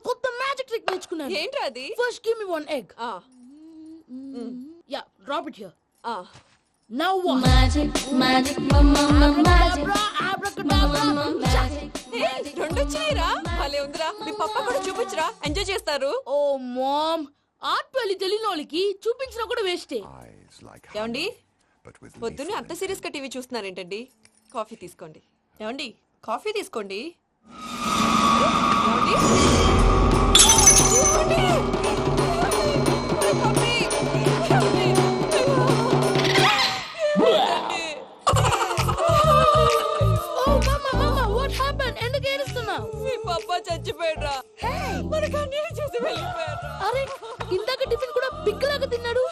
కొత్త magic trick నేర్చుకున్నాను. ఏంట్రా అది? First give me one egg. Yeah, drop it here. Now what? Magic, magic, mama, magic. రెండు వచ్చినాయిరా. భలే ఉందిరా. మీ పప్ప కూడా చూపించరా, ఎంజాయ్ చేస్తారు. ఓ మామ్, ఆర్ట్ పెళ్లి తెలియని వాళ్ళకి చూపించినా కూడా వేస్టే. ఏమండి, పొద్దున్నే అంత సీరియస్ గా టీవీ చూస్తున్నారేంటండి? కాఫీ తీసుకోండి. ఏమండి, కాఫీ తీసుకోండి. ఏమండి? తీసుకోండి. కాఫీ. ఏమండి? ఎందుకు ఏడుస్తున్నావు? మీ పప్ప చచ్చిపోయాడ్రా. మనకు అన్యాయం చేసి వెళ్ళిపోయాడ్రా. అరే, ఇందాక టిఫిన్ కూడా బిగ్గులాగా తిన్నాడు.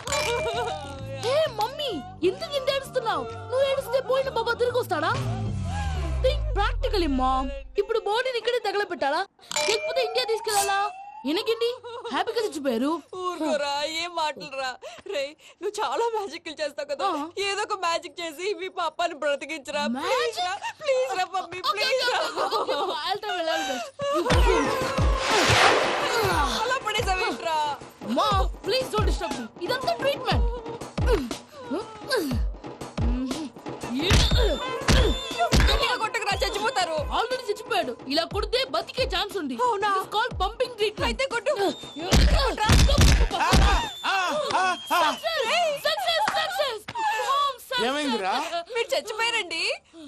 ఏ మమ్మీ, ఎందుకు ఇంత ఏడుస్తున్నావు? నువ్వు ఏడిస్తే పోయిన బాబా తిరిగి వస్తాడా? Think practically mom. ఇప్పుడు బాడీని ఇక్కడే తగలబెట్టాలా, లేకపోతే ఇండియా తీసుకెళ్లాలా? ఎనకండి హ్యాపీగా చచ్చిపోయారు. ఊరుకోరా, ఏం మాటలురా. రే, నువ్వు చాలా మ్యాజిక్ చేస్తావు కదా, ఏదో ఒక మ్యాజిక్ చేసి మీ పాపాని బ్రతికించరా. ప్లీజ్ రా, ప్లీజ్ రా మమ్మీ, ప్లీజ్ రా. అలా పడేసావేంట్రా? Mom, please don't disturb me. ఇదంతా ట్రీట్మెంట్. కొట్టకురా, చచ్చిపోతారు. ఆల్రెడీ చచ్చిపోయాడు. ఇలా కొడితే బతికే ఛాన్స్ ఉంది. అవునా? It's called pumping treatment. అయితే కొట్టు. ఏమైందిరా? మీరు చచ్చిపోయారండి.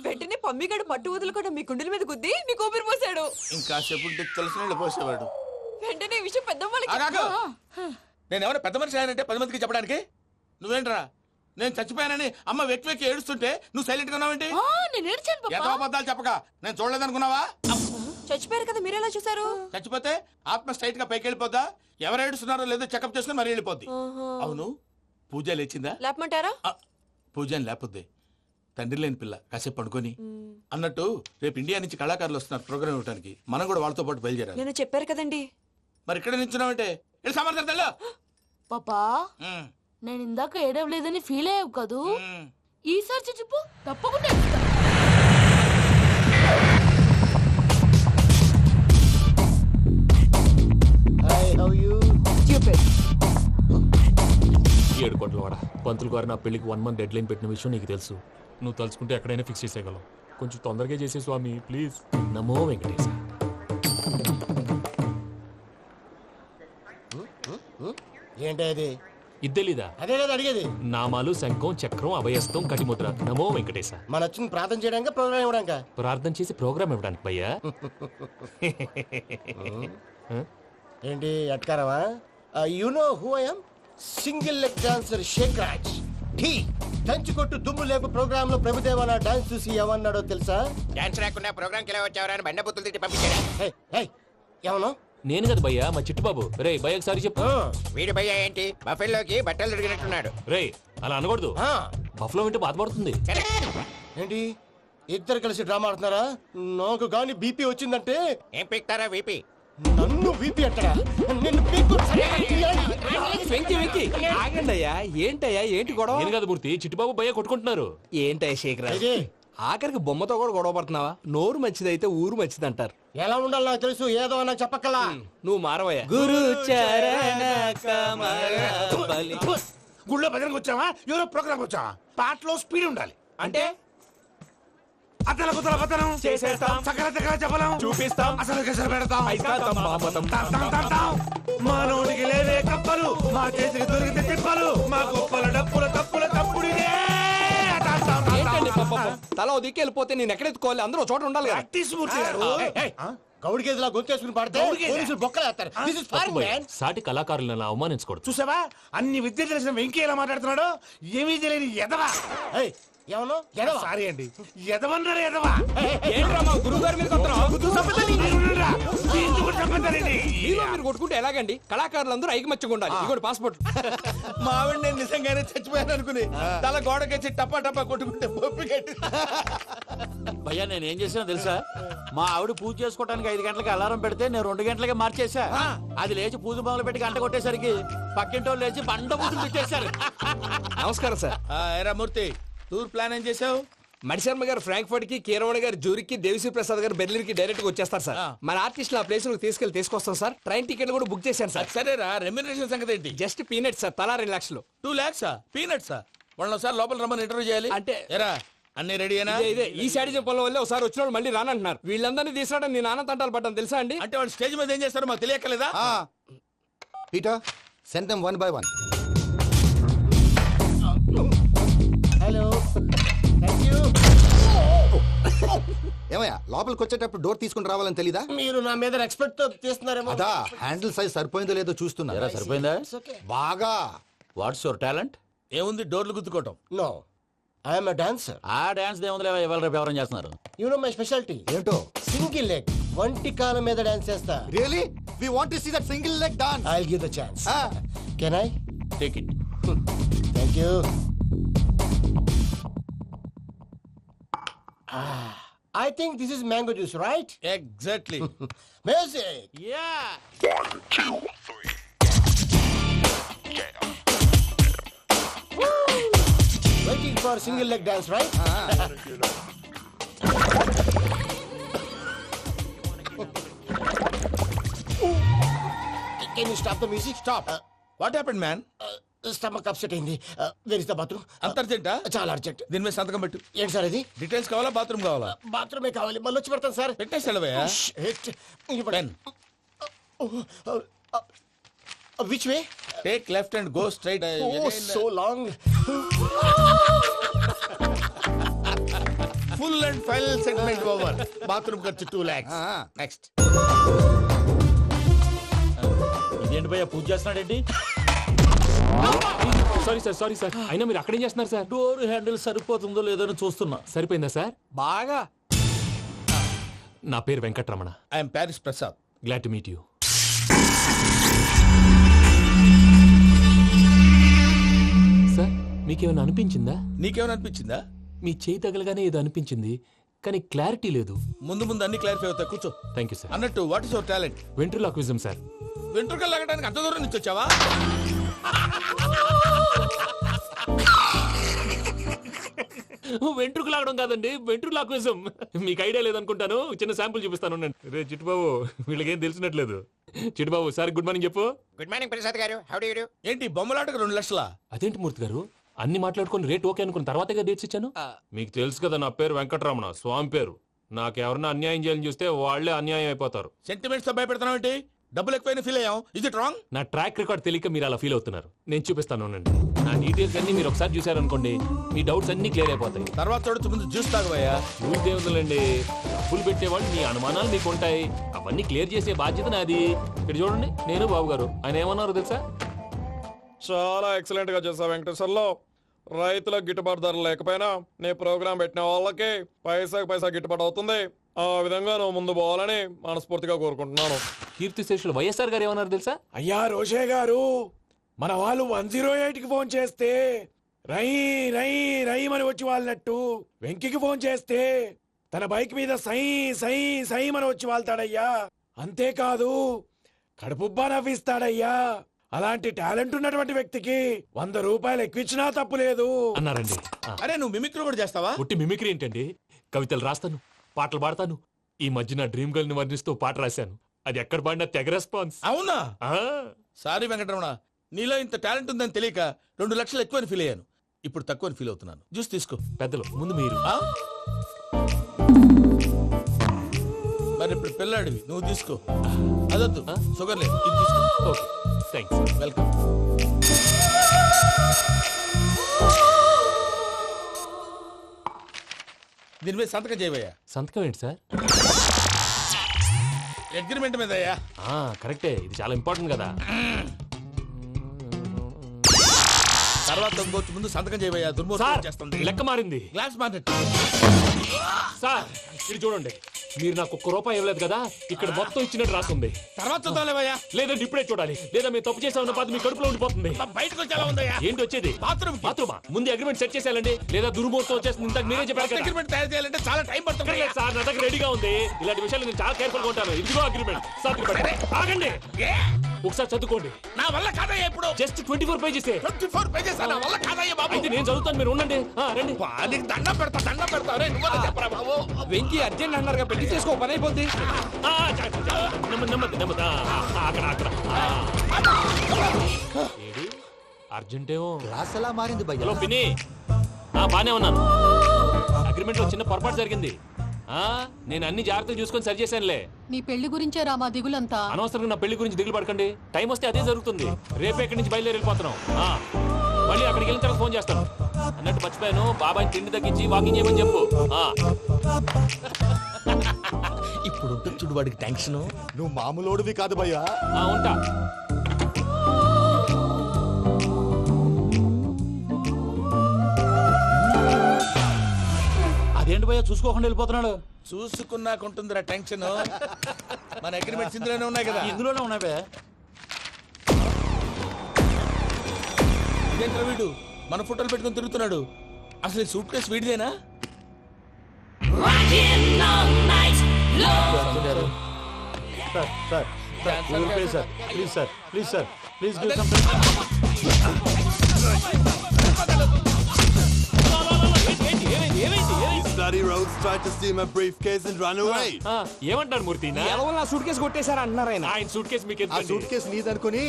వెంటనే పమ్మిగాడు మట్టు వదులుకుండా మీ గుండెల మీద గుద్ది మీకు ఊపిరి పోసాడు. ఇంకా సేపు తెలిసిన వాళ్ళు పోసేవాడు. వెంటనే ఈ విషయం పెద్ద నేను ఎవరైనా పెద్ద మనిషి ఆయనంటే 10 మందికి చెప్పడానికి. నువ్వేంట్రా, నేను చచ్చిపోయానని అమ్మ వెక్కి వెక్కి ఏడుస్తుంటే నువ్వు సైలెంట్ గా ఉన్నావేంటి? నేను ఏడ్చాను పాపా. ఎంతో అబద్ధాలు చెప్పక నేను చూడలేదనుకున్నావా? చచ్చిపోయారు కదా, మీరెలా చూసారు? చచ్చిపోతే ఆత్మ స్ట్రైట్ గా పైకి వెళ్ళిపోద్దా? ఎవరు ఏడుస్తున్నారో లేదో చెకప్ చేసుకుని మరీ వెళ్ళిపోద్ది. అవును, పూజ లేచిందా? లేపమంటారా? పూజ అని లేకపోద్ది. తండ్రి లేని పిల్ల, కాసేపు పడుకొని. అన్నట్టు రేపు ఇండియా నుంచి కళాకారులు వస్తున్నారు ప్రోగ్రామ్ ఇవ్వడానికి. మనం కూడా వాళ్ళతో పాటు బయలుదేరాలి. నేను చెప్పారు కదండి. మరి ఇక్కడ నిల్చున్నావంటే సమర్థతల్లో పాపా, నేను ఇందాక ఏడవలేదని ఫీల్ అయ్యావు కదూ. ఈసారి చచ్చిపో, తప్పకుండా ఏడుస్తా. ఏడు కోట్ల వాడ పంతులు గారు నా పెళ్లికి 1 month డెడ్ లైన్ పెట్టిన విషయం నీకు తెలుసు. నువ్వు తలుచుకుంటే ఎక్కడైనా ఫిక్స్ చేసేయగలవు. కొంచెం తొందరగా చేసే స్వామి ప్లీజ్. నమో వెంకటేశ. ఏంటది? ఇద్దెలీదా? అదే కదా అడిగేది. నామాలు, శంఖం, చక్రం, అభయస్తం, కటిముద్ర. నమో వెంకటేశ. మన వచ్చింది ప్రార్థన చేయడానికి, ప్రోగ్రామ్ ఇవ్వడానిక? ప్రార్థన చేసి ప్రోగ్రామ్ ఇవ్వడానికి భయ్యా. ఏంటి అట్కారమా? You know who I am? Single leg dancer Shaik Raj. ఠీ దంచి కొట్టు దుమ్ము లేపు ప్రోగ్రామ్ లో ప్రభుదేవ నా డాన్స్ చూసి ఏమన్నాడో తెలుసా? డాన్స్ రాకుండా ప్రోగ్రామ్ కి ఎలా వచ్చావరా అని బండ బుద్ధులు తిట్టి పంపించాడా? ఏమన్నా? నేను కదా భయ్యా, మా చిట్టుబాబు. రే భయ్య ఒకసారి చెప్పు. వీడి భయ్య ఏంటి బఫెల్లోకి బట్టలు తిరిగినట్టున్నాడు. రే అలా అనకూడదు. బఫ్లో వింటే బాధపడుతుంది. ఏంటి ఇద్దరు కలిసి డ్రామా ఆడుతున్నారా? నాకు గాని బీపీ వచ్చిందంటే ఏం పీక్తారా వీపీ? నన్ను బీపీ అంటారా? నిన్ను ఆగండి అయ్యా, ఏంటయ్యా, ఏంటి గొడవ? నేను కదా మూర్తి, చిట్టుబాబు భయ్య కొట్టుకుంటున్నారు. ఏంటయ్యా శేఖర్, ఆఖరికి బొమ్మతో కూడా గొడవ పడుతున్నావా? నోరు మంచిదైతే ఊరు మంచిది అంటారు. ఎలా ఉండాలి నాకు తెలుసు, ఏదో నాకు చెప్పక్కలా. నువ్వు మారవయ్యా. గురు చరణ గుళ్ళో భజనకు వచ్చావా, ఎవరో ప్రోగ్రామ్ వచ్చావా? పాటలో స్పీడ్ ఉండాలి. అంటే అతల కుతల పతనం చేసేస్తాం, సకల దగ్గర చెప్పలేం, చూపిస్తాం, అసలు గసలు పెడతాం, అయితాం. మానవుడికి లేవే కప్పలు, మా చేతికి దొరికితే తిప్పలు, మా గొప్పల డప్పుల తప్పుల తప్పుడిదే. ఏంటండి తల దిక్కి వెళ్ళిపోతే నేను ఎక్కడెత్తుకోవాలి? అందరూ చోట ఉండాలి కదా. గౌడి గేదెలా గొంతేసుకుని పాడితే పోలీసులు బొక్కలేస్తారు. This is foreign, man. సాటి కళాకారులను అవమానించకూడదు. చూసావా అన్ని విద్య తెలిసిన వెంకీ ఎలా మాట్లాడుతున్నాడు? ఏమీ తెలియని ఎదవా. ఏమన్నా ఎదవా? సారీ అండి, ఎదవన్నారు ఎదవా. ఏంట్రా మా గురువు గారి మీద మీరు కొట్టుకుంటే ఎలాగండి? కళాకారులందరూ ఐకమత్యంగా ఉండాలి. ఇదిగోండి పాస్పోర్ట్. మావిడ నేను నిజంగానే చచ్చిపోయాను అనుకుని తల గోడకొచ్చి టపా టపా కొట్టుకుంటే పొప్పి కట్టి. భయ్యా నేను ఏం చేసినా తెలుసా? మా ఆవిడ పూజ చేసుకోవడానికి 5 గంటలకి అలారం పెడితే నేను 2 గంటలకి మార్చేసా. అది లేచి పూజ మొదలు పెట్టి గంట కొట్టేసరికి పక్కింటి వాళ్ళు లేచి బండ పూజలు పెట్టేశారు. నమస్కారం సార్. ఏరా మూర్తి, టూర్ ప్లాన్ ఏం చేసావు? మణిశర్మ గారు ఫ్రాంక్ఫర్ట్ కి, కీరవాణి గారు జూరికి, దేవిశ్రీ ప్రసాద్ గారు బెర్లిన్ కి డైరెక్ట్ గా వచ్చేస్తారు సార్. మన ఆర్టిస్ట్ ఆ ప్లేస్ తీసుకొస్తాం సార్. ట్రైన్ టికెట్ కూడా బుక్ చేశాను సార్. సరేరా, రెమ్యూనరేషన్ సంగతి ఏంటి? జస్ట్ పీనట్ సార్, తలా 2 లక్షలు. 2 lakhs పీనట్సా? వాళ్ళని ఒకసారి లోపల రమ్మని ఇంటర్వ్యూ చేయాలి. అంటే ఎరా అన్ని రెడీయేనా? ఇదే ఈ శాడీ చెప్పడం వల్ల ఒకసారి వచ్చిన వాళ్ళు మళ్ళీ రానంటున్నారు. వీళ్ళందరినీ తీసుకురావడం నేను నాన్న తంటాలు పడ్డాను తెలుసా అండి. అంటే వాళ్ళు స్టేజ్ మీద ఏం చేస్తారో మాకు తెలియక్కలేదా? Peter send them 1 by 1. Hello, thank you. ఏమయ్యా లోపలికి వచ్చేటప్పుడు డోర్ తీసుకుని రావాలని తెలీదా? మీరు నా మీద ఎక్స్పెక్ట్ తో తీస్తున్నారేమో. అదా హ్యాండిల్ సైజ్ సరిపోయిందో లేదో చూస్తున్నా. ఎరా సరిపోయిందా? బాగా. What's your talent? ఏముంది, డోర్లు గుద్దుకోవటం. No, I'm a dancer. ఆ డాన్స్ దేవుందిలే, ఇవాళ రేపు ఎవరైనా చేస్తున్నారు. You know my speciality. ఏంటో? సింగిల్ లెగ్, వంటి కాలం మీద డాన్స్ చేస్తా. Really we want to see that single leg dance. I will give the chance. Can I? Take it. Thank you. I think this is mango juice, right? Exactly. Music. Yeah. Waiting for single leg dance, right? Can you stop the music? Stop. What happened man? Stomach upset అయింది. Where is the bathroom? అంత అర్జెంటా? చాలా urgent. దీని మీద సంతకం పెట్టు. ఏంటి sir ఇది? డీటెయిల్స్ కావాలా, బాత్రూమ్ కావాలా? బాత్రూమే కావాలి, మళ్ళీ వచ్చి పెడతాను సార్. పెట్టేసాడవయ్యా. Pen. Which way? Take left and go straight. Oh, so long. Full and final segment over. Bathroom ఖర్చు 2 lakhs. నెక్స్ట్. ఇదేంటి భయ్యా పూజ చేస్తున్నాడేంటి? Sorry sir. అయినా మీరు అక్కడేం చేస్తున్నారు సార్? డోర్ హ్యాండిల్ సరిపోతుందో లేదో అని చూస్తున్నా. సరిపోయిందా సార్? బాగా. నా పేరు Venkatramana. I'm Paris Prasad. Glad to meet you. Sir మీకేమైనా అనిపించిందా? నీకేమైనా అనిపించిందా? మీ చేయి తగలగానే ఏదో అనిపించింది, కానీ క్లారిటీ లేదు. ముందు ముందు అన్ని క్లారిఫై అవుతాయి, కూర్చో. Thank you sir. అన్నట్టు what is your talent? Ventriloquism sir. వెంట్రుకలు లాగడానికి అంత దూరం నుంచి వచ్చావా? వెంట్రుకు లాగడం కాదండి, వెంట్రులాక్విజం. మీకు ఐడియా లేదనుకుంటాను, చిన్న శాంపుల్ చూపిస్తాను. రే చిట్టుబాబు, వీళ్ళకేం తెలిసినట్లేదు. చిట్టుబాబు సార్ గుడ్ మార్నింగ్ చెప్పు. Good morning Prasad garu. How do you do? ఏంటి బొమ్మలాటకు 2 లక్షలా? అదేంటి మూర్తి గారు, అన్ని మాట్లాడుకుని రేట్ ఓకే అనుకున్న తర్వాతగా డేట్స్ ఇచ్చాను. మీకు తెలుసు కదా నా పేరు వెంకటరమణ, స్వామి పేరు. నాకెవరన్నా అన్యాయం చేయాలని చూస్తే వాళ్లే అన్యాయం అయిపోతారు. సెంటిమెంట్స్ తో భయపెడతావు ఏంటి? డబ్బులు ఎక్కువైనా ఫీల్ అయ్యాం. Is it wrong? నా ట్రాక్ రికార్డ్ తెలియక మీరు అలా ఫీల్ అవుతున్నారు. నేను చూపిస్తాను ఉండండి. నా డీటెయిల్స్ అన్ని మీరు ఒకసారి చూసారనుకోండి, మీ డౌట్స్ అన్ని క్లియర్ అయిపోతాయి. తర్వాత చూడొచ్చు, ముందు జ్యూస్ తాగవయ్యా. చూసేముందండి, డబ్బులు పెట్టేవాళ్ళు మీ అనుమానాలు మీకు ఉంటాయి, అవన్నీ క్లియర్ చేసే బాధ్యత నాది. ఇక్కడ చూడండి, నేను బాబు గారు. ఆయన ఏమన్నారు తెలుసా? చాలా ఎక్సలెంట్ గా చేసావు వెంకటేశ్వర్లో. రైతులకు గిట్టుబాటు ధర లేకపోయినా నీ ప్రోగ్రాం పెట్టిన వాళ్ళకి పైసాకి పైసా గిట్టుబాటు అవుతుంది. ఆ విధంగా నువ్వు ముందు పోవాలని మనస్ఫూర్తిగా కోరుకుంటున్నాను. కీర్తిశేషులు వైఎస్ఆర్ గారు ఏమన్నారు తెలుసా? అయ్యా రోషే గారు, మన వాళ్ళు 108కి ఫోన్ చేస్తే రై రై రై అని వచ్చి వాళ్ళనట్టు, వెంకికి ఫోన్ చేస్తే తన బైక్ మీద సై సై సై అని వచ్చి వాళ్తాడయ్యా. అంతేకాదు కడుపుబ్బా నవ్విస్తాడయ్యా. అలాంటి టాలెంట్ ఉన్నటువంటి వ్యక్తికి 100 రూపాయలు ఎక్కువచ్చినా తప్పు లేదు అన్నారండి. అరే నువ్వు మిమిక్రీ కూడా చేస్తావా? ఒట్టి మిమిక్రీ ఏంటండి, కవితలు రాస్తాను, పాటలు పాడతాను. ఈ మధ్య నా డ్రీమ్ గర్ల్ ని వర్ణిస్తూ పాట రాశాను. అది ఎక్కడ పాడినా తెగ రెస్పాన్స్. అవునా? ఆ, సారీ వెంకటరమణ, నీలో ఇంత టాలెంట్ ఉందని తెలియక 2 లక్షలు ఎక్కువని ఫీల్ అయ్యాను. ఇప్పుడు తక్కువని ఫీల్ అవుతున్నాను. జ్యూస్ తీసుకో. పెద్దలు ముందు మీరు. ఆ? మరి ఇప్పుడు పిల్లాడివి, నువ్వు తీసుకో. అదొద్దు, షుగర్ లేదు, ఇది తీసుకో. Okay thanks. వెల్కమ్. దీని మీద సంతకం చేయవయ్యా. సంతకం ఏంటి సార్? అగ్రిమెంట్ మీద అయ్యా. కరెక్టే, ఇది చాలా ఇంపార్టెంట్ కదా. తర్వాత ఇంకొచ్చి ముందు సంతకం చేయవయ్యా. దుర్మోహం చేస్తుంది. లెక్క మారింది. Glass market. సార్ ఇది చూడండి, మీరు నాకు ₹1 ఇవ్వలేదు కదా, ఇక్కడ మొత్తం ఇచ్చినట్టు రాస్తుంది. తర్వాత చూద్దాంలేవయ్యా. లేదంటే ఇప్పుడే చూడాలి, లేదా మీరు తప్పు చేసామన్న బాధ మీ కడుపులో ఉండిపోతుంది. బయటకు వచ్చేలా ఉందయ్యా. ఏంటి వచ్చేది? బాత్రూమా? ముందు అగ్రిమెంట్ సెట్ చేసేయాలండి, లేదా దుర్మూర్తం వచ్చేస్తుంది. ఇంతకు మీరే చెప్పారు కదా. అగ్రిమెంట్ తయారు చేయాలంటే చాలా టైం పడుతుంది. లేదు సార్, నా దగ్గర రెడీగా ఉంది. ఇలాంటి విషయాలు నేను చాలా కేర్ఫుల్ గా ఉంటాను. ఇదిగో అగ్రిమెంట్. సార్ ఆగండి. ఒకసారి చదువుకోండి. నా వల్ల కాదయ్యా ఇప్పుడు. Just 24 pages. 24 pages నా వల్ల కాదయ్యా బాబు. అయితే నేను చదువుతాను, మీరు ఉండండి. రండి. నీకు దండం పెడతా రే నువ్వు చెప్పరా బాబు. వెంకీ అర్జెంట్ అన్నారుగా పెళ్లి చేసుకో పని అయిపోద్ది. నెమ్మది నెమ్మది నెమ్మది. అక్కడ అక్కడ. ఏడి అర్జెంటేమో. క్లాస్ ఎలా మారింది భయ్యా? హలో పిన్ని, బానే ఉన్నాను. అగ్రిమెంట్ లో చిన్న పొరపాటు జరిగింది. నేను అన్ని జాగ్రత్తలు చూసుకొని సరి చేశానులే. నీ పెళ్లి గురించే రామా దిగులంతా. అనవసరంగా నా పెళ్లి గురించి దిగులు పడకండి. టైం వస్తే అదే జరుగుతుంది. రేపే ఇక్కడి నుంచి బయలుదేరి వెళ్ళిపోతున్నాం. మళ్ళీ అక్కడికి వెళ్ళిన తర్వాత ఫోన్ చేస్తాను. అన్నట్టు మర్చిపోయాను, బాబాయ్ తిండి తగ్గించి వాకింగ్ చేయమని చెప్పు. ఇప్పుడు ఉంటుంది చూడు వాడికి టెన్షన్. నువ్వు మామూలోడివి కాదు భయ్యా. ఉంటా. అదేంటి భయ్యా చూసుకోకుండా వెళ్ళిపోతున్నాడు? చూసుకున్నాకుంటుందిరా టెన్షన్. మన అగ్రిమెంట్స్ ఇందులోనే ఉన్నాయి కదా. ఇందులోనే ఉన్నాయి భయ్యా. ఇదేంట్రా వీడు మన ఫోటోలు పెట్టుకుని తిరుగుతున్నాడు. అసలు ఈ సూట్ కేసు వీడిదేనా? ప్లీజ్ ఏమంటారు మూర్తి? నా సూట్ కేసు కొట్టేశారా అంటున్నారు ఆయన. ఆయన సూట్ కేసు మీకు ఆ సూట్ కేసు నీదనుకుని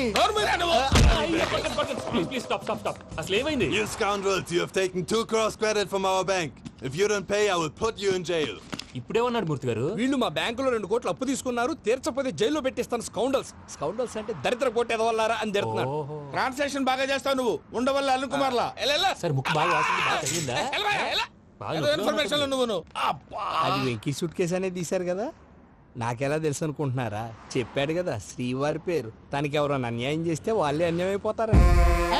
ప్లీజ్ స్టాప్ స్టాప్ స్టాప్. అసలు ఏమైంది? You scoundrels, you have taken 2 crores credit from our bank. If you don't pay, I will put you in jail. ఇప్పుడేమన్నాడు మూర్తి గారు? వీళ్ళు మా బ్యాంకులో 2 కోట్లు అప్పు తీసుకున్నారు, తీర్చకపోతే జైల్లో పెట్టిస్తాను. స్కౌండల్స్. స్కౌండల్స్ అంటే దరిద్ర కోట ఎదవల్లారా అని తిడుతున్నారు. ట్రాన్సాక్షన్ బాగా చేస్తావు నువ్వు. ఉండవల్ల అరుణ్ కుమార్ లా. సార్ ముక్కు బాగా వాసింది, బాగా తగ్గిందా? ఇన్ఫర్మేషన్ నువ్వు. అది వెంకీ సూట్ కేసు అనేది తీశారు కదా, నాకెలా తెలుసు అనుకుంటున్నారా? చెప్పాడు కదా శ్రీవారి పేరు. తనకి ఎవరైనా అన్యాయం చేస్తే వాళ్ళే అన్యాయం అయిపోతారు.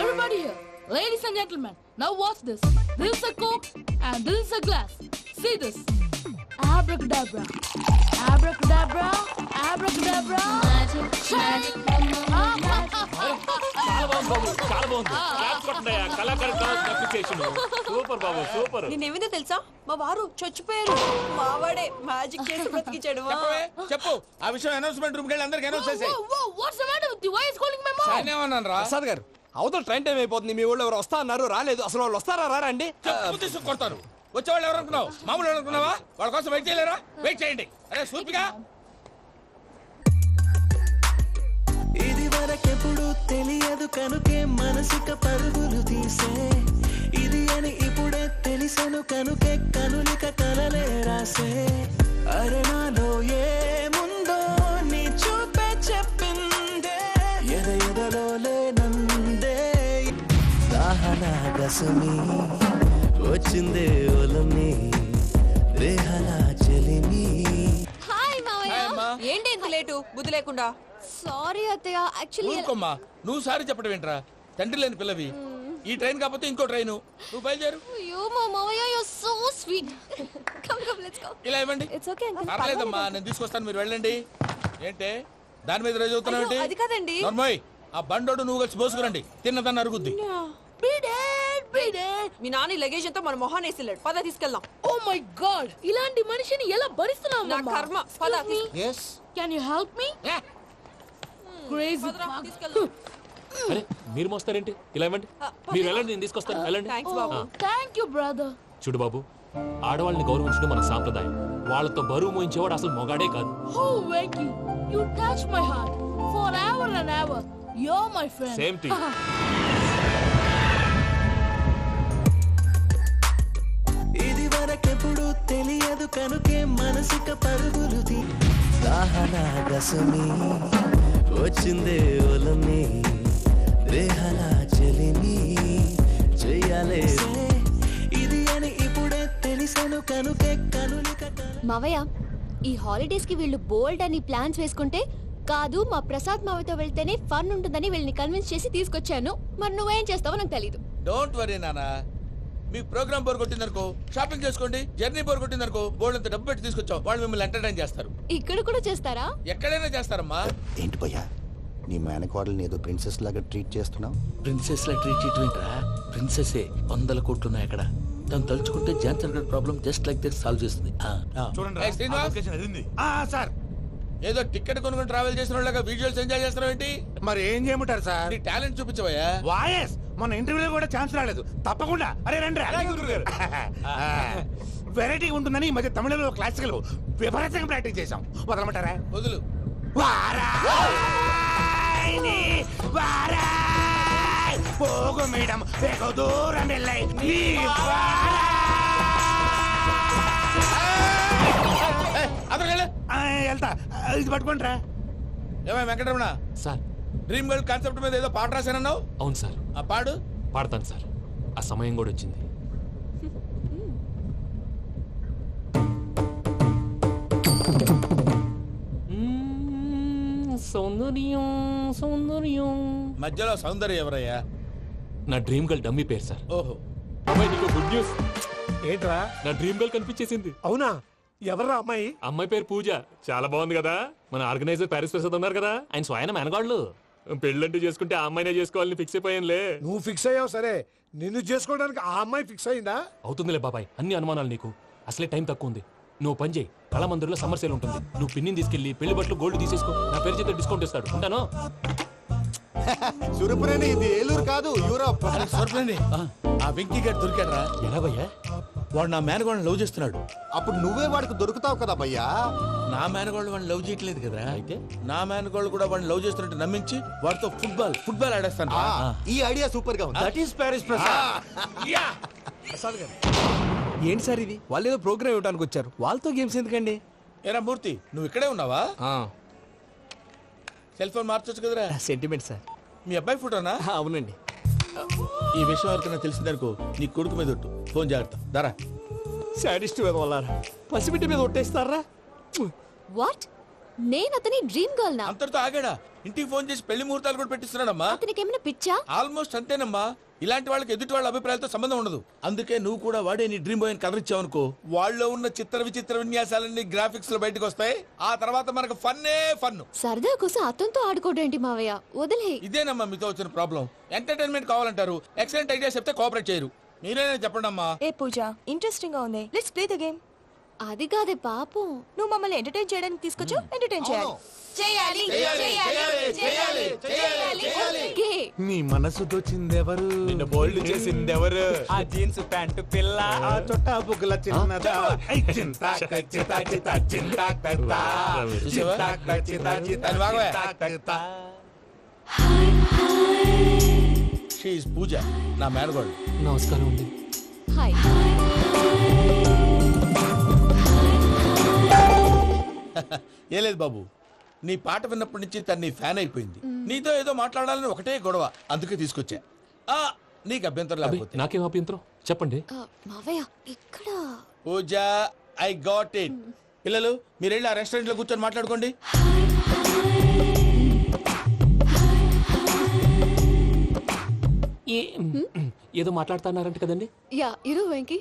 Everybody here, ladies and gentlemen, now watch this. This is a Coke and this is a glass. See this. Abracadabra. Abracadabra. Abracadabra. Magic, mama, చాలా బాగుంది బాబు, చాలా బాగుంది. క్లాప్స్ కొట్టండి. కళాకారు అప్రిసియేషన్. సూపర్ బాబు, సూపర్. నేనేమిందో తెలుసా, మా వారు చచ్చిపోయారు. మావాడే మ్యాజిక్ చేసి బ్రతికించాడు. చెప్పు ఆ విషయం. అనౌన్స్మెంట్ రూమ్ కెళ్ళి అందరికి అనౌన్స్ చేసేయ్. Whoa, what's the matter with you? Why is calling my mom? నేనేమన్నాను రా? ప్రసాద్ గారు, అవతల ట్రైన్ టైం అయిపోతుంది. మీ వాళ్ళు ఎవరు వస్తా అన్నారు, రాలేదు. అసలు వాళ్ళు వస్తారా రారా అండి? చెప్పు తీసుకు కొడతారు. వచ్చేవాళ్ళు ఎవరు అనుకున్నావు? మామూలు ఎవరు అనుకున్నావా? వాళ్ళ కోసం వెయిట్ చేయలేరా? వెయిట్ చేయండి. అరే సూపిగా. ఇది వరకెప్పుడు తెలియదు కనుకే మనసుక పరుగులు తీసే, ఇది అని ఇప్పుడే తెలిసెను కనుకే కనులిక కలలే రాసే. అరణాలో ఏముందో నీ చూపే చెప్పిందే, ఎదలో లేనందే. దాహనా గసమి వచ్చిందే ఒలమి, రేహనా చెలిమి. హాయ్ మావయ్య. ఏంటి ఇంత లేటు? బుద్ధి లేకుండా. సారీ అత్తయ్య, యాక్చువల్లీ ఊరుకోమ్మా. నువ్వు సారి చెప్పడం ఏంట్రా? తండ్రి లేని పిల్లవి. ఈ ట్రైన్ కాకపోతే ఇంకో ట్రైన్. నువ్వు బయలుదేరు. అయ్యో మా మావయ్య, you are so sweet. Come come let's go. ఇలా ఇవ్వండి. It's okay uncle. పర్లేదమ్మా, నేను తీసుకొస్తాను, మీరు వెళ్ళండి. ఏంటే దాని మీద రోజు అవుతున్నావు ఏంటి? అది కాదండి. నర్మోయ్, ఆ బండోడు నువ్వు కలిసి పోసుకురండి. తిన్నదాన్ని అరుగుద్ది. మీ నాన్న లగేజ్ అంతా మన మొహాన్ వేసిల్లాడు. పద తీసుకెళ్దాం. Oh my God! ఇలాంటి మనిషిని ఎలా భరిస్తున్నావు? నా కర్మ. పద. yes Can you help me? Crazy. తీసుకెళ్దాం. అరే మీరు మోస్తారేంటి? ఇలా ఇవ్వండి. మీరు వెళ్ళండి, నేను తీసుకొస్తాను. వెళ్ళండి. Thanks Babu. Thank you, brother. చూడు బాబు, ఆడవాళ్ళని గౌరవించడం మన సాంప్రదాయం. వాళ్ళతో బరువు మోయించేవాడు అసలు మొగాడే కాదు. Oh, Venky, you touch my heart forever and ever. You're my friend. Same to you. ఇది వరకెప్పుడు తెలియదు కనుకే మనసుక పరుగులు తీ. దాహనా గసమి వచ్చిందే ఒలమి, రేహనా చెలిమి చెయ్యాలే. ఇది అని ఇప్పుడే తెలిసెను కనుకే కనులిక. మావయ్య, ఈ హాలిడేస్ కి వీళ్ళు బోల్డ్ అని ప్లాన్స్ వేసుకుంటే కాదు, మా ప్రసాద్ మావయ్యతో వెళ్తేనే ఫన్ ఉంటుందని వీళ్ళని కన్విన్స్ చేసి తీసుకొచ్చాను. మరి నువ్వేం చేస్తావో నాకు తెలీదు. డోంట్ వరీ నానా. మీ ప్రోగ్రామ్ బోర్ కొట్టిందనుకో షాపింగ్ చేసుకోండి. జర్నీ బోర్ కొట్టిందనుకో బోర్డు అంత డబ్బు పెట్టి తీసుకొచ్చాం. వాళ్ళు మిమ్మల్ని ఎంటర్టైన్ చేస్తారు. ఇక్కడ కూడా చేస్తారా? ఎక్కడైనా చేస్తారమ్మా. ఏంటి భయ్యా, నీ మేనకోడల్ని ఏదో ప్రిన్సెస్ లాగా ట్రీట్ చేస్తున్నావు? ప్రిన్సెస్ లా ట్రీట్ చేయటం ఏంట్రా? ప్రిన్సెసే 100 కోట్లు ఉన్నాయి అక్కడ. తను తలుచుకుంటే జాన్సన్ గడ్ problem just like this solve చేస్తుంది. చూడండి సార్ ఏదో టికెట్ కొనుక్కొని ట్రావెల్ చేసిన వాళ్ళగా విజువల్స్ ఎంజాయ్ చేస్తున్నావు ఏంటి? మరి ఏం చేయమంటారు సార్? నీ టాలెంట్ చూపించవయ్యా. వాయస్ మన ఇంటర్వ్యూలో కూడా ఛాన్స్ రాలేదు. తప్పకుండా అరే రండి. వెరైటీ ఉంటుందని ఈ మధ్య తమిళంలో క్లాసికల్ విపరీతంగా ప్రాక్టీస్ చేశాం. వదలమంటారా? వదులు. పోగు మేడం వెగు దూరం వెళ్ళై వెళ్తా. ఇది పట్టుకుంటారా? ఏమై Venkataramana sir, dream girl concept మీద ఏదో పాట రాశానన్నావు. అవును సార్. ఆ పాడు. పాడతాను సార్. ఆ సమయం కూడా వచ్చింది. సౌందర్యం సౌందర్యం. మధ్యలో సౌందర్యం ఎవరయ్యా? నా డ్రీమ్ గర్ల్ డమ్మీ పేరు సార్. ఓహో. అమ్మాయి నీకు గుడ్ న్యూస్. ఏంట్రా? నా డ్రీమ్ గర్ల్ కనిపించేసింది. అవునా? ఎవరా అమ్మాయి? అమ్మాయి పేరు పూజ. చాలా బాగుంది కదా. మన ఆర్గనైజర్ ప్యారిస్ ప్రసాద్ ఉన్నారు కదా, ఆయన స్వయం మెనగాళ్ళు. పెళ్ళంటూ చేసుకుంటే ఆ అమ్మాయినే చేసుకోవాలని ఫిక్స్ అయిపోయానులే. నువ్వు ఫిక్స్ అయ్యావు సరే, నిన్ను చేసుకోవడానికి ఆ అమ్మాయి ఫిక్స్ అయిందా? అవుతుందిలే బాబాయ్, అన్ని అనుమానాలు నీకు. అసలే టైం తక్కువ ఉంది. నువ్వు పని చేయి, కళామందిర్లో సమ్మర్ సేల్ ఉంటుంది. నువ్వు పిన్నిని తీసుకెళ్లి పెళ్లి బట్టలు గోల్డ్ తీసేసుకో. నా పేరు చేత డిస్కౌంట్ ఇస్తాడు. ఉంటాను. సురపురేని ఇది ఏలూరు కాదు, యూరోప్. సూరపురేని ఆ వెంకీ గారు దొరికాడరా? ఎలా భయ్యా? వాడు నా మేనగోళ్ళని లవ్ చేస్తున్నాడు. అప్పుడు నువ్వే వాడికి దొరుకుతావు కదా భయ్యా. నా మేనగోళ్ళు వాడిని లవ్ చేయట్లేదు కదా. అయితే నా మేనగోళ్ళు కూడా వాడిని లవ్ చేస్తున్నట్టు నమ్మించి వాడితో ఫుట్బాల్ ఆడేస్తాను. ఈ ఐడియా సూపర్ గా ఉంది. That is Paris Prasad. ఏంటి సార్ ఇది? వాళ్ళు ఏదో ప్రోగ్రామ్ ఇవ్వడానికి వచ్చారు, వాళ్ళతో గేమ్స్ ఎందుకండి? ఏరా మూర్తి, నువ్వు ఇక్కడే ఉన్నావా? సెల్ ఫోన్ మార్చొచ్చు కదరా. Sentiment sir. మీ అబ్బాయి ఫోటోనా? అవునండి. ఈ విషయం ఎవరికైనా తెలిసిందనుకో నీ కొడుకు మీద ఒట్టు. ఫోన్ జాగ్రత్త. దారా. సాడిస్ట్ మీద వాళ్ళారా? పసిబిడ్డ మీద ఒట్టేస్తారా? వాట్? నేను అతని డ్రీమ్ గర్ల్ నా? అంతటితో ఆగాడా? ఇంటికి ఫోన్ చేసి పెళ్లి ముహూర్తాలు కూడా పెట్టిస్తున్నాడమ్మా. అతనికి ఏమైనా పిచ్చా? ఆల్మోస్ట్ అంతేనమ్మా. ఇలాంటి వాళ్ళకి ఎదుటి వాళ్ళ అభిప్రాయాలతో సంబంధం ఉండదు. అందుకే నువ్వు కూడా వాడే నీ డ్రీమ్ బాయ్ కవర్ ఇచ్చావనుకో, వాళ్ళలో ఉన్న చిత్ర విచిత్ర విన్యాసాలన్నీ గ్రాఫిక్స్ లో బయటకు వస్తాయి. ఆ తర్వాత మనకు ఫన్నే ఫన్. సరదా కోసం అతనితో ఆడుకోవడేంటి మావయ్య? వదిలే. ఇదేనమ్మా మీతో వచ్చిన ప్రాబ్లం. ఎంటర్టైన్మెంట్ కావాలంటారు, ఎక్సలెంట్ ఐడియా చెప్తే కోఆపరేట్ చేయరు. మీరేనా చెప్పండి అమ్మా. ఏ పూజ, ఇంట్రెస్టింగ్ గా ఉంది. Let's play the game. అది కాదే పాపం. నువ్వు మమ్మల్ని ఎంటర్టైన్ చేయడానికి తీసుకొచ్చు. ఎంటర్టైన్ చేయాలి. ఓకే. నీ మనసు దోచిందెవరు? నిన్న బోల్డ్ చేసింది ఎవరు? ఆ జీన్స్ ప్యాంటు పిల్ల, ఆ చొట్టా బుగ్గల చిన్నదా. షీ ఈజ్ పూజ, నా మేనగోడు. నమస్కారం అండి. హాయ్. ఏ లేదు బాబు, నీ పాట విన్నప్పటి నుంచి తను నీ ఫ్యాన్ అయిపోయింది. నీతో ఏదో మాట్లాడాలని ఒకటే గొడవ, అందుకే తీసుకొచ్చా. నీకు అభ్యంతరం లేకపోతే. నాకేం అభ్యంతరం చెప్పండి. మావయ్య ఇక్కడ. పూజ, ఐ గాట్ ఇట్. పిల్లలు మీరు వెళ్ళి ఆ రెస్టారెంట్ లో కూర్చొని మాట్లాడుకోండి. ఏదో మాట్లాడుతున్నారంట కదండి. Yeah, Venky,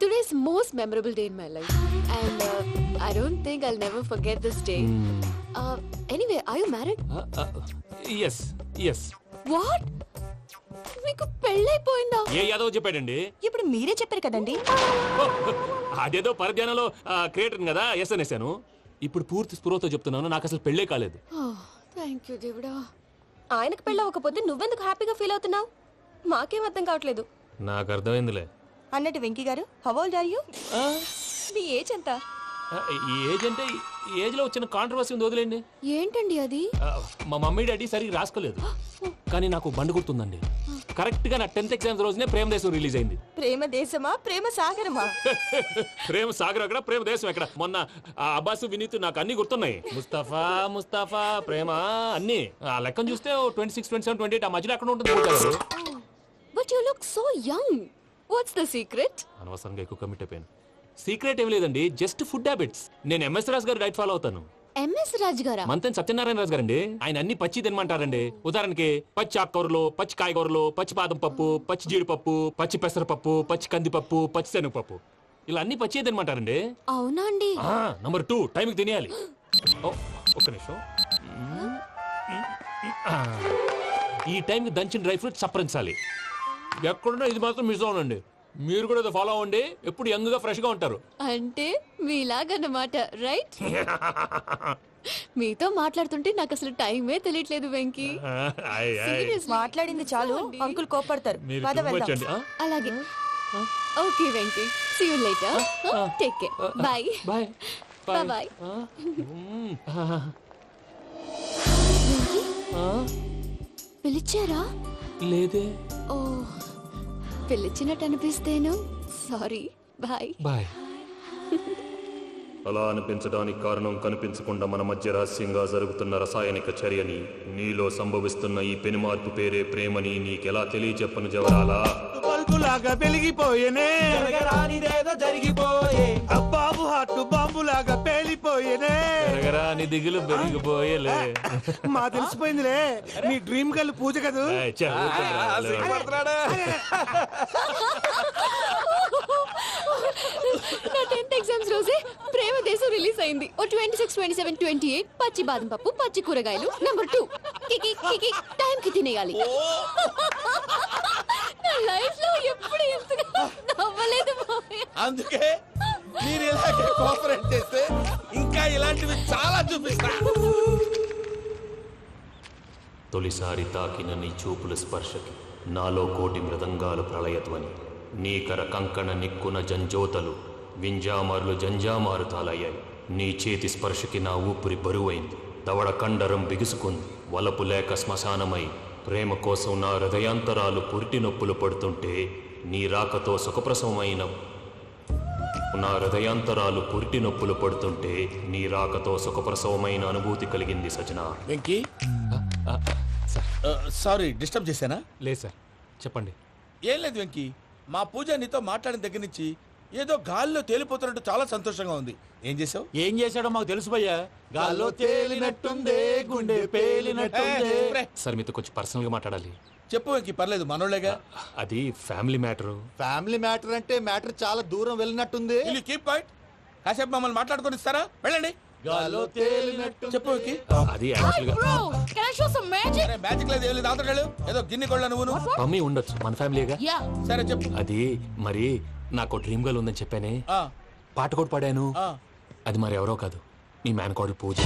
today's most memorable day in my life, and I don't think I'll never forget this day. Anyway, are you married? yes yes. What? మీకు పెళ్ళైపోయిందా? ఏ యాదవ్ చెప్పాడండి? ఇప్పుడు మీరే చెప్పారు కదండి. అదేదో పరధ్యానంలో క్రియేటర్ కదా ఎస్ అనేసాను. ఇప్పుడు పూర్తి స్పృహతో చెప్తున్నాను, నాకు అసలు పెళ్ళే కాలేదు. థ్యాంక్ యూ దేవుడా. ఆయనకు పెళ్ళవకపోతే నువ్వెందుకు హ్యాపీగా ఫీల్ అవుతున్నావు? మాకేం అర్థం కావట్లేదు. నాకు అర్థమైందిలే. అన్నట్టు Venky garu, how old are you? మీ ఏజ్ ఎంత? ఏజ్ అంటే ఏజ్ లో వచ్చిన కాంట్రవర్సీ ఉంది, వదిలేండి. ఏంటండి అది? మా మమ్మీ డాడీ సరిగ్గా రాసుకోలేదు, కానీ నాకు బండి గుర్తుందండి. కరెక్ట్ గా నా 10th ఎగ్జామ్స్ రోజునే ప్రేమ దేశం రిలీజ్ అయింది. ప్రేమ దేశమా ప్రేమ సాగరమా? ప్రేమ సాగర్ అక్కడ, ప్రేమ దేశం ఎక్కడ? మొన్న అబ్బాసు వినీత్ నాకు అన్ని గుర్తున్నాయి. ముస్తఫా ప్రేమ అన్ని ఆ లెక్కను చూస్తే 26, 27, 28 ఆ మధ్యలో ఎక్కడ ఉంటుంది. But you look so young. What's the secret? అనవసరంగా ఎక్కువ కమిట్ అయిపోయాను. సీక్రెట్ ఏం లేదండి, జస్ట్ ఫుడ్ హ్యాబిట్స్. నేను ఎంఎస్ రాజు గారు డైట్ ఫాలో అవుతాను. ఎంఎస్ రాజు గారా? మంతెన్ సత్యనారాయణ రాజు గారండి. ఆయన అన్ని పచ్చి తినమంటారండి. ఉదాహరణకి పచ్చి ఆకుకూరలు, పచ్చి కాయగూరలు, పచ్చి బాదం పప్పు, పచ్చి జీడిపప్పు, పచ్చి పెసరపప్పు, పచ్చి కందిపప్పు, పచ్చి శనగపప్పు, ఇలా అన్ని పచ్చి తినమంటారండి. అవునా అండి? నంబర్ 2, టైంకి తినేయాలి. ఒక్క నిమిషం. ఈ టైంకి దంచిన డ్రై ఫ్రూట్స్ సప్పరించాలి. ఎక్కడున్నా ఇది మాత్రం మిస్ అవునండి. మీరు కూడా ఫాలో అవ్వండి, ఎప్పుడు యంగ్ గా ఫ్రెష్ గా ఉంటారు. అంటే మీలాగన్నమాట, రైట్? మీతో మాట్లాడుతుంటే నాకు అసలు టైమే తెలియట్లేదు వెంకీ. Seriously. మాట్లాడింది చాలు, అంకుల్ కోపడతారు. మీరు పద too much వెళ్దాం. అండి. ఆ? అలాగే. Okay Venky, see you later. Take care. Bye. Bye bye bye. పిలిచారా? లేదే. ఓ, పిలిచినట్టు అనిపిస్తేను. సారీ. Bye bye. అలా అనిపించడానికి కారణం కనిపించకుండా మన మధ్య రహస్యంగా జరుగుతున్న రసాయనిక చర్యని, నీలో సంభవిస్తున్న ఈ పెనుమార్పు పేరే ప్రేమని నీకెలా తెలియచెప్పను జవరాలా? బల్బులాగా వెలిగిపోయేనే, జరిగిపోయే బాబు హార్ట్ బాంబులాగా పేలిపోయేనే. జరగరాని దిగులు పెరిగిపోయేలే. మా తెలిసిపోయిందిలే, మీ డ్రీమ్ గర్ల్ పూజ కదా. నా 10th ఎగ్జామ్స్ రోజే ప్రేమ దేశం రిలీజ్ అయింది. ఓ 26, 27, 28 పచ్చి బాదం పప్పు, పచ్చి కూరగాయలు. నంబర్ 2 కికి కికి టైం కి తినేయాలి. నా లైఫ్ లో ఎప్పుడు ఇంతగా నవ్వలేదు మావయ్య. అందుకే మీరు ఇలాగే కోఆపరేట్ చేస్తే ఇంకా ఇలాంటివి చాలా చూపిస్తా. తొలిసారి తాకిన నీ చూపుల స్పర్శకి నాలో కోటి మృదంగాలు ప్రళయధ్వని. నీకర కంకణ నిక్కున జంజోతలు వింజామారులు జంజామారు తాలయ్యాయి. నీ చేతి స్పర్శకి నా ఊపిరి బరువైంది. దవడ కండరం బిగుసుకుంది. వలపు లేక శ్మశానమై ప్రేమ కోసం నా హృదయాంతరాలు పురిటి నొప్పులు పడుతుంటే నీ రాకతో సుఖప్రసవమైన నా హృదయాంతరాలు పురిటి నొప్పులు పడుతుంటే నీ రాకతో సుఖప్రసవమైన అనుభూతి కలిగింది సజనా. వెంకీ, సారీ డిస్టర్బ్ చేశానా? లేదు సార్, చెప్పండి. ఏం లేదు వెంకీ, మా పూజ నీతో మాట్లాడిన దగ్గర నుంచి ఏదో గాల్లో తేలిపోతున్నట్టు చాలా సంతోషంగా ఉంది. ఏం చేసావు? ఏం చేశాడో మాకు తెలుసు భయ్యా. గాల్లో తేలినట్టుందే, గుండె పేలినట్టుందే. సార్ మీతో కొంచెం పర్సనల్ గా మాట్లాడాలి. చెప్పు వెంకీ, పర్లేదు, మనోళ్ళేగా. అది ఫ్యామిలీ మ్యాటరు. ఫ్యామిలీ మ్యాటర్ అంటే మ్యాటర్ చాలా దూరం వెళ్ళినట్టుంది. Keep point. కాసేపు మమ్మల్ని మాట్లాడుకొని ఇస్తారా? వెళ్ళండి. గాల్లో తేలినట్టు. చెప్పు వెంకీ. అది యాక్చువల్ గా Bro, can I show some magic? Magic లేదు, ఏం లేదు, ఆతడాడు ఏదో గిన్నె కొళ్ళ నువ్వు. మమ్మీ ఉండొచ్చు, మన ఫ్యామిలీగా. Yeah. సరే చెప్పు. అది మరి నాకు డ్రీమ్ గర్ల్ ఉందని చెప్పానే, ఆ, పాట కూడా పాడాను. ఆ. అది మరి ఎవరో కాదు, మీ మేనకోడలు పూజ.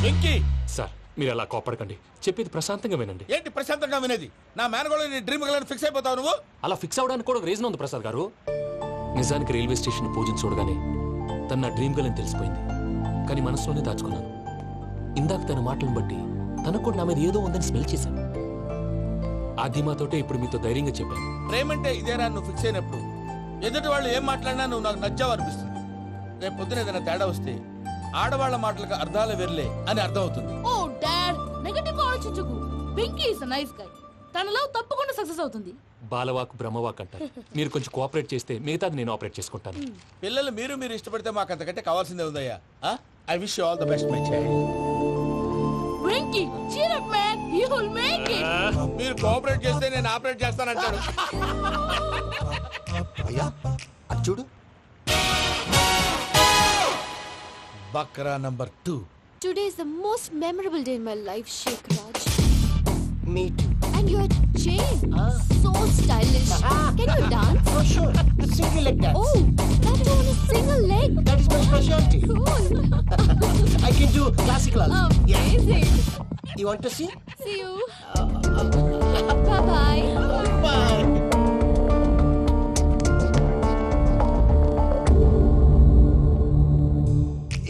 వెంకీ, సార్ మీరు అలా కోపడకండి, చెప్పేది ప్రశాంతంగా వినండి. ఏంటి ప్రశాంతంగా వినేది? నా మేనగోళ నీ డ్రీమ్ గర్ల్ ఫిక్స్ అయిపోతావు నువ్వు. అలా ఫిక్స్ అవడానికి కూడా ఒక రీజన్ ఉంది ప్రసాద్ గారు. నిజానికి రైల్వే స్టేషన్ పూజను చూడగానే తన నా డ్రీమ్ గర్ల్ అని తెలిసిపోయింది. కానీ మనసులోనే దాచుకున్నాను. ఇందాక తన మాటలను బట్టి తనకు కూడా నా మీద ఏదో ఉందని స్మెల్ చేశాను. ఆ ధీమాతోటే ఇప్పుడు మీతో ధైర్యంగా చెప్పాను. ప్రేమంటే ఇదేరా నువ్వు ఫిక్స్ అయినప్పుడు ఎదుటి వాళ్ళు ఏం మాట్లాడినా నువ్వు నాకు నచ్చావు అనిపిస్తుంది. రేపు పొద్దున ఏదైనా తేడా వస్తే ఆడవాళ్ల మాటలకు అర్థాలు వెర్లే అని అర్థం అవుతుంది. ఓ డాడ్, నెగటివ్ ఆలోచించకు. Venky is a nice guy. తన లవ్ తప్పకుండా సక్సెస్ అవుతుంది. బాలవాక్ బ్రహ్మవాక్ అంటారు. మీరు కొంచెం కోఆపరేట్ చేస్తే మిగతాది నేను ఆపరేట్ చేసుకుంటాను. పిల్లలు మీరు ఇష్టపడితే మాకు అంతకంటే కావాల్సిందే ఉందయ్యా. I wish you all the best my child. Venky, cheer up man, you will make it. మీరు కోఆపరేట్ చేస్తే నేను ఆపరేట్ చేస్తానంటాడు. అయ్యా అది చూడు. Bakra number 2. Today is the most memorable day in my life, Sheikh Raj. Me too. And your chain, so stylish. Can you dance? Oh, sure. Single leg dance. Oh, that is on a single leg. That is my specialty. Cool. I can do classical also. Amazing. You want to see? See you. Bye-bye. Bye.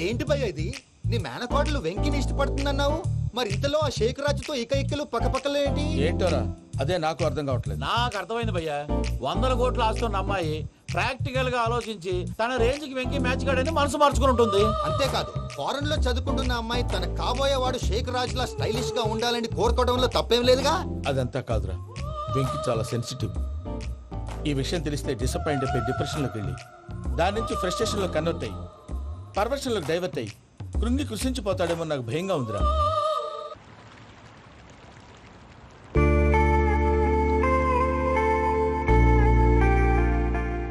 ఏంటి భయ్య ఇది? నీ మేనకోడలు వెంకిని ఇష్టపడుతుందన్నావు, మరి ఇంతలో ఆ షేక్ రాజుతో ఇక్కలు పక్కపక్కలు ఏంటి? ఏంటోరా, అదే నాకు అర్థం కావట్లేదు. నాకు అర్థమైంది భయ్యా. 100 కోట్లు ఆస్తున్న అమ్మాయి ప్రాక్టికల్ గా ఆలోచించి తన రేంజ్ కి వెంకి మ్యాచ్ కాడని మనసు మార్చుకుని ఉంటుంది. అంతేకాదు, ఫారెన్ లో చదువుకుంటున్న అమ్మాయి తన కాబోయేవాడు షేక్ రాజ్ లా స్టైలిష్ గా ఉండాలని కోరుకోవడంలో తప్పేం లేదుగా. అదంతా కాదురా, వెంకి చాలా సెన్సిటివ్. ఈ విషయం తెలిస్తే డిసప్పాయింట్ అయిపోయి డిప్రెషన్ లోకి వెళ్ళి దాని నుంచి ఫ్రస్ట్రేషన్ లో కన్వర్ట్ అయ్యి పర్వర్షన్ లోకి డైవర్ట్ అయ్యి కృంగి కృషించిపోతాడేమో నాకు భయంగా ఉందిరా.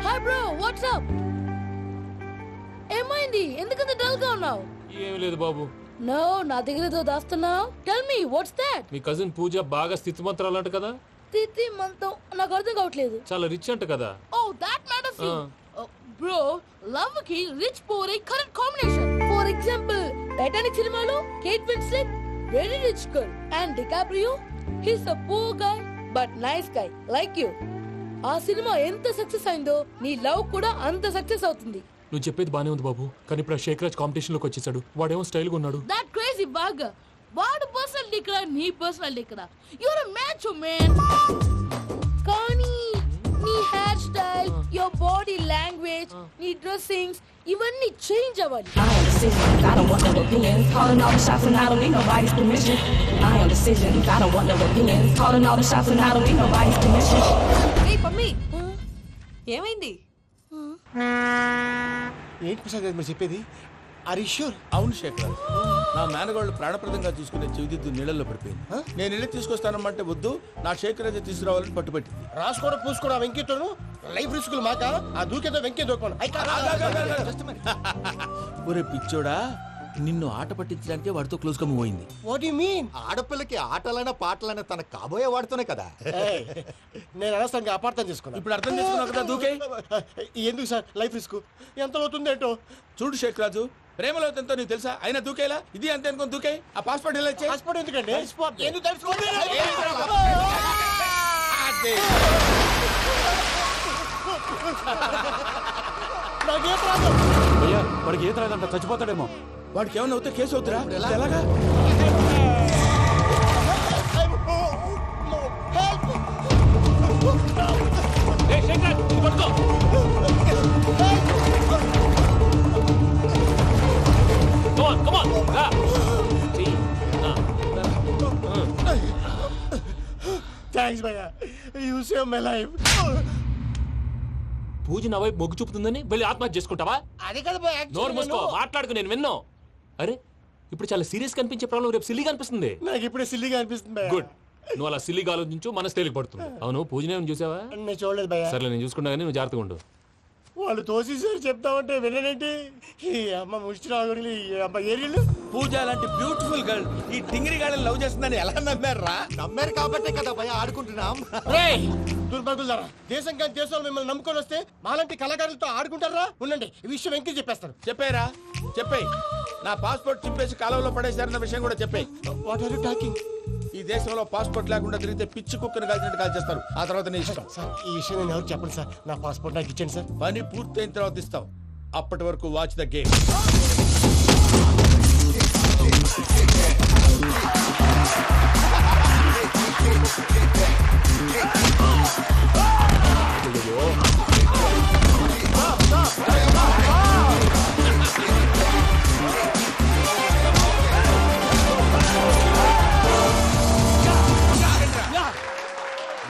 Hi bro, what's up? ఏమైంది? ఎందుకంత డల్ గా ఉన్నావు? ఏమీ లేదు బాబు. నో, నా దగ్గర ఏదో దాస్తున్నావు. Tell me what's that? మీ కజిన్ పూజ బాగా స్థితిమంతరాలు అంట కదా. స్థితి మంతం నాకు అర్థం కావట్లేదు. చాలా రిచ్ అంట కదా. Oh that matters. Bro, love కి rich poor correct combination. For example Titanic సినిమాలో Kate Winslet very rich girl and DiCaprio he's a poor guy but nice guy like you. ఆ సినిమా ఎంత సక్సెస్ అయిందో నీ లవ్ కూడా అంత సక్సెస్ అవుతుంది. నువ్వు చెప్పేది బానే ఉంది బాబు, కానీ ఇప్పుడు శేఖర్ రాజ్ కాంపిటీషన్ లోకి వచ్చేసాడు. వాడేమో స్టైల్ గా ఉన్నాడు. దట్ క్రేజీ బాగ్. వాడు పర్సనల్ ఇక్కడ, నీ పర్సనల్ ఇక్కడ. Your a match man. కానీ నీ hair style, your body language, నీ డ్రెస్సింగ్స్ ఇవన్నీ చేంజ్ అవ్వాలి. I am decision. I don't want no opinions. Calling all the shots and I don't need nobody's permission. I am decision. I don't want no opinions. Calling all the shots and I don't need nobody's permission. ఏయ్ పమ్మి, ఏమైంది? ఏంటి ప్రసాద్ గారు మీరు చెప్పేది? Are you sure? అవును శేఖర్, నా మేనగోళ్ళు ప్రాణప్రదంగా చూసుకునే చెవిదిద్దు నీళ్ళల్లో పడిపోయింది. నేను వెళ్ళి తీసుకొస్తానమ్మంటే వద్దు, నా శేఖర్ అయితే తీసుకురావాలని పట్టుబట్టింది. రాసుకోవడం పూసుకోవడం వెంకీతోను లైఫ్ రిస్కులు మాక. ఆ దూకేదో వెంకీ దూకోను. ఒరే పిచ్చోడా, నిన్ను ఆట పట్టించడానికి వాడితో క్లోజ్ గా మూవ్ అయింది. What you mean? ఆడపిల్లకి ఆటలైనా పాటలైనా తన కాబోయే వాడుతూనే కదా. నేను అనవసరంగా అపార్థం చేసుకున్నాను. ఇప్పుడు అర్థం చేసుకున్నావు కదా, దూకే. ఎందుకు సార్ లైఫ్ రిస్క్ ఎంత అవుతుంది ఏంటో? చూడు శేఖర్ రాజు, ప్రేమలో ఎంతో నీకు తెలుసా? అయినా దూకేలా ఇది అంతే అనుకుని దూకే. ఆ పాస్పోర్ట్ ఎలా ఇచ్చే? పాస్పోర్ట్ ఎందుకండి? ఎందుకు తెలుసుకోండి? నాకేం ప్రాబ్లం? భయ్యా వాడికి ఈత రాదంట, చచ్చిపోతాడేమో. వాడికి ఏమన్నా అవుతే కేసు అవుతురా? ఎలాగా? థ్యాంక్స్ భయ్యా, యు సేవ్ మై లైఫ్. పూజ నా వైపు మొగ్గు చూపుతుందని వెళ్ళి ఆత్మహత్య చేసుకుంటావా? అది కదా భయ్యా. నోరు మూసుకో, మాట్లాడుకు, నేను విన్నో. అరే ఇప్పుడు చాలా సీరియస్ కనిపించే ప్రాబ్లం రేపు సిల్లీగా అనిపిస్తుంది. నాకు ఇప్పుడే సిల్లీగా అనిపిస్తుంది భయ్యా. గుడ్, నువ్వు అలా సిల్లీగా ఆలోచించు, మనసు తేలిక పడుతుంది. అవును పూజనే చూసావా? నేను చూడలేదు భయ్యా. సరే నేను చూసుకుంటా కానీ నువ్వు జాగ్రత్తగా ఉండు. వాళ్ళు తోసేసారు చెప్తామంటే విననేంటి? ఈ అమ్మ ముష్టి రాగుడి అమ్మ ఏరియలు. పూజ లాంటి బ్యూటిఫుల్ గర్ల్ ఈ టింగిరి గాడిని లవ్ చేస్తుందని ఎలా నమ్మారా? నమ్మారు కాబట్టే కదా భయ ఆడుకుంటున్నాం. దుర్భగులారా, దేశం కానీ దేశాలు మిమ్మల్ని నమ్ముకొని వస్తే మాలాంటి కళాకారులతో ఆడుకుంటారా? ఉండండి, ఈ విషయం వెంకీ చెప్పేస్తాను. చెప్పారా? చెప్పేయ్. నా పాస్పోర్ట్ చింపేసి కాలువలో పడేశారన్న విషయం కూడా చెప్పేయ్. What are you talking? ఈ దేశంలో పాస్పోర్ట్ లేకుండా తిరిగితే పిచ్చి కుక్కను కాల్చినట్టు కాల్చేస్తారు. ఆ తర్వాత నీ ఇష్టం. సార్ ఈ విషయం నేను ఎవరు చెప్పండి సార్. నా పాస్పోర్ట్ నాకు ఇచ్చేయండి సార్. పని పూర్తయిన తర్వాత ఇస్తాం. అప్పటి వరకు వాచ్ ద గేమ్.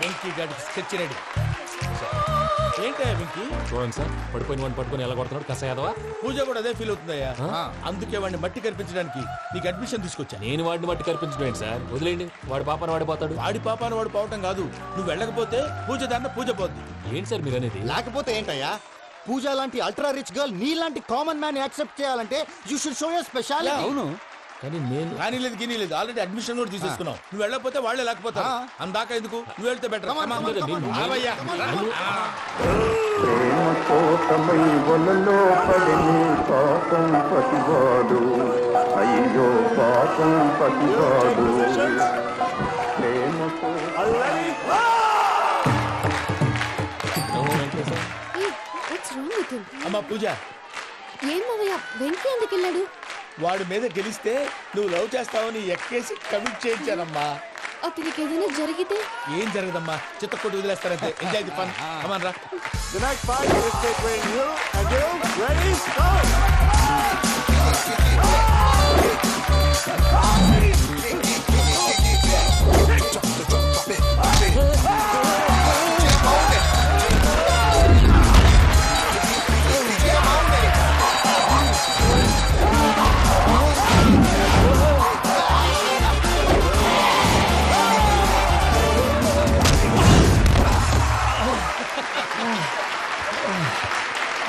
వెంకీ గాడికి స్కెచ్ రెడీ. ఏంటా వెంకీ? చూడండి సార్, పడిపోయిన వాడిని పట్టుకొని ఎలా కొడుతున్నాడు కస యాదవా. పూజ కూడా అదే ఫీల్ అవుతుందయ్యా. అందుకే వాడిని మట్టి కనిపించడానికి నీకు అడ్మిషన్ తీసుకొచ్చా. నేను వాడిని మట్టి కనిపించడం సార్, వదిలేండి. వాడి పాపను వాడిపోతాడు. వాడి పాపాను వాడు పోవటం కాదు, నువ్వు వెళ్ళకపోతే పూజ దాన్న పూజ పోద్ది. ఏంటి సార్ మీరు అనేది? లేకపోతే ఏంటయ్యా? పూజ లాంటి అల్ట్రా రిచ్ గర్ల్ నీ లాంటి కామన్ మ్యాన్ యాక్సెప్ట్ చేయాలంటే you should show your speciality. అవును, కానీ నేను కానీ లేదు గిని లేదు, ఆల్రెడీ అడ్మిషన్ కూడా తీసేసుకున్నావు. నువ్వు వెళ్ళకపోతే వాళ్ళే లేకపోతారు. అందాక ఎందుకు? నువ్వు వెళ్తే బెటర్. అయ్యో పాపం పతివాడు అమ్మా పూజ, ఏం మావయ్య వెంకీ ఎందుకు వెళ్ళాడు? వాడి మీద గెలిస్తే నువ్వు లవ్ చేస్తావని ఎక్కేసి కమిట్ చేయించానమ్మా. అతనికి ఏదైనా జరిగితే? ఏం జరగదమ్మా, చిత్తకొట్టు వదిలేస్తారంటే. Enjoy the fun. కమాన్ రా. The next fight is between you and you. Ready? Go!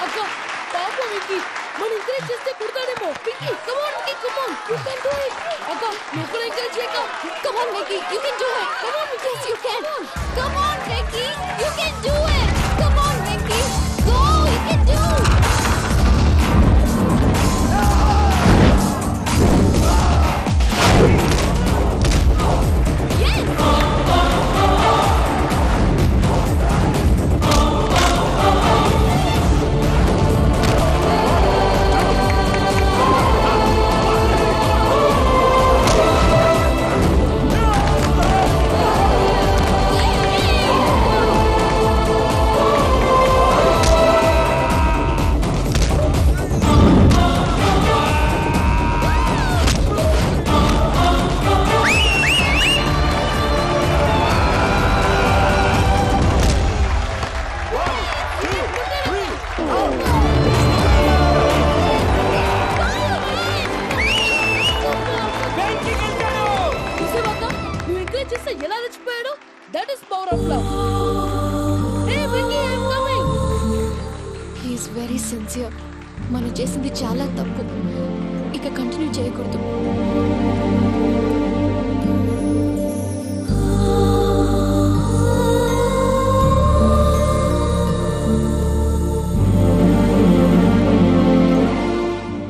అక్క పాపం వెంకీ, మనం ఎంకరేజ్ చేస్తే కుడతాడేమో. Venky come on Venky, come on, you can do it. అక్క నువ్వు కూడా ఎంకరేజ్ చేయక. Come on Vicky, you can do it. Come on, yes you can. Come on Vicky, you can do it. Come on Vicky, go, you can do. labor of love. Hey, Vicky, I'm coming. He's very sincere. మనం చేసింది చాలా తప్పు, ఇక continue చేయకూడదు.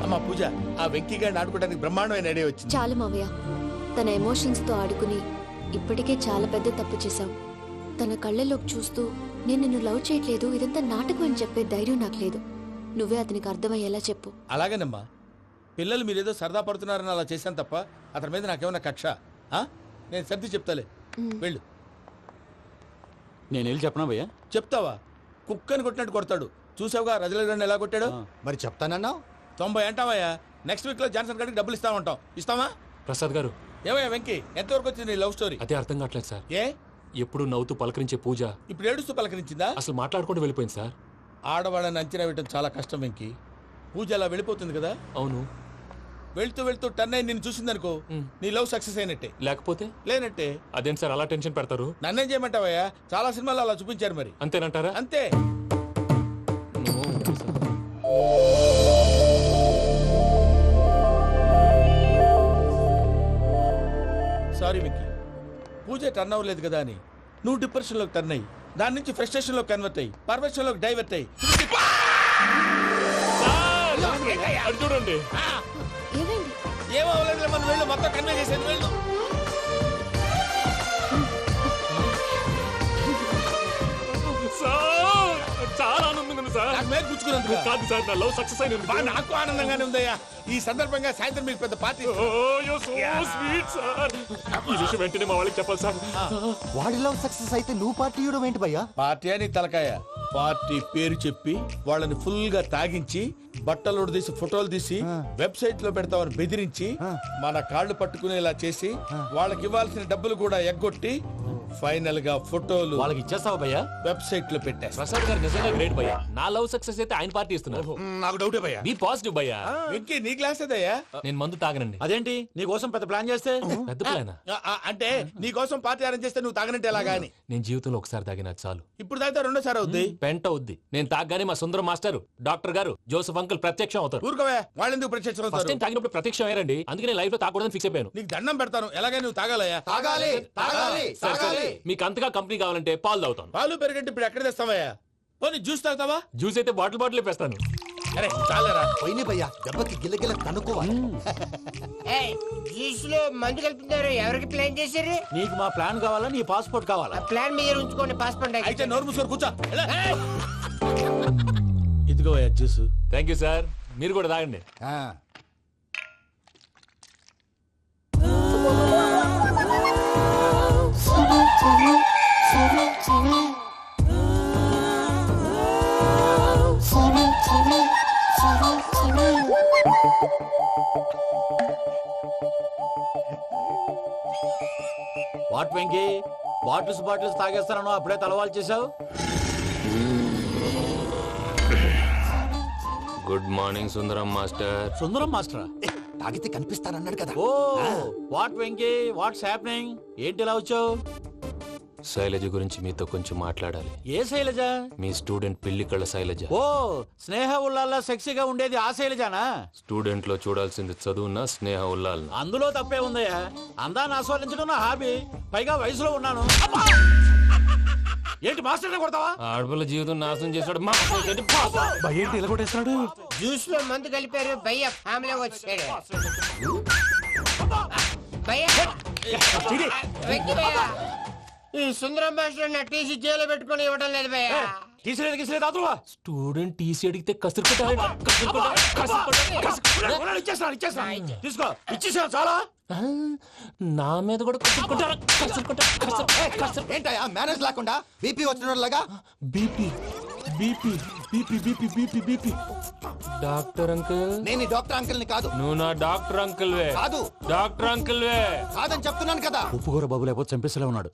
అమ్మా పూజ, ఆ వెంకీ గారిని ఆడుకోవడానికి బ్రహ్మాండమైన ఐడియా వచ్చింది. చాలు మావయ్య, తన ఎమోషన్స్ తో ఆడుకుని ఇప్పటికే చాలా పెద్ద తప్పు చేశావు. తన కళ్ళలోకి చూస్తూ నేను నిన్ను లవ్ చేయట్లేదు, ఇదంతా నాటకం అని చెప్పే ధైర్యం నాకు లేదు. నువ్వే అతనికి అర్థమయ్యేలా చెప్పు. అలాగేనమ్మా, పిల్లలు మీరేదో సరదా పడుతున్నారని అలా చేశాను తప్ప అతని మీద నాకేమన్నా కక్ష? నేను సర్ది చెప్తాలే, వెళ్ళు. నేను వెళ్ళి చెప్పనా భయ్యా? చెప్తావా? కుక్కని కొట్టినట్టు కొడతాడు. చూసావుగా రజలగడ్ని ఎలా కొట్టాడు? మరి చెప్తానన్నావు. 90 అంటావయ్యా. నెక్స్ట్ వీక్ లో జాన్సన్ గారికి డబ్బులు ఇస్తామంటాం. ఇస్తావా? ప్రసాద్ గారు, ఏమయ్యా వెంకీ, ఎంతవరకు వచ్చింది నీ లవ్ స్టోరీ? అదే అర్థం కావట్లేదు సార్. ఏ ఎప్పుడు నవ్వుతూ పలకరించే పూజ ఇప్పుడు ఏడుస్తూ పలకరించిందా? అసలు మాట్లాడుకుంటూ వెళ్ళిపోయింది సార్. ఆడవాళ్ళని అంచనా వేయడం చాలా కష్టం వెంకీ. పూజ అలా వెళ్ళిపోతుంది కదా. అవును. వెళ్తూ వెళ్తూ టర్న్ అయి నిన్ను చూసిందనుకో, నీ లవ్ సక్సెస్ అయినట్టే. లేకపోతే లేనట్టే. అదేం సార్ అలా టెన్షన్ పెడతారు? నన్నేం చేయమంటావయ్యా? చాలా సినిమాలు అలా చూపించారు మరి. అంతేనంటారా? అంతే. సారీ వెంకీ, పూజ టర్న్ అవ్వలేదు కదా అని నువ్వు డిప్రెషన్ లోకి టర్న్ అయ్యి, దాని నుంచి ఫ్రస్ట్రేషన్ లో కన్వర్ట్ అయ్యి, పర్వర్షన్ లోకి డైవర్ట్ అయ్యి. చూడండి, ఏమో మనం వెళ్ళు, మొత్తం కన్వే చేసేది వెళ్ళు. చాలా ఆనందంగా ఉంది సార్. నాకు మీద గుచ్చుకున్నందుకు కాదు సార్, నా లవ్ సక్సెస్ అయినందుకు. నాకు ఆనందంగానే ఉందయ్యా. ఈ సందర్భంగా సాయంత్రం మీకు పెద్ద పార్టీ. Sweet sir. ఈ విషయం వెంటనే మా వాళ్ళకి చెప్పాలి సార్. వాడి లవ్ సక్సెస్ అయితే నువ్వు పార్టీ ఇవ్వడం ఏంటి భయ్యా? పార్టీ అని తలకాయ. పార్టీ పేరు చెప్పి వాళ్ళని ఫుల్ గా తాగించి, బట్టలు తీసి ఫోటోలు తీసి వెబ్సైట్ లో పెడతామని బెదిరించి, మన కాళ్ళు పట్టుకునేలా చేసి, వాళ్ళకి ఇవ్వాల్సిన డబ్బులు కూడా ఎగ్గొట్టి, ఫైనల్ గా ఫోటోలు వాళ్ళకి ఇచ్చేస్తావా భయ్యా? వెబ్సైట్ లో పెట్టా. ప్రసాద్ గారు నిజంగా గ్రేట్ భయ్యా. నా లవ్ సక్సెస్ అయితే ఆయన పార్టీ ఇస్తున్నారు. నాకు డౌటే భయ్యా. బీ పాజిటివ్ భయ్యా. వెంకీ నీ గ్లాస్ అదయ్యా. నేను మందు తాగనండి. అదేంటి నీ కోసం పెద్ద ప్లాన్ చేస్తే? పెద్ద ప్లాన్ అంటే నీ కోసం పార్టీ అరేంజ్ చేస్తే నువ్వు తాగనంటే ఎలాగా అని. నేను జీవితంలో ఒకసారి తాగినా చాలు. ఇప్పుడు తాగితే రెండోసారి అవుద్ది. పెంట అవుద్ది. నేను తాగగానే మా సుందరం మాస్టర్, డాక్టర్ గారు, జోసెఫ్ అంకుల్ ప్రత్యక్షం అవుతారు. ఊరుకోవే, వాళ్ళు ఎందుకు ప్రత్యక్షం ఫస్ట్ అవుతారు? టైం తాగినప్పుడు ప్రత్యక్షం అయ్యారండి. అందుకే లైఫ్ లో తాగకూడదని ఫిక్స్ అయిపోయాను. నీకు దండం పెడతాను, ఎలాగైనా నువ్వు తాగాలయ్యా. తాగాలి తాగాలి తాగాలి. మీకు అంతగా కంపెనీ కావాలంటే పాలు తాగుతాను. పాలు పెరిగంటే ఇప్పుడు ఎక్కడ తెస్తావయ్యా? పోనీ జ్యూస్ తాగుతావా? జ్యూస్ అయితే బాటిల్ వేస్తాను. అరే చాలరా పోయిన భయ్యా, దెబ్బకి గిల్లగిల్ల కనుక్కోవాలి. జ్యూస్ లో మందు కలుపుతున్నారు. ఎవరికి ప్లాన్ చేశారు? నీకు మా ప్లాన్ కావాలా, నీ పాస్పోర్ట్ కావాలా? ప్లాన్ మీద ఉంచుకోండి, పాస్పోర్ట్ అయితే నోరు మూసుకొని కూర్చో. ఇదిగో జ్యూస్. Thank you sir. మీరు కూడా తాగండి. వాట్ వెంకీ, బాటిల్స్ తాగేస్తాను అప్పుడే తలవాలు చేసావు. Good morning Sundaram master. Sundaram మాస్టరా? తాగితే కనిపిస్తానన్నాడు కదా. Oh what Venky, what's happening? ఏంటి ఇలా వచ్చావు? శైలజ గురించి మీతో కొంచెం మాట్లాడాలి. ఏ శైలజ? మీ స్టూడెంట్ పిల్లి కళ్ళ శైలజ. ఓ స్నేహ ఉల్లాల్లో సెక్సీగా ఉండేది ఆ శైలజానా? స్టూడెంట్ లో చూడాల్సింది చదువున స్నేహ ఉల్లాల్. అందులో తప్పే ఉందయ్యా. అందాన్ని ఆస్వాదించడం నా హాబీ. పైగా వయసులో ఉన్నాను. ఏంటి మాస్టర్ కొడతావా? ఆడపిల్ల జీవితం నాశనం చేశాడు. ఏంటి ఇలా కొట్టేస్తున్నాడు? జ్యూస్ లో మందు కలిపారు. భయ్య ఫ్యామిలీ వచ్చాడు. ఈ సుందరం మాస్టర్ నా టీసీ జైలు పెట్టుకుని ఇవ్వడం లేదు భయ్య. స్టూడెంట్ టీసీ అడిగితే తీసుకో, ఇచ్చేసాను చాలా. నా మీద కూడా ఏంటయ్యా మేనేజ్ లేకుండా బీపీ వచ్చినలాగా? BP BP BP BP BP BP. Doctor uncle, నేను ఈ డాక్టర్ అంకుల్ ని కాదు. నువ్వు నా డాక్టర్ అంకుల్ వే. కాదు డాక్టర్ అంకుల్ వే. కాదని చెప్తున్నాను కదా. ఉప్పుకూర బాబు లేకపోతే చంపేసేలా ఉన్నాడు.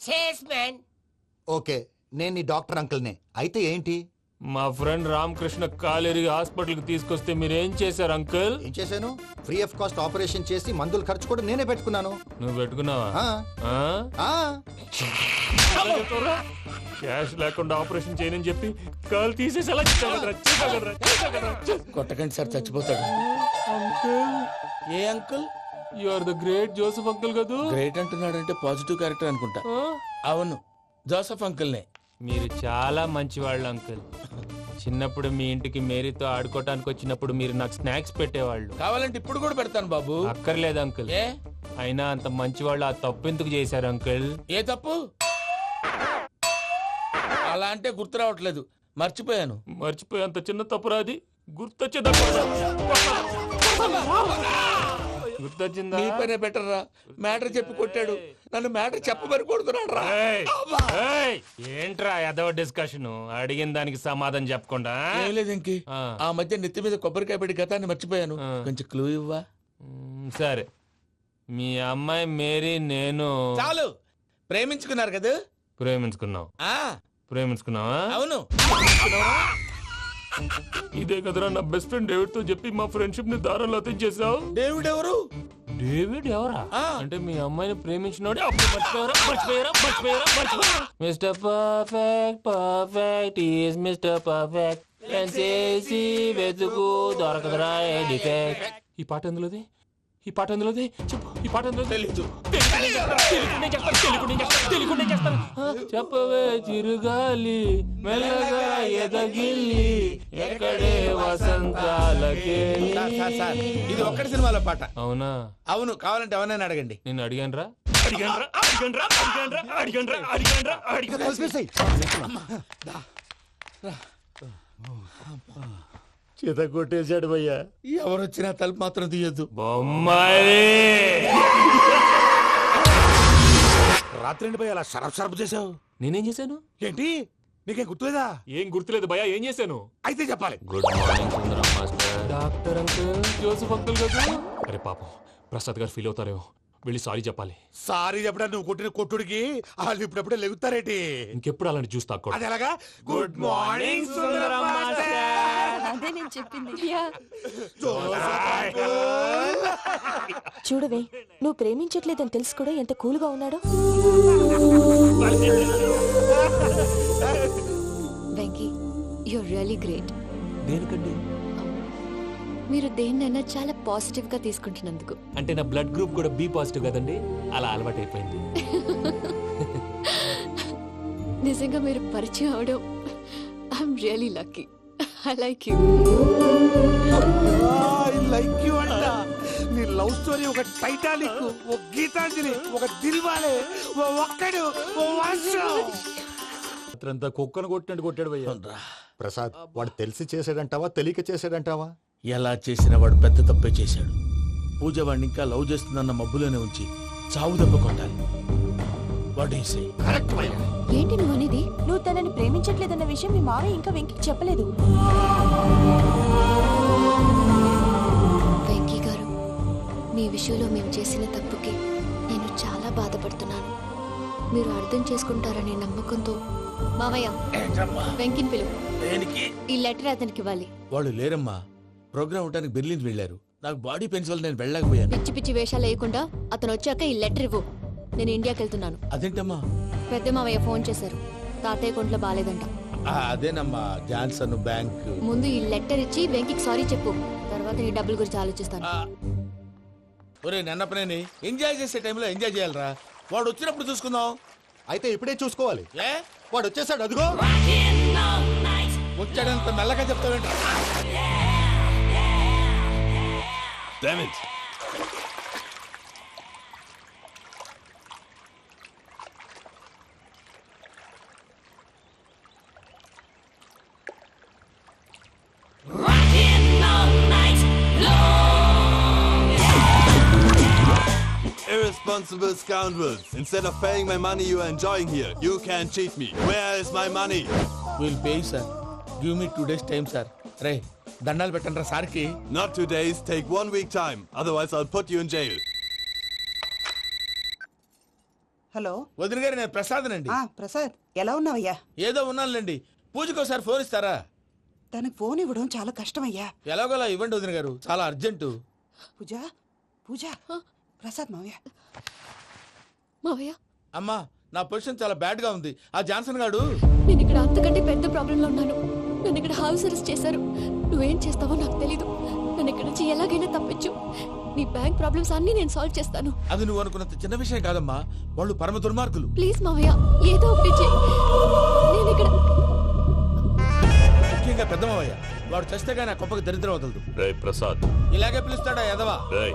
ఓకే, నేను ఈ డాక్టర్ అంకుల్ నే. అయితే ఏంటి? మా ఫ్రెండ్ రామకృష్ణ కాలేరికి హాస్పిటల్ కి తీసుకొస్తే మీరేం చేశారు అంకుల్? ఏం చేశాను? ఫ్రీ ఆఫ్ కాస్ట్ ఆపరేషన్ చేసి మందుల ఖర్చు కూడా నేనే పెట్టుకున్నాను. నువ్వు పెట్టుకున్నావా? క్యాష్ లేకుండా ఆపరేషన్ చేయనని చెప్పి కాలు తీసేసి అలా కొట్టకండి సార్, చచ్చిపోతాడు. ఏ uncle? You are the great Joseph uncle కదా. గ్రేట్ అంటున్నాడంటే పాజిటివ్ క్యారెక్టర్ అనుకుంటా. అవును, జోసెఫ్ అంకుల్నే. మీరు చాలా మంచివాళ్ళు అంకుల్. చిన్నప్పుడు మీ ఇంటికి మేరీతో ఆడుకోవటానికి వచ్చినప్పుడు మీరు నాకు స్నాక్స్ పెట్టేవాళ్ళు. కావాలంటే ఇప్పుడు కూడా పెడతాను బాబు. అక్కర్లేదు అంకుల్. అయినా అంత మంచివాళ్ళు ఆ తప్పు ఎందుకు చేశారు అంకుల్? ఏ తప్పు? అలా అంటే గుర్తు రావట్లేదు, మర్చిపోయాను. మర్చిపోయేంత చిన్న తప్పురా అది? గుర్తొచ్చిందా? నీ పనే బెటర్ రా. మ్యాటర్ చెప్పి కొట్టాడు, నన్ను మ్యాటర్ చెప్పమని కొడుతున్నాడు రా. ఏంట్రా ఎదవ డిస్కషన్? అడిగిన దానికి సమాధానం చెప్పకుండా. ఏం లేదు ఇంకి, ఆ మధ్య నెత్తి మీద కొబ్బరికాయ పెట్టి గతాన్ని మర్చిపోయాను. కొంచెం క్లూ ఇవ్వా? సరే, మీ అమ్మాయి మేరీ నేను చాలు. ప్రేమించుకున్నారు కదా? ప్రేమించుకున్నావు. ప్రేమించుకున్నావా? అవును. ఇదే కదరా నా బెస్ట్ ఫ్రెండ్ డేవిడ్ తో చెప్పి మా ఫ్రెండ్షిప్ ని దారంలో తెచ్చేసావు. డేవిడ్ ఎవరు? డేవిడ్ ఎవరా? అంటే మీ అమ్మాయిని ప్రేమించినోడే. Mister perfect, perfect is mister perfect. చేసి వెతుకు దొరకదురా డిఫెక్ట్. ఈ పాట ఎందులోది? ఈ పాట ఎందులోది? చెప్పు. ఈ పాట ఎందులో? తెలీదు. చెప్పవే చిరుగాలి మెల్లగా ఎదగిల్లి ఎక్కడే వసంతాలకే. ఇది ఒక్కటి సినిమాలో పాట. అవునా? అవును. కావాలంటే ఎవరైనా అడగండి. నేను అడిగాను రా. చేత కొట్టేశాడు భయ్యా. ఎవరొచ్చినా తలుపు మాత్రం తీయద్దు. రాత్రి భయ అలా షరఫ్ చేసావు. నేనేం చేశాను? ఏంటి నీకేం గుర్తులేదా? ఏం గుర్తులేదు భయ. ఏం చేశాను? అయితే చెప్పాలి. Good morning Sundaram master. Doctor uncle, Joseph uncle కదా. అరే పాపం, ప్రసాద్ గారు ఫీల్ అవుతారేమో. వెళ్ళి సారీ చెప్పాలి. సారీ చెప్పడానికి నువ్వు కొట్టిన కొట్టుడికి వాళ్ళు ఇప్పుడప్పుడే లెగుతారేటి? ఇంకెప్పుడు అలాంటి చూస్తా. అది ఎలాగా? Good morning Sundaram master. అదే నేను చెప్పింది. చూడవే, నువ్వు ప్రేమించట్లేదని తెలుసు కూడా ఎంత కూల్గా ఉన్నాడో. Venky, you're really great. దేనికండి? మీరు దేన్నైనా చాలా పాజిటివ్ గా తీసుకుంటున్నందుకు. అంటే నా బ్లడ్ గ్రూప్ కూడా బి పాజిటివ్ కదండి, అలా అలవాటు అయిపోయింది. నిజంగా మీరు పరిచయం అవడం I'm really lucky. I like you. I like you అంట. నీ లవ్ స్టోరీ ఒక టైటానిక్, ఒక గీతాంజలి, ఒక దిల్వాలే, ఓ ఒక్కడు, ఓ వర్షం. అతనంతా కుక్కను కొట్టినట్టు కొట్టాడు భయ్యా. ప్రసాద్, వాడు తెలిసి చేసాడంటావా తెలియక చేసాడంటావా? ఎలా చేసిన వాడు పెద్ద తప్పే చేశాడు. పూజ వాడిని ఇంకా లవ్ చేస్తుందన్న మబ్బులోనే ఉంచి చావు దెబ్బ కొట్టాలి. ఏంటి నువ్వు అనేది? నువ్వు తనని ప్రేమించట్లేదన్న విషయం మీ మావయ్య ఇంకా వెంకీకి చెప్పలేదు. వెంకీ గారు, మీ విషయంలో మేము చేసిన తప్పుకి నేను చాలా బాధపడుతున్నాను. మీరు అర్థం చేసుకుంటారనే నమ్మకంతో మావయ్య వెంకిని పిలువు. ఈ లెటర్ అతనికి ఇవ్వాలి. వాళ్ళు లేరమ్మా, ప్రోగ్రామ్ ఉండడానికి బెర్లిన్ వెళ్ళారు. నాకు బాడీ పెయిన్స్ వల్ల నేను వెళ్ళలేకపోయాను. పిచ్చి పిచ్చి వేషాలు వేయకుండా అతను వచ్చాక ఈ లెటర్ ఇవ్వు. నేను ఇండియాకి వెళ్తున్నాను. అదేంటమ్మా? పెద్ద మావయ్య ఫోన్ చేశారు, తాతయ్య కొంట్లో బాలేదంట. అదేనమ్మా, జాన్సన్ బ్యాంక్. ముందు ఈ లెటర్ ఇచ్చి వెంకికి సారీ చెప్పు, తర్వాత నీ డబ్బుల గురించి ఆలోచిస్తాను. ఒరే నన్నపనేని, ఎంజాయ్ చేసే టైంలో ఎంజాయ్ చేయాలరా. వాడు వచ్చినప్పుడు చూసుకుందాం. అయితే ఇప్పుడే చూసుకోవాలి. వాడు వచ్చేసాడు, అదిగో వచ్చాడంత మెల్లగా చెప్తావేంట? Damn it. Irresponsible scoundrels. Instead of paying my money you are enjoying here, you can cheat me. Where is my money? We'll pay, sir. Give me 2 days time, sir. Ray, దండాలు పెట్టండి రా సార్కి. Not 2 days, take 1 week time. Otherwise I'll put you in jail. Hello వదిన గారు, నేను ప్రసాద్ నండి. ప్రసాద్, ఎలా ఉన్నావయ్యా? ఏదో ఉన్నానులేండి. పూజకు ఒకసారి ఫోన్ ఇస్తారా? తనకు ఫోన్ ఇవ్వడం చాలా కష్టమయ్యా. ఎలాగోలా ఇవ్వండి వదిన గారు, చాలా అర్జెంటు. పూజ పూజ ప్రసాద్ మావయ్య. మావయ్య అమ్మా, నా పొజిషన్ చాలా బ్యాడ్ గా ఉంది. ఆ జాన్సన్ గాడు నేను ఇక్కడ అంతకంటే పెద్ద ప్రాబ్లంలో ఉన్నాను. నన్ను ఇక్కడ హౌస్ అరెస్ట్ చేశారు. నువ్వేం చేస్తావో నాకు తెలీదు. నన్ను ఇక్కడ నుంచి ఎలాగైనా తప్పించు. నీ బ్యాంక్ ప్రాబ్లమ్స్ అన్ని నేను సాల్వ్ చేస్తాను. అది నువ్వు అనుకున్నంత చిన్న విషయం కాదమ్మా. వాళ్ళు పరమ దుర్మార్గులు. ప్లీజ్ మావయ్య, ఏదో ఒకటి చెయ్యి. నేను ఇక్కడ ముఖ్యంగా పెద్ద మావయ్య, వాడు చస్తే గానీ ఆ కొంపకి దరిద్రం వదలదు. రే ప్రసాద్, ఇలాగే పిలుస్తాడా ఎదవా? రేయ్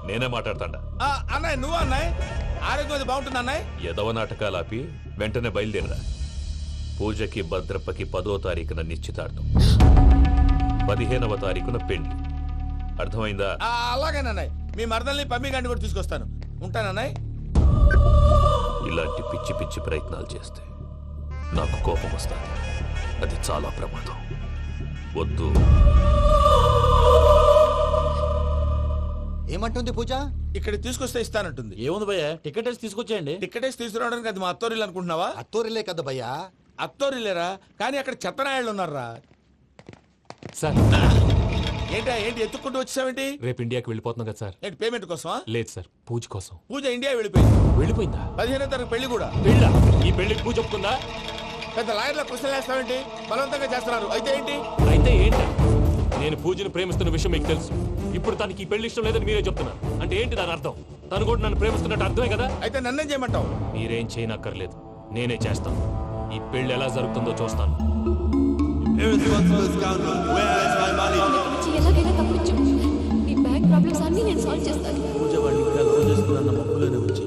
నేనే మాట్లాడతాడా? అన్నయ్య నువ్వు అన్నయ్య, ఆరోగ్యం అది బాగుంటుంది అన్నయ్య. ఎదవ నాటకాలు ఆపి వెంటనే బయలుదేరరా. పూజకి భద్రప్పకి 10వ తారీఖున నిశ్చితార్థం, 15వ తారీఖున పెళ్లి. అర్థమైందా? అలాగేనన్నయ్య, మీ మరదల్ని పమ్మి గండి కూడా తీసుకొస్తాను. ఉంటానన్నయ్య. ఇలాంటి పిచ్చి పిచ్చి ప్రయత్నాలు చేస్తే నాకు కోపం వస్తుంది. అది చాలా ప్రమాదం. వద్దు. ఏమంటుంది పూజ? ఇక్కడ తీసుకొస్తే ఇస్తానంటుంది. ఏముంది భయ్యా, టికెట్ వేసి తీసుకొచ్చేయండి. టికెట్ వేసి తీసుకురావడానికి అది మా అత్తోరిల్లు అనుకుంటున్నావా? అత్తోరిలే కదా భయ్యా. అత్తోరిల్లేరా, కానీ అక్కడ చెత్తనాయాళ్ళు ఉన్నారా. సార్ ఏంటి ఎత్తుక్కుంటూ వచ్చావేంటి? రేపు ఇండియాకి వెళ్ళిపోతున్నాం కదా సార్. ఏంటి పేమెంట్ కోసమా? లేదు సార్, పూజ కోసం. పూజ ఇండియా వెళ్ళిపోయింది. వెళ్ళిపోయిందా? 15వ తారీఖు పెళ్లి కూడా. పెళ్ళా? ఈ పెళ్లికి పూజ ఒప్పుకుందా? పెద్ద లాయర్ల క్వశ్చన్ వేస్తావేంటి? బలవంతంగా చేస్తున్నారు. అయితే ఏంటి? అయితే ఏంటి? నేను పూజను ప్రేమిస్తున్న విషయం మీకు తెలుసు. ఇప్పుడు తనకి ఈ పెళ్లి ఇష్టం లేదని మీరే చెప్తున్నారు. అంటే ఏంటి దాని అర్థం? తను కూడా నన్ను ప్రేమిస్తున్నట్టు అర్థమే కదా. అయితే నన్నేం చేయమంటావు? మీరేం చేయనక్కర్లేదు, నేనే చేస్తాను. ఈ పెళ్లి ఎలా జరుగుతుందో చూస్తాను. ఎలాగైనా తప్పించు. నీ బ్యాంక్ ప్రాబ్లమ్స్ అన్ని నేను సాల్వ్ చేస్తాను. పూజ వాడిని కూడా లవ్ చేస్తున్న మబ్బులోనే వచ్చి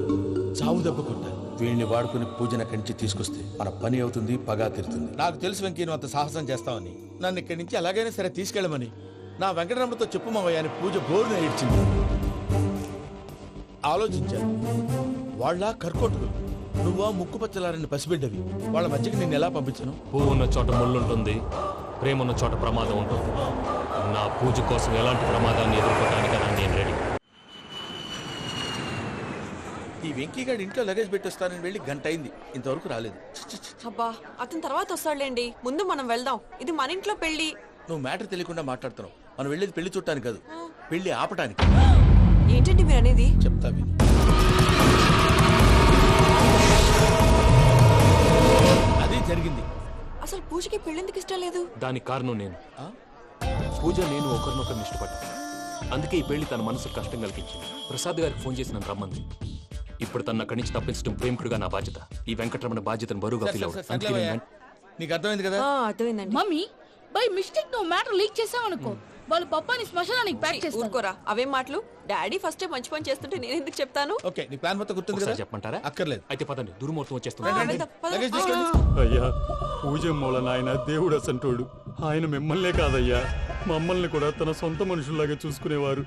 చావు దెబ్బ కొట్టాను. వీళ్ళని వాడుకుని పూజన కంచి తీసుకొస్తే మన పని అవుతుంది, పగా తీరుతుంది. నాకు తెలుసు వెంకీ నువ్వు అంత సాహసం చేస్తావని. నన్ను ఇక్కడి నుంచి ఎలాగైనా సరే తీసుకెళ్ళమని నా వెంకటరమణతో చెప్పు మావయ్య అని పూజ బోరున ఏడ్చింది. ఆలోచించాను. వాళ్ళ కర్కోటకులు, నువ్వా ముక్కు పచ్చలారని పసిబిడ్డవి. వాళ్ళ మధ్యకి నేను ఎలా పంపించను? పువ్వు ఉన్న చోట ముళ్ళు ఉంటుంది, ప్రేమ ఉన్న చోట ప్రమాదం ఉంటుంది. నా పూజ కోసం ఎలాంటి ప్రమాదాన్ని ఎదుర్కోవడానికైనా నేను రెడీ. ఈ వెంకీగాడి ఇంట్లో లగేజ్ పెట్టొస్తానని వెళ్ళి గంట అయింది, ఇంతవరకు రాలేదు. అబ్బా అతని తర్వాత వస్తాడులేండి, ముందు మనం వెళ్దాం. ఇది మన ఇంట్లో పెళ్లి. నువ్వు మ్యాటర్ తెలియకుండా మాట్లాడుతున్నావు. మనం వెళ్ళేది పెళ్లి చూడటానికి కాదు, పెళ్లి ఆపటానికి. ఏంటండి మీరు అనేది? చెప్తా విను. అది జరిగింది. అసలు పూజకి పెళ్ళెందుకు ఇష్టం లేదు? దానికి కారణం నేను. పూజ నేను ఒకరినొకరిని ఇష్టపడ్డా. అందుకే ఈ పెళ్లి తన మనసుకు కష్టం కలిగించింది. ప్రసాద్ గారికి ఫోన్ చేసి నన్ను రమ్మంది. ఇప్పుడు తన అక్కడి నుంచి తప్పించడం ప్రేమికుడుగా నా బాధ్యత. ఈ వెంకటరమణ బాధ్యతను బరువుగా ఫీల్ అవుతుంది. నీకు అర్థమైంది కదా? అర్థమైందండి. మమ్మీ బై మిస్టేక్ నువ్వు మ్యాటర్ లీక్ చేసావనుకో, వాళ్ళు పప్పాని శ్మశానానికి ప్యాక్ చేస్తారు. ఊరుకోరా, అవేం మాటలు. డాడీ ఫస్ట్ మంచి పని చేస్తుంటే నేను ఎందుకు చెప్తాను? ఓకే, నీ ప్లాన్ మొత్తం గుర్తుంది కదా? చెప్పమంటారా? అక్కర్లేదు. అయితే పదండి, దుర్ముహూర్తం వచ్చేస్తుంది. లగేజ్ తీసుకెళ్ళి. అయ్యా, పూజ మూలనాయన దేవుడు అసంటోడు. ఆయన మిమ్మల్నే కాదయ్యా, మమ్మల్ని కూడా తన సొంత మనుషుల్లాగా చూసుకునేవారు.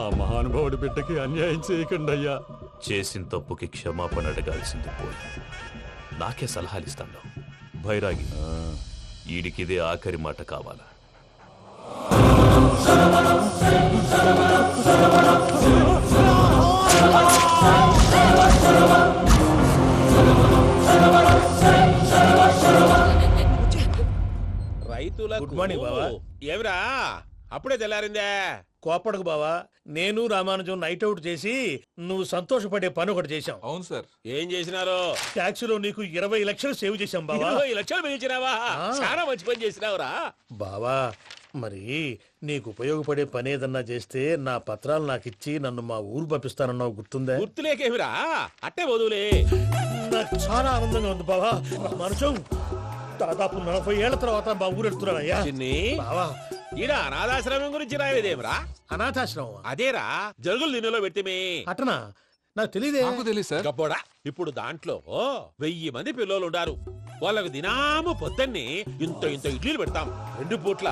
ఆ మహానుభావుడి బిడ్డకి అన్యాయం చేయకండి అయ్యా. చేసిన తప్పుకి క్షమాపణ అడగాల్సింది పోయి నాకే సలహాలు ఇస్తాను. భైరాగి, ఈడికిదే ఆఖరి మాట కావాలా? రైతుల గుడ్ మార్నింగ్ బావా. ఏమిరా అప్పుడే తెల్లారిందే? కోపడకు బావా, నేను రామానుజం నైట్ అవుట్ చేసి నువ్వు సంతోషపడే పని ఒకటి చేశాం. అవును సార్. ఏం చేసినారు? ట్యాక్సీలో నీకు 20 లక్షలు సేవ్ చేశాం బావా. 20 లక్షలు మిగిల్చినావా? చాలా మంచి పని చేసినావురా బావా. మరి నీకు ఉపయోగపడే పని ఏదన్నా చేస్తే నా పత్రాలు నాకు ఇచ్చి నన్ను మా ఊరు పంపిస్తానన్నావు, గుర్తుందా? గుర్తులేకేమిరా, అట్టే వదులే. నాకు చాలా ఆనందంగా ఉంది బావా. రామానుజం, దాదాపు 40 ఏళ్ల తర్వాత మా ఊరు వెళ్తున్నానయ్యా. బావా, ఈడ అనాథాశ్రమం గురించి రాయలేదేమిరా? అనాథాశ్రమం అదేరా, జరుగులు దీనిలో పెట్టిమే. అటనా? నాకు తెలియదే. గబ్బోడా, ఇప్పుడు దాంట్లో 1000 మంది పిల్లలు ఉండారు. వాళ్ళకు దినాము పొద్దున్నే ఇంత ఇంత ఇడ్లీలు పెడతాం. 2 పూట్ల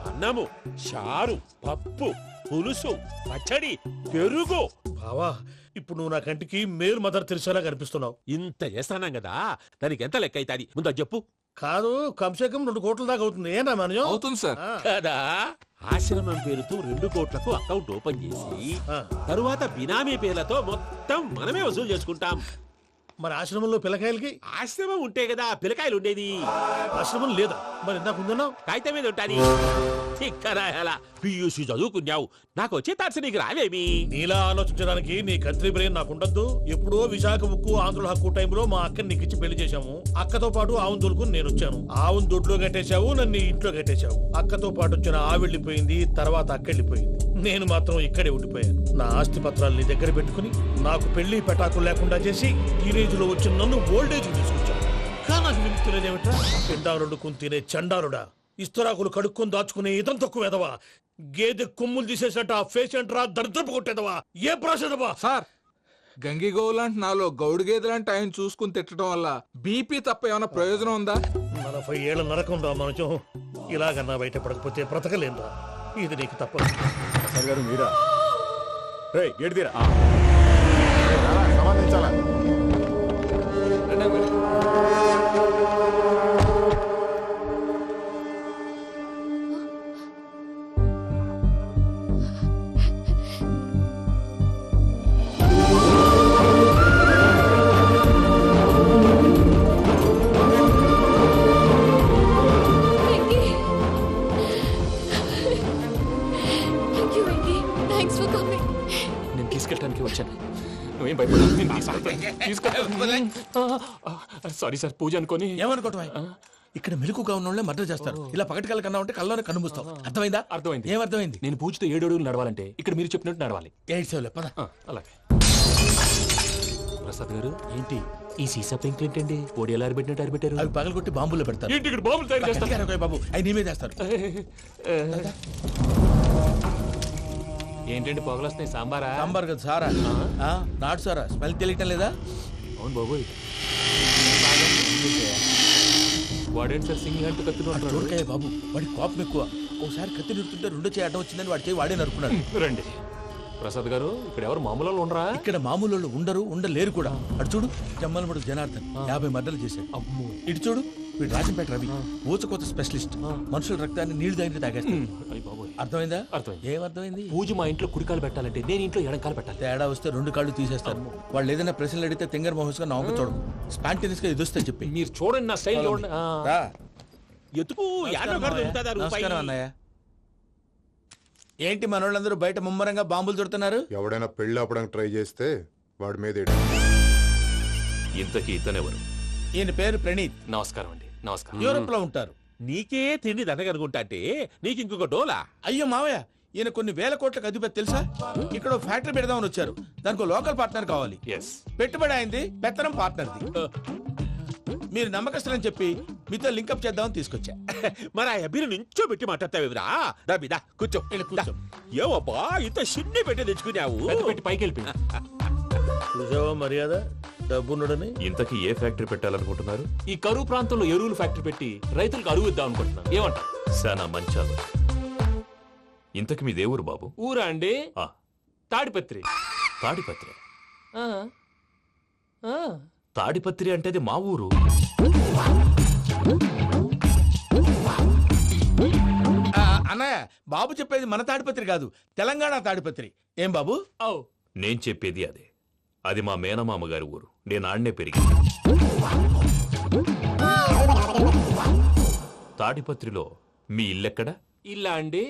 అన్నము, చారు, పప్పు, పులుసు, పచ్చడి, పెరుగు. బావా, ఇప్పుడు నువ్వు నా కంటికి మేలు మదర్ తెరిసేలా కనిపిస్తున్నావు. ఇంత చేస్తానం కదా, దానికి ఎంత లెక్క అవుతుంది ముందు అది చెప్పు. కాదు, కంసే కం 2 కోట్ల దాకా అవుతుంది. ఏం రామానుజం? అవుతుంది సార్. కదా, ఆశ్రమం పేరుతో 2 కోట్లకు అకౌంట్ ఓపెన్ చేసి తరువాత బినామీ పేర్లతో మొత్తం మనమే వసూలు చేసుకుంటాం. మరి ఆశ్రమంలో పిల్లకాయలకి? ఆశ్రమం ఉంటే కదా పిల్లకాయలు ఉండేది. ఆశ్రమం లేదా? మరి ఇందాక ఉందన్నావు. కాగితం మీద ఉంటాది. చిక్కరాయాలా పియూసీ చదువుకున్నావు, నాకు వచ్చే తాట్స్ నీకు రావేమి? నీలా ఆలోచించడానికి నీ కత్రి బ్రెయిన్ నాకు ఉండద్దు. ఎప్పుడో విశాఖ ఉక్కు ఆంధ్రుల హక్కు టైంలో మా అక్కని నీకు ఇచ్చి పెళ్లి చేశాము. అక్కతో పాటు ఆవును దొడుకుని నేను వచ్చాను. ఆవును దొడ్లో కట్టేశావు, నన్ను ఇంట్లో కట్టేశావు. అక్కతో పాటు వచ్చిన ఆవిళ్ళిపోయింది, తర్వాత అక్కెళ్ళిపోయింది. నేను మాత్రం ఇక్కడే ఉండిపోయాను. నా ఆస్తి పత్రాలు నీ దగ్గర పెట్టుకుని నాకు పెళ్లి పెటాకులు లేకుండా చేసి టీనేజ్ లో వచ్చిన నన్ను ఓల్డేజ్ తీసుకొచ్చాను. కానీ నాకు విముక్తులేదేమిట్రా? పిండారుడు తినే చండారుడా, ఇస్తరాకులు కడుక్కొని దాచుకునే ఇతం తక్కువ ఎదవా, గేదె కొమ్ములు తీసేసట ఆ పేషెంట్ రా దరిద్రపు కొట్టేదవా, ఏ ప్రాసెదవా? సార్ గంగిగోవు లాంటి నాలో గౌడు గేదె లాంటి ఆయన చూసుకుని తిట్టడం వల్ల బీపీ తప్ప ఏమైనా ప్రయోజనం ఉందా? 40 ఏళ్ల నరకం రా మనచం. ఇలాగన్నా బయటపడకపోతే బ్రతకలేనురా. ఇది నీకు తప్పదు. గారు మీరా? గేట్ తీరా. సమాధించాలా? నేను తీసుకెళ్ళడానికి వచ్చాను. నువ్వేం భయపడదు, నేను తీసుకెళ్తాను. సారీ సార్, పూజ అనుకోని. ఏమనుకోవటం? ఇక్కడ మెలకుగా ఉన్న వాళ్ళే మర్డర్ చేస్తారు. ఇలా పగటి కళ్ళ కన్నా ఉంటే కళ్ళలోనే కనుమూస్తావు. అర్థమైందా? అర్థమైంది. ఏమర్థమైంది? నేను పూజతో 7 అడుగులు నడవాలంటే ఇక్కడ మీరు చెప్పినట్టు నడవాలి. 8 సేవలే పద. అలాగే. ప్రసాద్ గారు, ఏంటి ఈ సీసా పెంకులు ఏంటండి? ఓడి ఎలా అరబెట్టినట్టు అరబెట్టారు? అవి పగలగొట్టి బాంబులో పెడతారు. ఏంటి ఇక్కడ బాంబులు తయారు చేస్తారు? బాబు అవి నీమే చేస్తారు. ఏంటండి పొగలొస్తాయి? సాంబారా? సాంబార్ కదా సారా. నాటు సారా. స్మెల్ తెలియటం లేదా? అవును బాబోయ్. వాడేంటి సార్ సింగిల్ హ్యాండ్ కత్తి చూడకాయ బాబు, వాడి కోపం ఎక్కువ. ఒకసారి కత్తి నిరుతుంటే 2 చేయడం వచ్చిందని వాడి చేయి వాడే నరుకున్నాడు. రండి ప్రసాద్ గారు, ఇక్కడ ఎవరు మామూలు వాళ్ళు ఉండరా? ఇక్కడ మామూలు వాళ్ళు ఉండరు, ఉండలేరు కూడా. అటు చూడు, జమ్మలమడు జనార్దన్ 50 మర్డర్లు చేశాడు. ఇటు చూడు, వీడు రాజంపేట రవి ఊచకోత స్పెషలిస్ట్. మనుషుల రక్తాన్ని నీళ్లు దగ్గర తాగేస్తాడు. అర్థమైందా? ఏమర్థమైంది? పూజ మా ఇంట్లో కుడికాలు పెట్టాలంటే నేను ఇంట్లో ఎడంకాలు పెట్టాలి. తేడా వస్తే 2 కాళ్ళు తీసేస్తారు. వాళ్ళు ఏదైనా ప్రశ్నలు అడిగితే తింగర్ మహోస్ గా నవ్వు చూడదు. స్పాంటినియస్ గా ఎదుస్తా చెప్పి. మీరు చూడండి నా స్టైల్. ఎతుకు నమస్కారం అన్నయ్య. ఏంటి మనోళ్ళందరూ బయట ముమ్మరంగా బాంబులు దొరుకుతున్నారు? ఎవడైనా పెళ్లి ఆపడానికి ట్రై చేస్తే వాడి మీద ఇంతకీ ఇతనెవరు? ఈయన పేరు ప్రణీత్. నమస్కారం అండి. నమస్కారం. యూరోప్ లో ఉంటారు. నీకే తిండి దండగనుకుంటా అంటే నీకు ఇంకొక డోలా? అయ్యో మావయ్య, ఈయన కొన్ని వేల కోట్లకు అధిపతి తెలుసా? ఇక్కడ ఫ్యాక్టరీ పెడదామని వచ్చారు. దానికి లోకల్ పార్ట్నర్ కావాలి. పెట్టుబడి అయింది, పెత్తనం పార్ట్నర్ది. మీరు నమ్మకస్తులని చెప్పి మీతో లింకప్ చేద్దామని తీసుకొచ్చా. మరి ఆ అబ్బిని నుంచో పెట్టి మాట్లాడతావురా? దాబిదా కూర్చో. ఏవబ్బా ఇంత సిన్ని పెట్టి తెచ్చుకున్నావు? పెట్టి పైకి వెళ్ళిపోయి చూసావా మర్యాద డబ్బున్నడని. ఇంతకీ ఏ ఫ్యాక్టరీ పెట్టాలనుకుంటున్నారు? ఈ కరువు ప్రాంతంలో ఎరువులు ఫ్యాక్టరీ పెట్టి రైతులకు అరువు ఇద్దాం అనుకుంటున్నాను. ఏమంటారు? శానా మంచాలు. ఇంతకి మీ దేవురు బాబు? ఊరా అండి? తాడిపత్రి. తాడిపత్రి? తాడిపత్రి అంటే అది మా ఊరు. అన్నయ్య, బాబు చెప్పేది మన తాడిపత్రి కాదు, తెలంగాణ తాడిపత్రి. ఏం బాబు? నేను చెప్పేది అదే. అది మా మేనమామ గారి ఊరు. నేను ఆడనే పెరిగింది. తాడిపత్రిలో మీ ఇల్లెక్కడ? ఇల్లా అండి?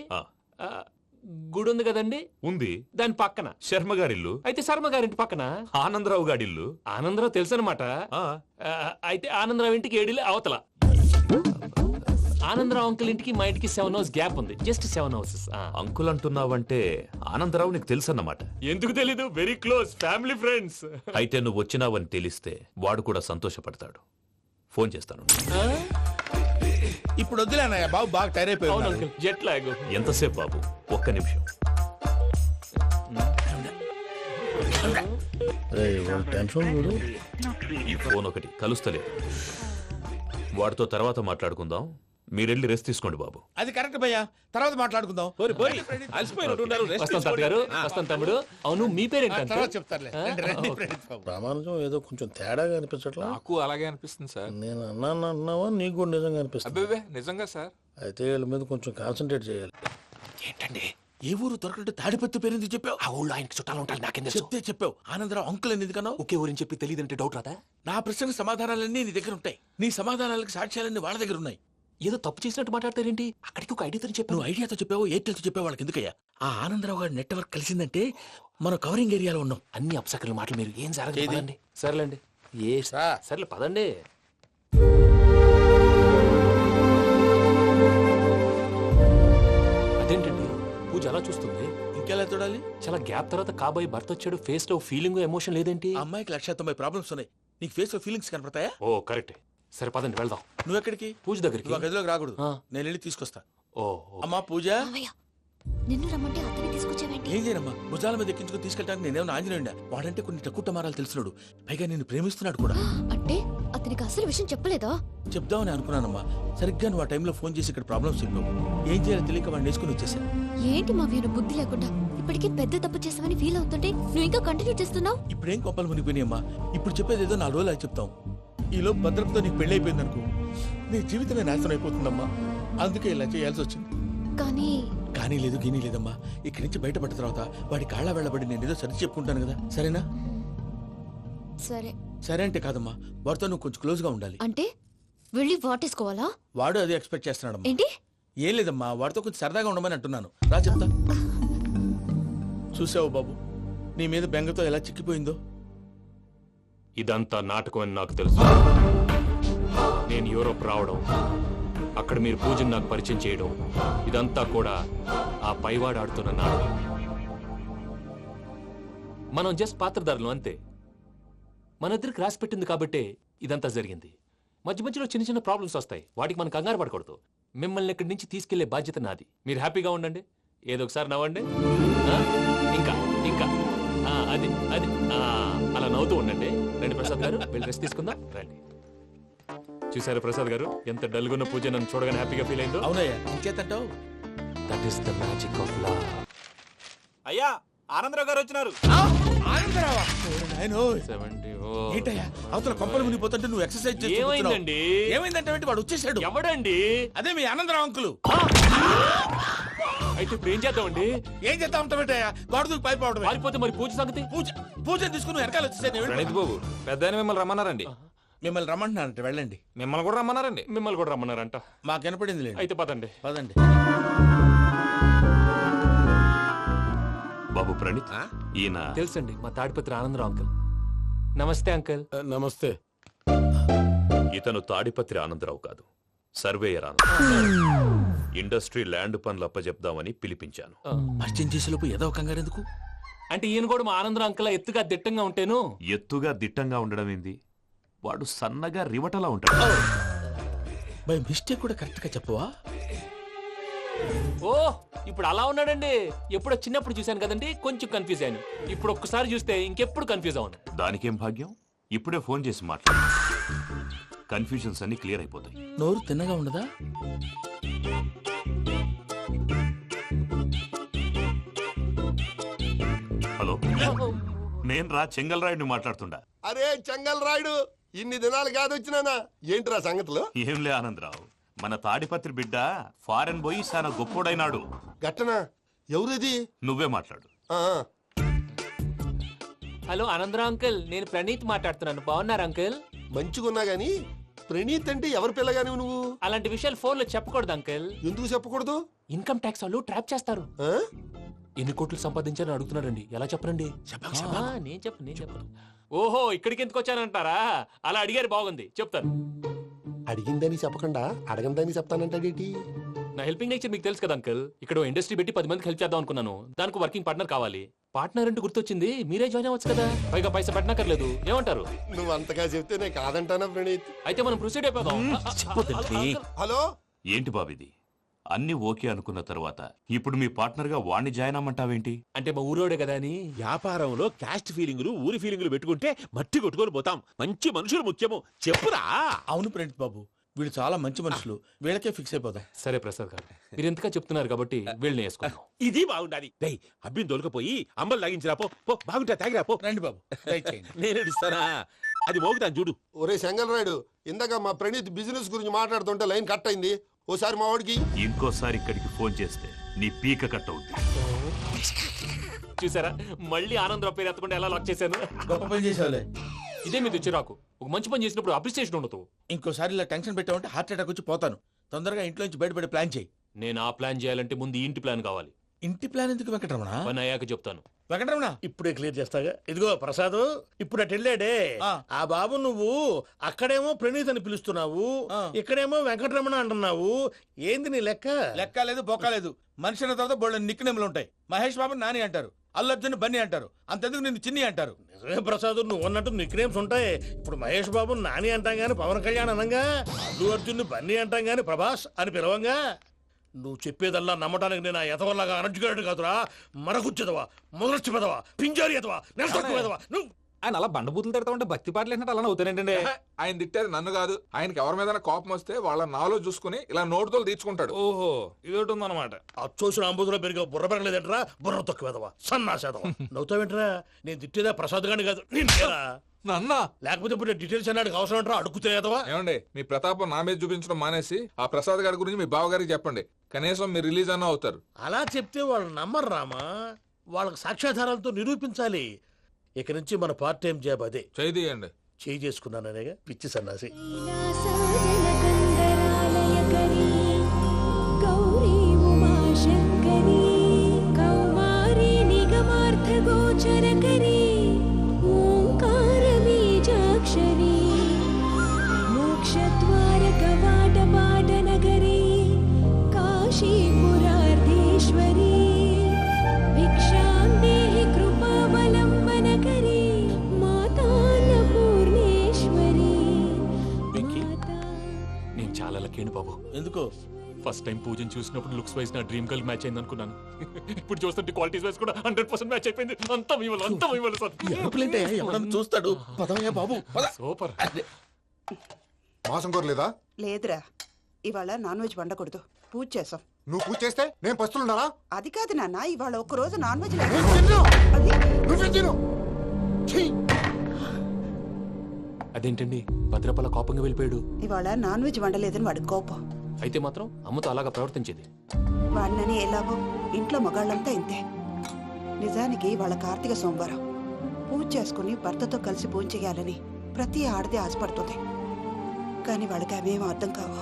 గుడి ఉంది కదండి? ఉంది. దాని పక్కన శర్మ గారిల్లు. అయితే శర్మ గారింటి పక్కన ఆనందరావు గారిల్లు. ఆనందరావు తెలుసు అనమాట. అయితే ఆనందరావు ఇంటికి 7 అవతల. ఆనందరావు అంకుల్ ఇంటికి మా ఇంటికి 7 hours గ్యాప్ ఉంది. Just 7 houses. అంకుల్ అంటున్నావంటే ఆనందరావు నీకు తెలుసు అన్నమాట. ఎందుకు తెలీదు? Very close family friends. అయితే నువ్వు వచ్చినావని తెలిస్తే వాడు కూడా సంతోషపడతాడు. ఫోన్ చేస్తాను. ఇప్పుడు వద్దులే అన్నయ్య, బాబు బాగా టైర్ అయిపోయాడు. Jet lag. ఎంతసేపు బాబు? 1 నిమిషం. ఈ ఫోన్ ఒకటి కలుస్తలేదు. వాడితో తర్వాత మాట్లాడుకుందాం. మీరెళ్ళి రెస్ట్ తీసుకోండి బాబు. అది కరెక్ట్ భయ్యా, తర్వాత మాట్లాడుకుందాం. వస్తాను తమ్ముడు. అవును, మీ పేరేంటంటే? రామానుజం ఏదో కొంచెం తేడాగా అనిపించట్లా? నాకు అలాగే అనిపిస్తుంది సార్. నేను అన్నావా నీకు కూడా నిజంగా అనిపిస్తుంది? నిజంగా సార్. అయితే వీళ్ళ మీద కొంచెం కాన్సన్ట్రేట్ చేయాలి. ఏంటండి ఏ ఊరు దొరకట్టు తాడిపత్రి పేరు ఎందుకు చెప్పావు? ఆ ఊళ్ళో ఆయనకి చుట్టాలు ఉంటారు, నాకేం తెలుసు. చెప్తే చెప్పావు. ఆనందరావు అంకుల్ అని ఎందుకన్నావు? ఒకే ఊరిని చెప్పి తెలియదంటే డౌట్ రాదా? నా ప్రశ్నకు సమాధానాలన్నీ నీ దగ్గర ఉంటాయి. నీ సమాధానాలకు సాక్ష్యాలన్నీ వాళ్ళ దగ్గర ఉన్నాయి. ఏదో తప్పు చేసినట్టు మాట్లాడతారేంటి? అక్కడికి ఒక ఐడియాతో చెప్పాను. నువ్వు ఐడియాతో చెప్పావు, ఎయిర్టెల్తో చెప్పావు, వాళ్ళకి ఎందుకయ్యా? ఆ ఆనందరావు గారి నెట్వర్క్ కలిసిందంటే మనం కవరింగ్ ఏరియాలో ఉన్నాం. అన్ని అప్సకర్ల మాటలు మీరు ఏం జరగదండి. సర్లేండి, సర్లే పదండి. అదేంటండి పూజ అలా చూస్తుంది? ఇంకెలా చూడాలి? చాలా గ్యాప్ తర్వాత కాబోయే భర్త వచ్చాడు, ఫేస్ లో ఫీలింగ్ ఎమోషన్ లేదేంటి? అమ్మాయికి 190 ప్రాబ్లమ్స్ ఉన్నాయి, నీకు ఫేస్ లో ఫీలింగ్స్ కనపడతాయా? ఓ కరెక్ట్. సరే పదండి వెళ్దాం. నువ్వు ఎక్కడికి? పూజ దగ్గరికి. నువ్వు ఆ గదిలోకి రాకూడదు, నేను వెళ్ళి తీసుకొస్తా. ఓ అమ్మా పూజ, నిన్ను రమ్మంటే అతన్ని తీసుకొచ్చావేంటి? ఏం చేయనమ్మా, భుజాల మీద ఎక్కించుకుని తీసుకెళ్ళడానికి నేనేమన్నా ఆంజనేయుడా? వాడంటే కొన్ని తక్కువ టమారాలు తెలిసినాడు, పైగా నేను ప్రేమిస్తున్నాడు కూడా. అంటే అతనికి అసలు విషయం చెప్పలేదా? చెప్దామని అనుకున్నానమ్మా, సరిగ్గా నువ్వు ఆ టైంలో ఫోన్ చేసి ఇక్కడ ప్రాబ్లమ్స్ చెప్పావు. ఏం చేయాలో తెలియక వాడిని వేసుకుని వచ్చేసాను. ఏంటి మా వీరు బుద్ధి లేకుండా ఇప్పటికే పెద్ద తప్పు చేసావని ఫీల్ అవుతుంటే నువ్వు ఇంకా కంటిన్యూ చేస్తున్నావు? ఇప్పుడేం కొప్పలు మునిగిపోయినాయమ్మా, ఇప్పుడు చెప్పేది ఏదో 4 రోజులు అది చెప్తాం. ఈలోపు భద్రతతో నీకు పెళ్లి అయిపోయింది అనుకో, నీ జీవితమే నాశనం అయిపోతుందమ్మా. అందుకే ఇలా చేయాల్సి వచ్చింది. కానీ లేదు గీనీ లేదమ్మా, ఇక్కడి నుంచి బయటపడ్డ తర్వాత వాడి కాళ్ళ వెళ్ళబడి నేను ఏదో సరి చెప్పుకుంటాను కదా, సరేనా? సరే. సరే అంటే కాదమ్మా, వాడితో నువ్వు కొంచెం క్లోజ్ గా ఉండాలి. అంటే వెళ్ళి వాటేసుకోవాలా? వాడు అదే ఎక్స్పెక్ట్ చేస్తున్నాడమ్మా. ఏంటి? ఏం లేదమ్మా, వాడితో కొంచెం సరదాగా ఉండమని అంటున్నాను. రా చెప్తా. చూసావు బాబు, నీ మీద బెంగతో ఎలా చిక్కిపోయిందో. ఇదంతా నాటకం అని నాకు తెలుసు. నేను యూరోప్ రావడం, అక్కడ మీరు పూజను నాకు పరిచయం చేయడం, ఇదంతా కూడా ఆ పైవాడు ఆడుతున్న నాటకం. మనం జస్ట్ పాత్రధారులు అంతే. మన ఇద్దరికి రాసి పెట్టింది కాబట్టే ఇదంతా జరిగింది. మధ్య మధ్యలో చిన్న చిన్న ప్రాబ్లమ్స్ వస్తాయి, వాటికి మనం కంగారు పడకూడదు. మిమ్మల్ని ఇక్కడి నుంచి తీసుకెళ్లే బాధ్యత నాది. మీరు హ్యాపీగా ఉండండి, ఏదో ఒకసారి నవ్వండి. ఇంకా ఇంకా అది అది అలా నవ్వుతూ ఉండండి. రండి ప్రసాద్ గారు, వెళ్ళి రెస్ట్ తీసుకుందాం. రండి. చూసారు ప్రసాద్ గారు, ఎంత డల్గున్న పూజ నన్ను చూడగానే హ్యాపీగా ఫీల్ అయిందో? అవునయ్యా, ఇంకేతంటావు? That is the magic of love. అయ్యా, ఆనందరావు గారు వచ్చినారు. ఏంటయ్యా అవతల కొంపలు మునిగిపోతుంటే నువ్వు ఎక్సర్సైజ్ చేస్తూ ఏమైందండి? ఏమైందంటే వాడు వచ్చేసాడు. ఎవడండి? అదే మీ ఆనందరావు అంకులు. అయితే ఇప్పుడు ఏం చేద్దామండి? ఏం చేద్దాం ఉంటావేటయ్యా, గోడ దూకి పైపోవడం. పారిపోతే మరి పూజ సంగతి? పూజ తీసుకుని వెనకాల వచ్చేసాను. ప్రణీత్ బాబు, పెద్ద మిమ్మల్ని రమ్మన్నారండి. మిమ్మల్ని రమ్మంటున్నారంట, వెళ్ళండి. మిమ్మల్ని కూడా రమ్మన్నారండి. మిమ్మల్ని కూడా రమ్మన్నారంట. మాకు వినపడింది లేదు. అయితే పదండి. పదండి. బాబు ప్రణీత్, ఈయన తెలుసండి, మా తాడిపత్రి ఆనందరావు అంకుల్. నమస్తే అంకుల్. నమస్తే. ఇతను తాడిపత్రి ఆనందరావు కాదు, సర్వేయర్ ఆనందరావు. ఇండస్ట్రీ ల్యాండ్ పనులు అప్పచెప్దామని పిలిపించాను. పరిచయం చేసేలోపు ఏదో కంగారు ఎందుకు? అంటే ఈయన కూడా మా ఆనందరావు అంకుల్ ఎత్తుగా దిట్టంగా ఉంటాను. ఎత్తుగా దిట్టంగా ఉండడం ఏంది, వాడు సన్నగా రివటలా ఉంటాడు. బై మిస్టేక్ కూడా కరెక్ట్ గా చెప్పవా? ఓ ఇప్పుడు అలా ఉన్నాడండి. ఎప్పుడో చిన్నప్పుడు చూశాను కదండి, కొంచెం కన్ఫ్యూజ్ అయ్యాను. ఇప్పుడు ఒక్కసారి చూస్తే ఇంకెప్పుడు కన్ఫ్యూజ్ అవును. దానికేం భాగ్యం, ఇప్పుడే ఫోన్ చేసి మాట్లాడు, కన్ఫ్యూజన్స్ అన్ని క్లియర్ అయిపోతాయి. నోరు తిన్నగా ఉండదా? హలో, నేను రా చెంగల్ రాయుడిని మాట్లాడుతుండా. అరే చెంగల్ రాయుడు, ఇన్ని దినాలు కాదు వచ్చినానా? ఏంట్రా సంగతులు? ఏంలే ఆనందరావు, మన తాడిపత్రి బిడ్డ ఫారెన్ పోయి చాలా గొప్పోడైనాడు. గట్టనా? ఎవరిది? నువ్వే మాట్లాడు. హలో ఆనందరావు అంకుల్, నేను ప్రణీత్ మాట్లాడుతున్నాను. బాగున్నారు అంకుల్? మంచిగున్నా గాని ప్రణీత్ అంటే ఎవరి పిల్లగాని నువ్వు? అలాంటి విషయాలు ఫోన్ లో చెప్పకూడదు అంకుల్. ఎందుకు చెప్పకూడదు? ఇన్కమ్ ట్యాక్స్ వాళ్ళు ట్రాప్ చేస్తారు. ఎన్ని కోట్లు సంపాదించాలని అడుగుతున్నారండి, ఎలా చెప్పరండి? నేను చెప్పను. ఓహో, ఇక్కడికి ఎందుకు వచ్చానంటారా? అలా అడిగారు, బాగుంది, చెప్తాను. అడిగిందని చెప్పకుండా అడగందని చెప్తానంటాడేటి? నా హెల్పింగ్ నేచర్ మీకు తెలుసు కదా అంకుల్. ఇక్కడ ఇండస్ట్రీ పెట్టి 10 మందికి హెల్ప్ చేద్దాం అనుకున్నాను. దానికి వర్కింగ్ పార్ట్నర్ కావాలి. పార్ట్నర్ అంటే గుర్తొచ్చింది, మీరే జాయిన్ అవ్వచ్చు కదా, పైగా పైసా పెట్టనక్కర్లేదు. ఏమంటారు? నువ్వు అంతగా చెప్తే నేను కాదంటానా ప్రణీత్? అయితే మనం ప్రొసీడ్ అయిపోదాం. హలో, ఏంటి బాబిది, అన్ని ఓకే అనుకున్న తర్వాత ఇప్పుడు మీ పార్ట్నర్ గా వాణ్ణి జాయిన్ అమ్మంటావేంటి? అంటే మా ఊరోడే కదా అని. వ్యాపారంలో క్యాస్ట్ ఫీలింగులు, ఊరి ఫీలింగులు పెట్టుకుంటే మట్టి కొట్టుకొని పోతాం. మంచి మనుషులు ముఖ్యము, చెప్పురా. అవును ప్రణీత్ బాబు, వీళ్ళు చాలా మంచి మనుషులు, వీళ్ళకే ఫిక్స్ అయిపోతాం. సరే ప్రసాద్ గారు, మీరు ఎంతగా చెప్తున్నారు కాబట్టి వీళ్ళని వేసుకున్నాం. ఇది బాగుండాలి. డై అబ్బిని దొలకపోయి అమ్మలు లాగించిరా పో. బాగుంటా, తాగిరా పో. రండి బాబు, నేను ఇస్తానా? అది మోగుతాను చూడు. ఒరే చెంగల్ రాయుడు, ఇందాక మా ప్రణీత్ బిజినెస్ గురించి మాట్లాడుతుంటే లైన్ కట్ అయింది. ఓసారి మా వాడికి ఇంకోసారి ఇక్కడికి ఫోన్ చేస్తే నీ పీక కట్ అవుతుంది. చూసారా, మళ్ళీ ఆనందరావు పేరు ఎత్తకుండా ఎలా లాక్ చేశాను. గొప్ప పని చేసావులే. ఇదే మీ చిరాకు. ఒక మంచి పని చేసినప్పుడు అప్రిసియేషన్ ఉండదు. ఇంకోసారి ఇలా టెన్షన్ పెట్టామంటే హార్ట్ అటాక్ వచ్చి పోతాను. తొందరగా ఇంట్లో నుంచి బయటపడే ప్లాన్ చేయి. నేను ఆ ప్లాన్ చేయాలంటే ముందు ఈ ఇంటి ప్లాన్ కావాలి. ఇంటి ప్లాన్ ఎందుకు వెంకటరమణ? పని అయ్యాక చెప్తాను. వెంకటరమణ ఇప్పుడే క్లియర్ చేస్తాగా. ఇదిగో ప్రసాద్, ఇప్పుడు అటు వెళ్ళాడే ఆ బాబు, నువ్వు అక్కడేమో ప్రణీత్ అని పిలుస్తున్నావు, ఇక్కడేమో వెంకటరమణ అంటున్నావు. ఏంది నీ లెక్క? లెక్క లేదు, బొక్క లేదు. మనిషి అన్న తర్వాత బోళ్ళ నిక్నెములు ఉంటాయి. మహేష్ బాబు నాని అంటారు, అల్లు అర్జున్ బన్నీ అంటారు, అంతెందుకు నిన్ను చిన్ని అంటారు. నిజమే ప్రసాద్, నువ్వు అన్నట్టు నిక్నేమ్స్ ఉంటాయి. ఇప్పుడు మహేష్ బాబు నాని అంటాం గాని పవన్ కళ్యాణ్ అనంగా, అల్లు అర్జున్ బన్నీ అంటాం గాని ప్రభాస్ అని పిలవంగా. నువ్వు చెప్పేదల్లా నమ్మటానికి నేను ఆ ఎతవల్లాగా అనర్జుకేటెడ్ కాదురా. మరగుచ్చదవా, మొదలచ్చి పెదవా, పింజారి ఎదవా, నెలసొక్కుదవా నువ్వు. ఆయన అలా బండబూతులు తిడతా ఉంటే భక్తి పాటలు ఏంటంటే అలా అవుతానంటే. ఆయన తిట్టేది నన్ను కాదు, ఆయనకి ఎవరి మీద కోపం వస్తే వాళ్ళ నాలో చూసుకుని ఇలా నోటుతో తీర్చుకుంటాడు. ఓహో, ఇదొకటి ఉందన్నమాట. అచ్చోసిన అంబుధులో పెరిగే బుర్ర పెరగలేదంటరా, బుర్ర తొక్కువేదవా, సన్నాసేదవా. నవ్వుతావేంట్రా? నేను తిట్టేదా ప్రసాద్ గాని కాదు, నిన్నేరా. నన్నా? లేకపోతే ఇప్పుడు డీటెయిల్స్ అన్నాడు అవసరం అంటారా? అడుగుతాయేదవా. ఏమండి, మీ ప్రతాపం నా మీద చూపించడం మానేసి ఆ ప్రసాద్ గారి గురించి మీ బావగారికి చెప్పండి. కనీసం మీరు రిలీజ్ అన్న అవుతారు. అలా చెప్తే వాళ్ళు నమ్మరు రామా. వాళ్ళకి సాక్ష్యాధారాలతో నిరూపించాలి. ఇక నుంచి మన పార్ట్ టైం జాబ్ అదే. చేయండి. చేయి చేసుకున్నాననేగా పిచ్చి సన్నాసి. గౌరీ ఉమాశంకరీ కౌమారీ నిగమార్థగోచరకరీ ఓంకార బీజాక్షరీ మోక్షద్వార కవాట పాటనగరీ కాశీపురార్ధేశ్వరీ భిక్షాం దేహి కృపావలంబనకరీ మాతాన్నపూర్ణేశ్వరీ. నేను చాలా లక్కీని బాబు. ఎందుకో? ఫస్ట్ టైం పూజను చూసినప్పుడు లుక్స్ వైజ్ నా డ్రీమ్ గర్ల్ మ్యాచ్ అయింది అనుకున్నాను. ఇప్పుడు చూస్తుంటే క్వాలిటీస్ వైజ్ కూడా 100% మ్యాచ్ అయిపోయింది. అంతా మీ వల్ల, అంతా మీ వల్ల సార్. ఎవడన్నా చూస్తాడు. పదవయ్యా బాబు, సూపర్. మాసం కోరలేదా? లేదురా, ఇవాళ నాన్ వెజ్ వండకూడదు, పూజ చేసాం. నువ్వు పూజ చేస్తే నేను పస్తులున్నారా? అది కాదు నాన్న, ఇవాళ ఒక్క రోజు నాన్ వెజ్ అదేంటండి భద్రపల కోపంగా వెళ్ళిపోయాడు? ఇవాళ నాన్ వెజ్ వండలేదని వాడి కోపం. అయితే మాత్రం అమ్మతో అలాగా ప్రవర్తించేది. వాడినని ఎలాగో ఇంట్లో మగాళ్ళంతా ఇంతే. నిజానికి వాళ్ళ కార్తీక సోమవారం పూజ చేసుకుని భర్తతో కలిసి పూజ చేయాలని ప్రతి ఆడది ఆశపడుతుంది. కానీ వాళ్ళకి అవేం అర్థం కావు.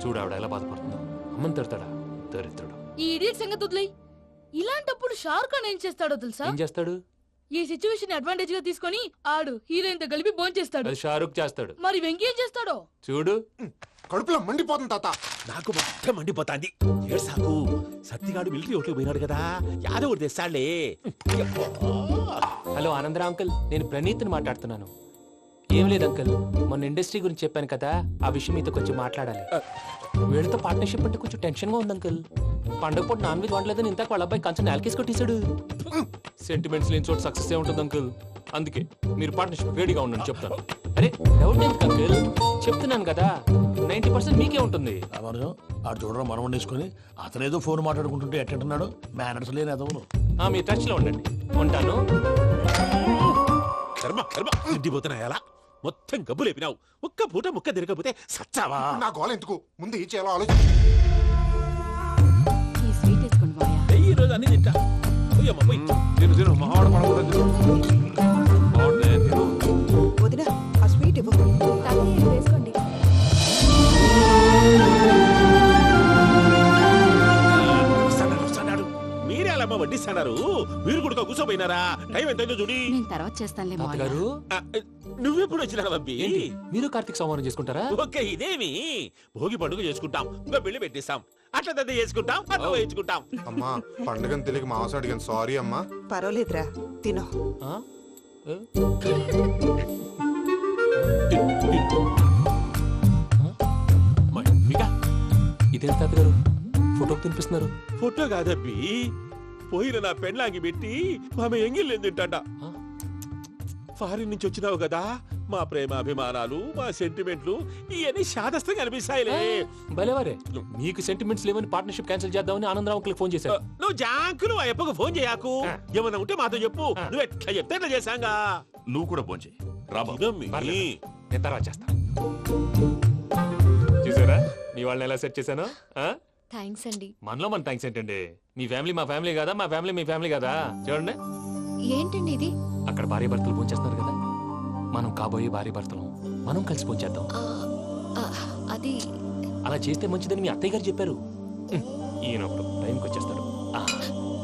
చూడు ఆవిడ ఎలా బాధపడుతుందో. అమ్మని తిడతాడా? దరిద్రుడు. ఈ ఇడియట్ సంగతి వదిలేయ్. ఇలాంటప్పుడు షారుఖ్ ఖాన్ ఏం చేస్తాడో తెలుసా? ఏం చేస్తాడు? ఈ సిచ్యువేషన్ అడ్వాంటేజ్ గా తీసుకొని ఆడు హీరోయిన్ తో కలిపి బోన్ చేస్తాడు. అది షారుఖ్ చేస్తాడు. మరి వెంకీ ఏం చేస్తాడో చూడు. కడుపులో మండిపోతుంది తాత. నాకు మొత్తం మండిపోతాంది. ఏడ్సాకు, సత్తిగాడు మిలిటరీ ఓట్లు పోయినాడు కదా, యాదవ్ తెస్తాడులే. హలో ఆనందరా అంకుల్, నేను ప్రణీత్ని మాట్లాడుతున్నాను. ఏం లేదు అంకుల్, మొన్న ఇండస్ట్రీ గురించి చెప్పాను కదా, ఆ విషయం మీతో కొంచెం మాట్లాడాలి. వీళ్ళతో పార్ట్నర్షిప్ అంటే కొంచెం టెన్షన్ గా ఉంది అంకుల్. పండగ పూట నాన్ వెజ్ వండలేదని ఇంతకు వాళ్ళ అబ్బాయి కంచెం నేలకేసి కొట్టేశాడు. సెంటిమెంట్స్ లేని చోట సక్సెస్ ఏ ఉంటుంది అంకుల్. అందుకే మీరు పార్ట్నర్షిప్ రెడీగా ఉండండి చెప్తాను. అరే డౌట్ ఎందుకు అంకుల్, చెప్తున్నాను కదా 90% మీకే ఉంటుంది. ఆడు చూడడం మనం వండేసుకుని అతనేదో ఫోన్ మాట్లాడుకుంటుంటే ఎట్టంటున్నాడు. మేనర్స్ లేని అదవును. మీ టచ్ లో ఉండండి. ఉంటాను. కర్మ కర్మ, ఇంటిపోతున్నా ఎలా మొత్తం గబ్బు లేపినావు. ఒక్క పూట ముక్క తిరగకపోతే సచ్చావా? నా గోల ఎందుకు, ముందు ఏం చేయాలో ఆలోచన. ఈ రోజు అన్ని తింటా. తిను తిను, మహావాడ పడకూడదు. వదినా ఆ స్వీట్ ఇవ్వు. వేసుకోండి. మీరే అలా వడ్డిస్తున్నారు. మీరు కూడా కూర్చోపోయినారా? టైం ఎంతైందో చూడి. నేను తర్వాత చేస్తానులే తాతగారు. నువ్వెప్పుడు వచ్చినా అబ్బి? మీరు కార్తీక సంహారం చేసుకుంటారా? ఓకే, ఇదేమి భోగి పండుగ చేసుకుంటాం, ఇంకా పెళ్లి పెట్టిస్తాం, అట్లా దద్ద చేసుకుంటాం, అట్లా వేయించుకుంటాం. అమ్మా పండుగని తెలియక మాంసం అడిగాను, సారీ అమ్మా. పర్వాలేదురా, తినో. ఇదేం తాతగారు ఫోటోకి తినిపిస్తున్నారు? ఫోటో కాదబ్బి, పోయిన నా పెళ్ళాంగి పెట్టి ఆమె ఎంగిల్ తింటాడ. ఫారిన్ నుంచి వచ్చినావు కదా, మా ప్రేమ అభిమానాలు, మా సెంటిమెంట్లు ఇవన్నీ శాదస్తంగా అనిపిస్తాయిలే. భలేవారే, మీకు సెంటిమెంట్స్ లేవని పార్ట్నర్షిప్ క్యాన్సిల్ చేద్దామని ఆనందరావు అంకుల్ ఫోన్ చేశారు. నువ్వు జాంకులు ఆ ఎప్పకు ఫోన్ చేయకు. ఏమన్నా ఉంటే మాతో చెప్పు. నువ్వు ఎట్లా చెప్తే ఎట్లా చేశాంగా. నువ్వు కూడా ఫోన్ చేయి. నేను తర్వాత చేస్తా. చూసారా మీ వాళ్ళని ఎలా సెట్ చేశాను? థ్యాంక్స్ అండి. మనలో మన థ్యాంక్స్ ఏంటండి? మీ ఫ్యామిలీ మా ఫ్యామిలీ కదా, మా ఫ్యామిలీ మీ ఫ్యామిలీ కదా. చూడండి ఏంటండి ఇది? అక్కడ భార్య భర్తలు ఫోన్ చేస్తున్నారు కదా, మనం కాబోయే భార్య భర్తలం, మనం కలిసి ఫోన్ చేద్దాం. అది అలా చేస్తే మంచిదని మీ అత్తయ్య గారు చెప్పారు. ఈయనప్పుడు టైంకి వచ్చేస్తాడు.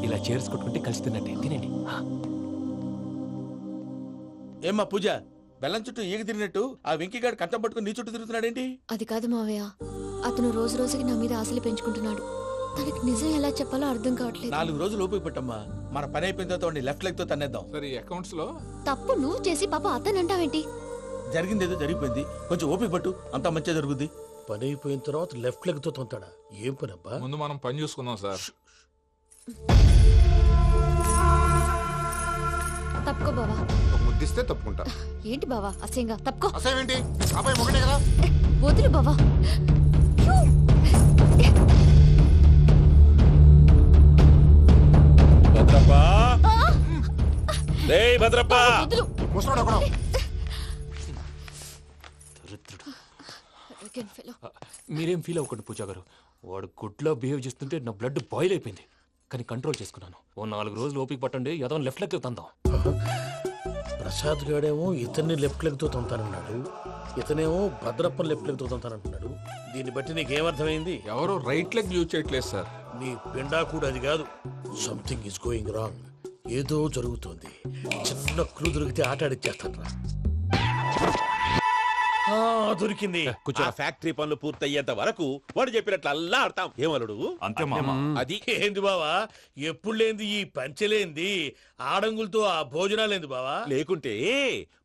ఇలా చేర్స్ కొట్టుకుంటే కలిసి తిన్నట్టే. తినండి. ఏమ్మా పూజ, బెల్లం చుట్టూ ఈగ తిరిగినట్టు ఆ వెంకీగాడు కంచం పట్టుకుని నీ చుట్టూ తిరుగుతున్నాడేంటి? అది కాదు మావయ్య, అతను రోజు రోజుకి నా మీద ఆశలు పెంచుకుంటున్నాడు. తనకి నిజం ఎలా చెప్పాలో అర్థం కావట్లేదు. 4 రోజులు ఓపిక పట్టమ్మా, మన పని అయిపోయిన తర్వాత లెఫ్ట్ లెగ్ తో తన్నేద్దాం. సరే అకౌంట్స్ లో తప్పు నువ్వు చేసి పాప అతను అంటావేంటి? జరిగింది ఏదో జరిగిపోయింది, కొంచెం ఓపిక పట్టు, అంతా మంచిగా జరుగుద్ది. పని అయిపోయిన తర్వాత లెఫ్ట్ లెగ్ తో తొంతాడా? ఏం పని అబ్బా? ముందు మనం పని చూసుకుందాం సార్. తప్పుకో బావా. ముద్దిస్తే తప్పుకుంటా. ఏంటి బావా అసహ్యంగా? తప్పుకో. అసహ్యం ఏంటి? అబ్బాయి ఒకటే కదా. వదులు బావా. భద్రప్పా, రేయ్ భద్రప్పా. ముసలోడు ఒకడు. మీరేం ఫీల్ అవ్వకండి పూజా గారు. వాడు గుడ్లో బిహేవ్ చేస్తుంటే నా బ్లడ్ బాయిల్ అయిపోయింది. కానీ కంట్రోల్ చేసుకున్నాను. ఓ 4 రోజులు ఓపిక పట్టండి, ఏదో లెఫ్ట్ లెగ్ తందాం. ప్రసాద్ గాడేమో ఇతన్ని లెఫ్ట్ లెగ్ తో తొంతానన్నాడు, ఇతనేమో భద్రప్ప లెఫ్ట్ లెగ్ తో తొంతానంటున్నాడు. దీన్ని బట్టి నీకేమర్థమైంది? ఎవరు రైట్ లెగ్ యూజ్ చేయట్లేదు సార్. నీ పిండా కూడా అది కాదు. Something is going wrong. ఏదో జరుగుతోంది. చిన్న క్లూ దొరికితే ఆట ఆడిచ్చేస్తాను రా. దొరికింది. ఆ ఫ్యాక్టరీ పనులు పూర్తయ్యేంత వరకు వాడు చెప్పినట్లు అల్లా ఆడతాం. ఏమలుడు? అంతే మామ. అది ఏంది బావా, ఎప్పుడు లేంది ఈ పంచలేంది, ఆడంగులతో ఆ భోజనాలేంది బావా? లేకుంటే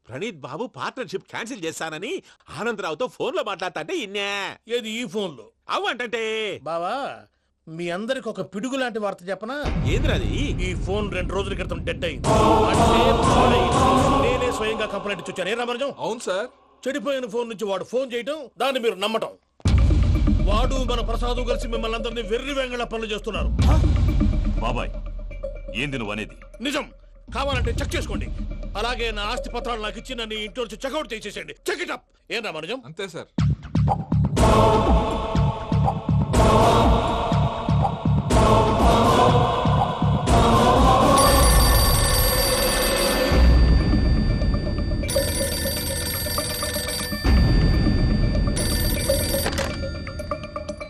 ప్రణీత్ బాబు పార్ట్నర్షిప్ క్యాన్సిల్ చేస్తానని ఆనందరావుతో ఫోన్ లో మాట్లాడతాంటే ఇన్నే. ఏది ఈ ఫోన్ లో? అవ్వంటే బావా, మీ అందరికి ఒక పిడుగు లాంటి వార్త చెప్పనా? ఏంద్రది? ఈ ఫోన్ 2 రోజుల క్రితం డెడ్ అయింది. అంటే పాడైంది. నేనే స్వయంగా కంప్లైంట్ ఇచ్చి వచ్చాను. ఏ రామరాజం? అవును సార్. చెడిపోయిన ఫోన్ నుంచి వాడు ఫోన్ చేయటం, దాన్ని మీరు నమ్మటం. వాడు మన ప్రసాదు కలిసి మిమ్మల్ని అందరినీ వెర్రి వెంగళ పనులు చేస్తున్నారు. బాబాయ్, ఏంది నువ్వు అనేది? నిజం. కావాలంటే చెక్ చేసుకోండి. అలాగే నా ఆస్తి పత్రాలు నాకు ఇచ్చి నన్ను ఇంట్లో నుంచి చెక్అౌట్ చేసేసండి. Check it up. ఏం రామరాజం? అంతే సార్.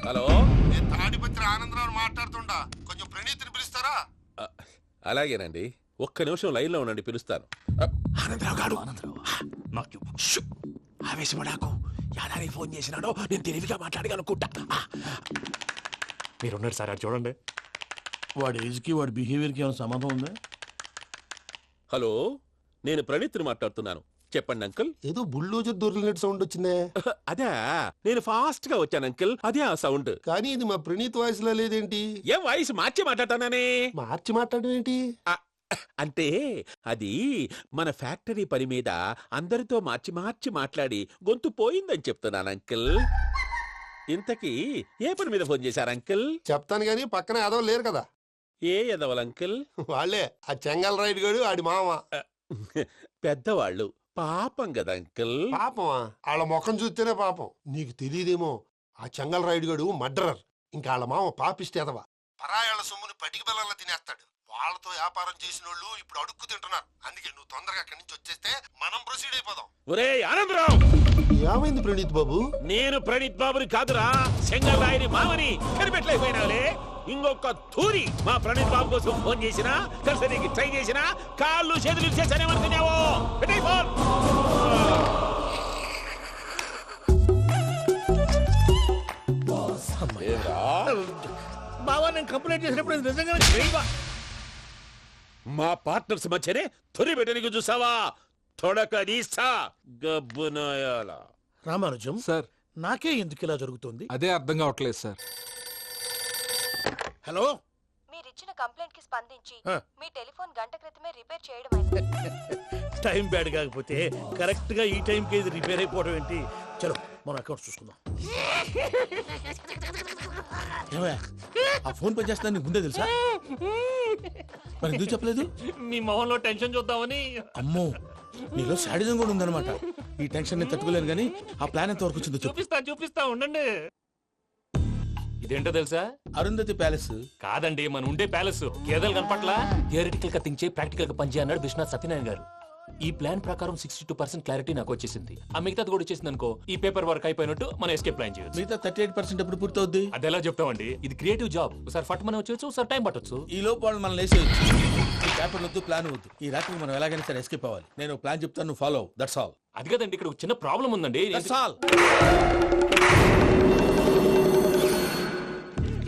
హలో, నేను తాడిపత్రి ఆనందరావు మాట్లాడుతుండా. కొంచెం ప్రణీతిని పిలుస్తారా? అలాగేనండి. ఒక్క నిమిషం లైన్ లో ఉండండి, పిలుస్తాను. ఆనందరావు గాడు. ఆవేశపడాకు. యాదానికి ఫోన్ చేసినాడో నేను తెలివిగా మాట్లాడగలనుకుంటా. మీరున్నారు సార్, చూడండి. వాడి ఏజ్కి వాడి బిహేవియర్కి ఏమైనా సంబంధం ఉందా? హలో, నేను ప్రణీత్ని మాట్లాడుతున్నాను. చెప్పండి అంకుల్. ఏదో బుల్డోజర్ దొరికినట్టు సౌండ్ వచ్చిందే. అదే, నేను ఫాస్ట్ గా వచ్చాను అంకుల్. అదే ఆ సౌండ్. కానీ ఇది మా ప్రణీత్ వాయిస్ లో లేదేంటి? ఏం వాయిస్ మార్చి మాట్లాడతాననే? మార్చి మాట్లాడడం ఏంటి? అంటే అది మన ఫ్యాక్టరీ పని మీద అందరితో మార్చి మార్చి మాట్లాడి గొంతు పోయిందని చెప్తున్నాను అంకుల్. ఇంతకీ ఏ పని మీద ఫోన్ చేశారు అంకుల్? చెప్తాను గానీ పక్కన ఏదో లేరు కదా. ఏ ఎదవలు అంకుల్? వాళ్ళే ఆ చెంగల్ రైడ్ గడు ఆడి మామ. పెద్దవాళ్ళు. పాపం కదా అంకుల్. పాపమా? వాళ్ళ ముఖం చూస్తేనే పాపం. నీకు తెలియదేమో, ఆ చెంగల్ రైడ్ గడు మర్డరర్. ఇంకా వాళ్ళ మామ పాపిస్తేదవా. పరాయాళ్ళ సొమ్ముని పటికి బెల్లంలో తినేస్తాడు. వాళ్ళతో వ్యాపారం చేసిన వాళ్ళు ఇప్పుడు అడుక్కు తింటున్నారు. అందుకే నువ్వు తొందరగా అక్కడి నుంచి వచ్చేస్తే మనం ప్రొసీడ్ అయిపోదాం. ఒరే ఆనందరావు! ఏమైంది ప్రణీత్ బాబు? నేను ప్రణీత్ బాబుని కాదురా, చెంగల్ రాయని మామని. కనిపెట్టలేకపోయినావులే. ఇంకొక తూరి మా ప్రణీత్ బాబు కోసం ఫోన్ చేసినా, కలిసి నీకు ట్రై చేసినా కాళ్ళు చేతులు చేశానేమనుకున్నావు. పెట్టేయ్ ఫోన్. బావా, నేను కంప్లైంట్ చేసినప్పుడు నిజంగా మా పార్ట్నర్స్ మధ్యనే తొలి పెట్టడానికి చూసావా? తొడక నీస్తా గబ్బునాయాల. రామానుజం సార్, నాకే ఎందుకు ఇలా జరుగుతుంది? అదే అర్థం కావట్లేదు సార్. హలో, మీరిచ్చిన కంప్లైంట్ కి స్పందించి ఆ. మీ టెలిఫోన్ గంట క్రితమే రిపేర్ చేయడం అయింది. టైం బ్యాడ్ కాకపోతే కరెక్ట్ గా ఈ టైంకి ఇది రిపేర్ అయిపోవడం ఏంటి? చలో మన అకౌంట్ చూసుకుందాం. ఏమయ్య, ఆ ఫోన్ పనిచేస్తుందని నీకు ముందే తెలుసా? మరి ఎందుకు చెప్పలేదు? మీ మొహంలో టెన్షన్ చూద్దామని. అమ్మో, నీలో శాడిజం కూడా ఉందన్నమాట. ఈ టెన్షన్ ని తట్టుకోలేను కానీ ఆ ప్లాన్ ఎంత వరకు వచ్చిందో చెప్పు. చూపిస్తా ఉండండి. ఇదేంటో తెలుసా? అరుంధతి ప్యాలెస్ కాదండి, మన ఉండే ప్యాలెస్. గేదెలు కనపట్లా. థియరిటికల్ గా థింక్ చేయి, ప్రాక్టికల్ గా పనిచేయ అన్నాడు విశ్వనాథ్ సత్యనారాయణ గారు. ఈ ప్లాన్ ప్రకారం 62% క్లారిటీ నాకు వచ్చేసింది. ఆ మిగతాది కూడా వచ్చేసింది అనుకో, ఈ పేపర్ వర్క్ అయిపోయినట్టు మనం ఎస్కేప్ ప్లాన్ చేయొచ్చు. మిగతా 38% ఎప్పుడు పూర్తవుద్ది? అది ఎలా చెప్తామండి, ఇది క్రియేటివ్ జాబ్. ఒకసారి ఫట్ మనం వచ్చేచ్చు, ఒకసారి టైం పట్టొచ్చు. ఈ లోపు వాళ్ళు మనం లేసేయచ్చు. ఈ పేపర్ వద్దు, ప్లాన్ వద్దు. ఈ రాత్రికి మనం ఎలాగైనా సరే ఎస్కేప్ అవ్వాలి. నేను ప్లాన్ చెప్తాను, నువ్వు ఫాలో. That's all. అది కదండి, ఇక్కడ ఒక చిన్న ప్రాబ్లం ఉందండి. That's all.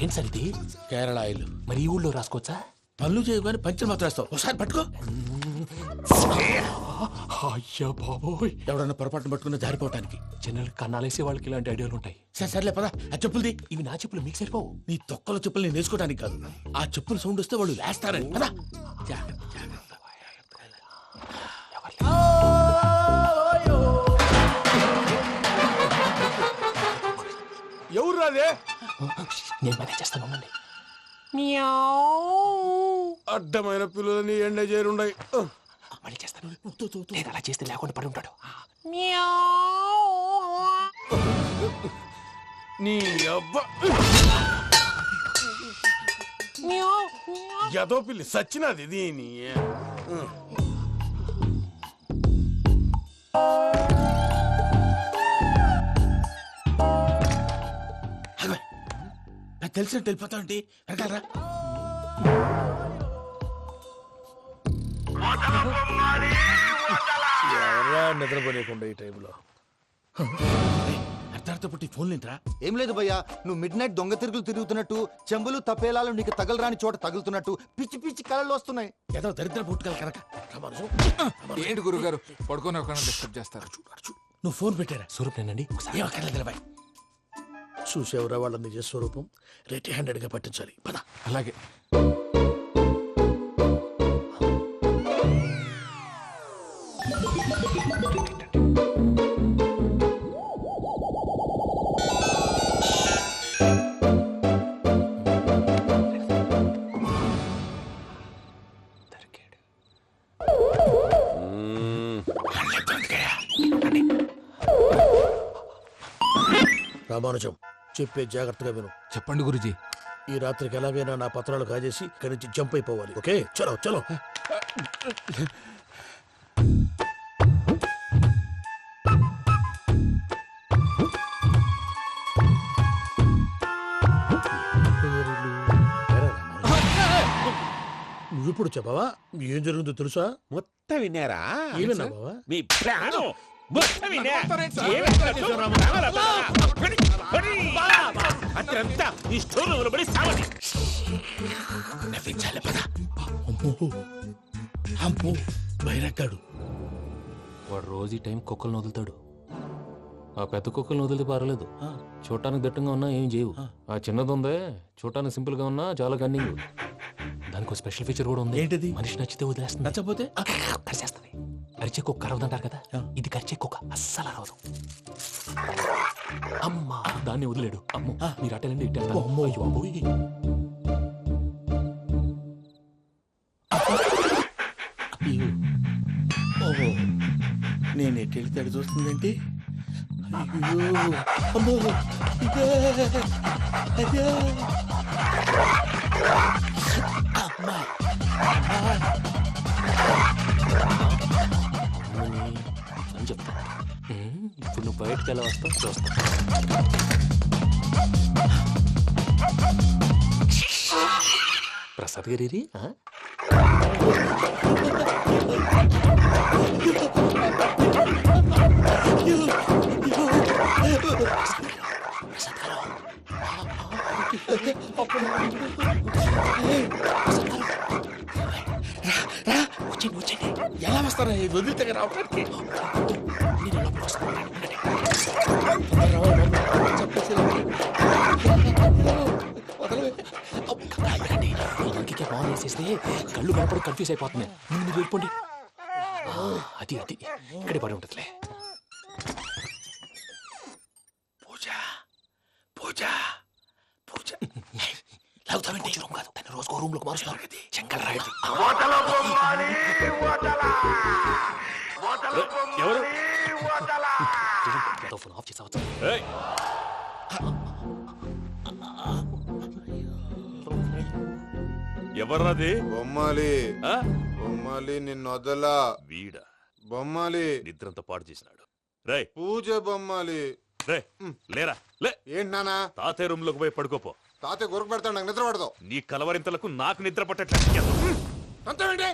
ఏం సార్ ఇది? కేరళ ఆయిల్. మరి ఈ ఊళ్ళో రాసుకోవచ్చా? పనులు చేయగానే పంచర్ మాత్రం వేస్తావు. ఒకసారి పట్టుకో. అయ్యా బాబోయ్, ఎవడన్నా పొరపాటును పట్టుకున్న జారిపోవటానికి. జనరల్ కన్నాలేసే వాళ్ళకి ఇలాంటి ఐడియాలు ఉంటాయి. సర్లే పదా. ఆ చెప్పులది. ఇవి నా చెప్పులు, మీకు సరిపోవు. నీ తొక్కల చెప్పులు నేను వేసుకోవడానికి కాదు, ఆ చెప్పులు సౌండ్ వస్తే వాళ్ళు వేస్తారని. పదా. ఎవరు రాదే? నేను పని చేస్తాను. అడ్డమైన పిల్లలని ఎండ చేరుండయి. మళ్ళీ చేస్తాను. నేను అలా చేస్తే లేకుండా పడి ఉంటాడు. నీ అబ్బ ఎదో పిల్లి సచ్చినది దీని. తెలిసినట్టు వెళ్ళిపోతా ఉంటే వెనకాలరా. ఎవరా నిద్రపోలేకుండా ఈ టైంలో? అర్ధార్థ పుట్టి ఫోన్ లేంట్రా. ఏం లేదు భయ్యా, నువ్వు మిడ్ నైట్ దొంగ తిరుగులు తిరుగుతున్నట్టు, చెంబులు తపేలాలు నీకు తగలరాని చోట తగులుతున్నట్టు పిచ్చి పిచ్చి కళలు వస్తున్నాయి. ఏదో దరిద్ర పుట్టుకల కనుక. ఏంటి గురుగారు పడుకొని ఒక డిస్టర్బ్ చేస్తారు? నువ్వు ఫోన్ పెట్టారా? స్వరూప్ నేనండి. ఏమక్కర్లేదు. చూసేవరా వాళ్ళ నిజ స్వరూపం. రెట్టి హ్యాండెడ్ గా పట్టించాలి. పద. అలాగే. రామానుజం, చెప్పే జాగ్రత్తగా విను. చెప్పండి గురుజీ. ఈ రాత్రికి ఎలాగైనా నా పత్రాలు కాజేసి ఇక్కడి నుంచి జంప్ అయిపోవాలి. ఓకే, చలో చలో. నువ్విప్పుడు చెప్పవా ఏం జరుగుతుందో తెలుసా? మొత్తం విన్నారా? ఏమన్నా బావా? మీ ప్రాణం మొత్తం విన్నా. అత్రంతా ఈ స్టోర్ రూమ్ లో పడి సావండి. నవ్వించాలి. పద. అమ్మో అమ్మో, బైరక్కాడు. వాడు రోజు ఈ టైం కుక్కలను వదులుతాడు. ఆ పెద్ద కుక్కలను వదిలితే పర్లేదు, చూడటానికి దట్టంగా ఉన్నా ఏం చేయవు. ఆ చిన్నది ఉందే, చూడటానికి సింపుల్ గా ఉన్నా చాలా కన్నింగ్. దానికి ఒక స్పెషల్ ఫీచర్ కూడా ఉంది. ఏంటిది? మనిషి నచ్చితే వదిలేస్తుంది, నచ్చపోతే కరిచేస్తుంది. అరిచే కుక్క అరవదంటారు కదా, ఇది కరిచే కుక్క అస్సలు అరవదు. అమ్మా, దాన్ని వదిలేడు. అమ్మో, మీరు అటెండి ఇట్టే. నేను ఎటు వెళ్తే అటు చూస్తుందంటే. అయ్యో అమ్మో, ఇదే అదే. అమ్మా అని చెప్తా. ఇప్పుడు నువ్వు బయటకు ఎలా వస్తావు చూస్తా. ప్రసాద్ గారి వచ్చండి. ఎలా వస్తారా? వదిలితే రావడానికి. ఇంకే బాగా వేసేస్తే కళ్ళు కనపడి కన్ఫ్యూజ్ అయిపోతున్నాయి. ముందు మీరు వెళ్ళిపోండి. అది అది ఇక్కడే పడి ఉంటుందిలే. పూజ పూజ పూజ లాగుతామంటే రూమ్ కాదు, తన రోజుకో రూమ్ లోకి మారుస్తున్నారు కదా. శంకర్ రాయుడు ఎవరు? ఫోన్ ఆఫ్ చేసావచ్చు. ఎవర్రాది? బొమ్మాలి బొమ్మాలి నిన్ను వదలా. వీడా బొమ్మాలి నిద్రంతా పాడు చేసినాడు. రే పూజ బొమ్మాలి. రే లేరా లే. ఏంటి నానా? తాతయ్య రూమ్ లోకి పోయి పడుకోపో. తాతయ్య గురకు పెడతాడు, నాకు నిద్ర పడదు. నీ కలవరింతలకు నాకు నిద్ర పట్టట్లేదు. అంతేంటి?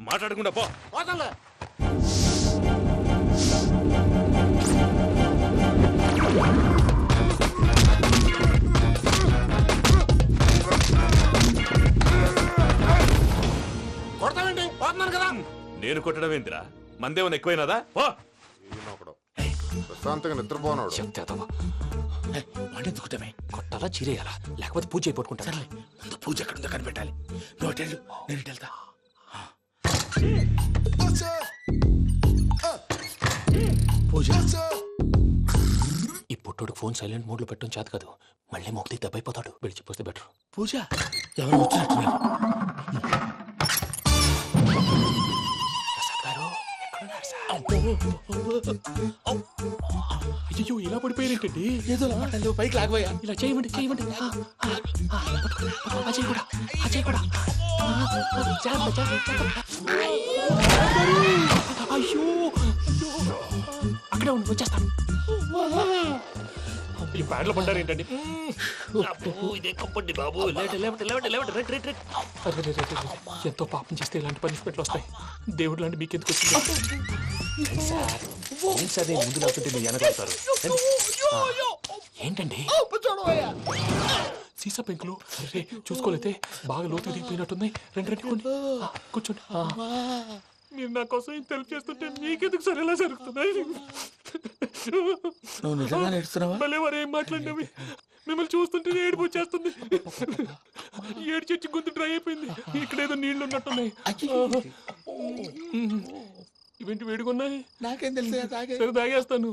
మాట్లాడకుండా పో. పోతాలే. కొడతావేంటి? పోతున్నాను కదా. నేను కొట్టడం ఏంటిరా? మందేమన్నా ఎక్కువైనదా? పో. ప్రశాంతంగా నిద్రపోనాడు. వాడెందుకుంటామే కొట్టాలా చీరేయాలా లేకపోతే పూజ అయిపోట్టుకుంటా. సర్లే ముందు పూజ ఎక్కడుందో కనిపెట్టాలి. నువ్వు అటు వెళ్ళు, నేను ఇటు వెళ్తా. పూజ ఈ పుట్టోడు ఫోన్ సైలెంట్ మోడ్ లో పెట్టడం చేత కాదు. మళ్ళీ మొక్కి దెబ్బైపోతాడు. విడిచిపోతే బెటర్. పూజ ఎవరు వచ్చినట్టున్నారు. అయ్యో ఇలా పడిపోయారేంటండి? ఏదో పైకి లాగబోయా. ఇలా చేయమండి చేయమండి. అజయ్ కూడా అజయ్ కూడా అయ్యో అక్కడే ఉండి వచ్చేస్తాను. ఈ బ్యాడ్లో పడ్డారు ఏంటండి? ఎంతో పాపం చేస్తే ఇలాంటి పనిష్మెంట్లు వస్తాయి. దేవుడు లాంటి మీకెందుకు వచ్చింది? అదే ముందు లేకుంటే మీరు వెనకాడతారు. ఏంటండి సీసా పెంకులు చూసుకోలేతే బాగా లోతు దిగిపోయినట్టున్నాయి. రెండు కూర్చోండి. మీరు నా కోసం ఇంత హెల్ప్ చేస్తుంటే మీకెందుకు సరే ఎలా జరుగుతున్నాయి? నువ్వు నిజంగా నేర్చుకున్నావా? భలే వారు ఏం మాట్లాడినవి. మిమ్మల్ని చూస్తుంటే ఏడుపు వచ్చేస్తుంది. ఏడు చెట్టు గొంతు డ్రై అయిపోయింది. ఇక్కడ ఏదో నీళ్లు ఉన్నట్టున్నాయి. ఇవేంటి వేడుకున్నాయి? నాకేం తెలుసు. సరే తాగేస్తాను.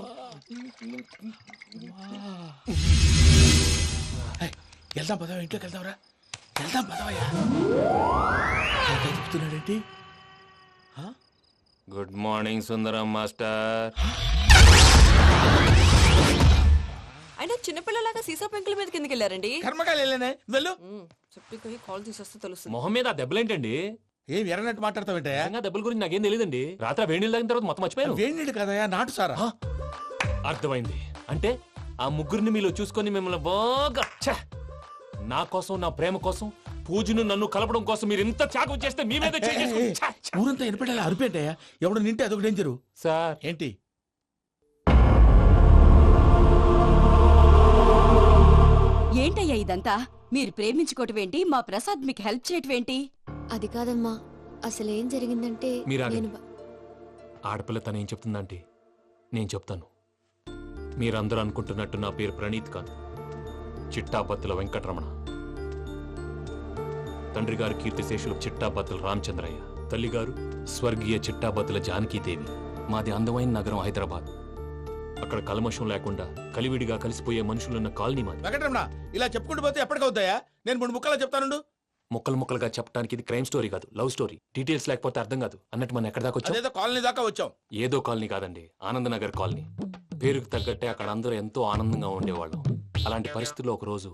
వెళ్దాం పదవా, ఇంట్లోకి వెళ్దాంరా. వెళ్దాం పదవయ్యా. చెప్తున్నాడేంటి? Good morning Sundaram master. అయినా చిన్నపిల్లలాగా సీసా పెంకుల మీద కిందకి వెళ్ళారండి. కర్మకాయలు వెళ్ళానే వెళ్ళు. చెప్పి కాల్ తీసేస్తే తెలుస్తుంది. మొహం మీద ఆ దెబ్బలేంటండి? ఏం ఎర్రనట్టు మాట్లాడతావేంటయ్యా? దెబ్బల గురించి నాకేం తెలియదండి. రాత్రి వేడి నీళ్ళు తాగిన తర్వాత మొత్తం మర్చిపోయాను. వేడి నీళ్ళు కదయ్యా, నాటు సారా. అర్థమైంది. అంటే ఆ ముగ్గురిని మీలో చూసుకొని మిమ్మల్ని బాగా నా కోసం నా ప్రేమ కోసం పూజను నన్ను కలపడం కోసం మీరు ఇంత త్యాగం చేస్తే మీ మీద ఊరంతా ఎనపెట్టాలి అరిపేంటయ్యా. ఎవడు నింటే అదొక డేంజరు. సార్ ఏంటి? ఏంటయ్యా ఇదంతా? మీరు ప్రేమించుకోవటం ఏంటి? మా ప్రసాద్ మీకు హెల్ప్ చేయటం ఏంటి? అది కాదమ్మా, అసలు ఏం జరిగిందంటే ఆడపిల్ల తనేం చెప్తుందంటే నేను చెప్తాను. మీరందరూ అనుకుంటున్నట్టు నా పేరు ప్రణీత్ కాదు, చిట్టాపత్తుల వెంకటరమణ. తండ్రి గారు కీర్తిశేషులు చిట్టాపత్తుల రామచంద్రయ్య, తల్లిగారు స్వర్గీయ చిట్టాపత్తుల జానకీదేవి. మాది అందమైన నగరం హైదరాబాద్. అక్కడ కల్మషం లేకుండా కలివిడిగా కలిసిపోయే మనుషులున్న కాలనీ మాది. వెంకటరమణ, ఇలా చెప్పుకుంటూ పోతే ఎప్పటికవుతాయా? నేను 3 ముక్కలా చెప్తానుండు. ముక్కలు ముక్కలుగా చెప్పడానికి ఇది క్రైమ్ స్టోరీ కాదు, లవ్ స్టోరీ. డీటెయిల్స్ లేకపోతే అర్థం కాదు. అన్నట్టు మనం ఎక్కడ దాకా వచ్చాం? అదేదో కాలనీ దాకా వచ్చాం. ఏదో కాలనీ కాదండి, ఆనందనగర్ కాలనీ. పేరుకు తగ్గట్టే అక్కడ అందరూ ఎంతో ఆనందంగా ఉండేవాళ్ళం. అలాంటి పరిస్థితుల్లో ఒక రోజు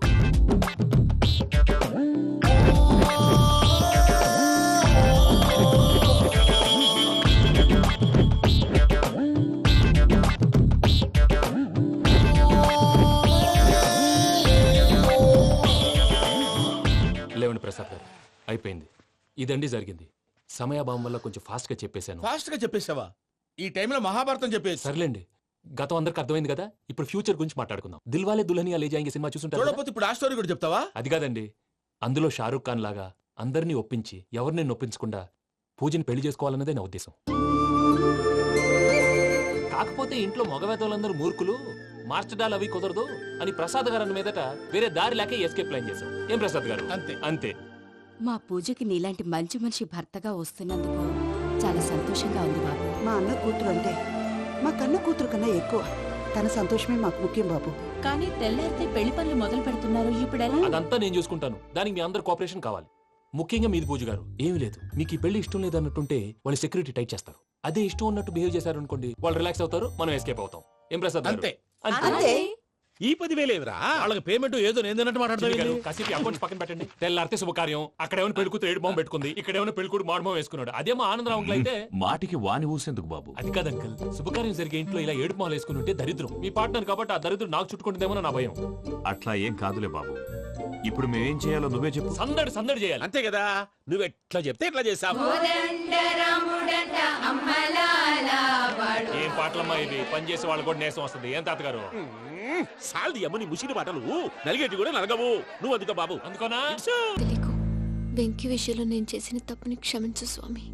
లేవండి ప్రసాద్ గారు, అయిపోయింది. ఇదండి జరిగింది. సమయాభావం వల్ల కొంచెం ఫాస్ట్ గా చెప్పేశాను. ఫాస్ట్ గా చెప్పేసావా? ఈ టైంలో మహాభారతం చెప్పేసి. సర్లేండి, గతం అందరికి అర్థమైంది కదా. ఇప్పుడు ఫ్యూచర్ గురించి మాట్లాడుకుందాం. దిల్వాలే దుల్హనియా లే జాయేంగే సినిమా చూసుంటారు. చూడకపోతే ఇప్పుడు ఆ స్టోరీ కూడా చెప్తావా? అది కాదండి, అందులో షారూక్ ఖాన్ లాగా అందరినీ ఒప్పించి ఎవరిని నొప్పించకుండా పూజని పెళ్లి చేసుకోవాలన్నదే నా ఉద్దేశం. కాకపోతే ఇంట్లో మగవేతలందరూ మూర్ఖులు, మార్చడాలు అవి కుదరదు అని ప్రసాద్ గారు అన్న మీదట వేరే దారి లేక ఎస్కేప్ ప్లాన్ చేశాం. ఏం ప్రసాద్ గారు? అంతే అంతే. మా పూజకి నీలాంటి మంచి మనిషి భర్తగా వస్తున్నందుకు చాలా సంతోషంగా ఉంది బాబు. మా అన్న కూతురు అంటే మా కన్న కూతురు కన్నా ఎక్కువ. తన సంతోషమే మాకు ముఖ్యం బాబు. కానీ తెల్లారితే పెళ్లి పనులు మొదలు పెడుతున్నారు, ఇప్పుడు ఎలా? అదంతా నేను చూసుకుంటాను. దానికి మీ అందరు కోఆపరేషన్ కావాలి. ముఖ్యంగా మీది పూజ గారు. ఏమీ లేదు, మీకు ఈ పెళ్లి ఇష్టం లేదు అన్నట్టుంటే వాళ్ళు సెక్యూరిటీ టైట్ చేస్తారు. అదే ఇష్టం ఉన్నట్టు బిహేవ్ చేశారు అనుకోండి, వాళ్ళు రిలాక్స్ అవుతారు, మనం ఎస్కేప్ అవుతాం. ఏం ప్రసాద్ గారు? అంతే అంతే. ఈ 10,000 ఏమిరా? వాళ్ళకి పేమెంట్ ఏదో నేను తిన్నట్టు మాట్లాడతాను. కాసేపు అకౌంట్స్ పక్కన పెట్టండి. తెల్లారితే శుభకార్యం. అక్కడేమో పెళ్ళికూతురు ఏడు బాంబు పెట్టుకుంది, ఇక్కడేమో పెళ్ళికూడు మాడు బాంబు వేసుకున్నాడు. అదేమో ఆనందరావు అంకుల్ అయితే మాటికి వాని ఊసేందుకు బాబు? అది కాదు అంకుల్, శుభకార్యం జరిగే ఇంట్లో ఇలా ఏడు మాలు వేసుకుని ఉంటే దరిద్రం. మీ పార్ట్నర్ కాబట్టి ఆ దరిద్రం నాకు చుట్టుకుంటుందేమో నా భయం. అట్లా ఏం కాదులే బాబు. ఇప్పుడు మేమేం చేయాలో నువ్వే చెప్పు. సందడి సందడి చేయాలి. అంతే కదా, నువ్వు ఎట్లా చెప్తే ఎట్లా చేసావు. ఏం పాటలమ్మా ఇవి? పని చేసే వాళ్ళు కూడా నేసం వస్తుంది. ఏం తాతగారు? సాల్ది అమ్మని ముసిరి మాటలు నలిగేటి కూడా నలగవు. నువ్వు అందుకో బాబు. అందుకోనా? తెలియకు వెంకీ విషయంలో నేను చేసిన తప్పుని క్షమించు స్వామి.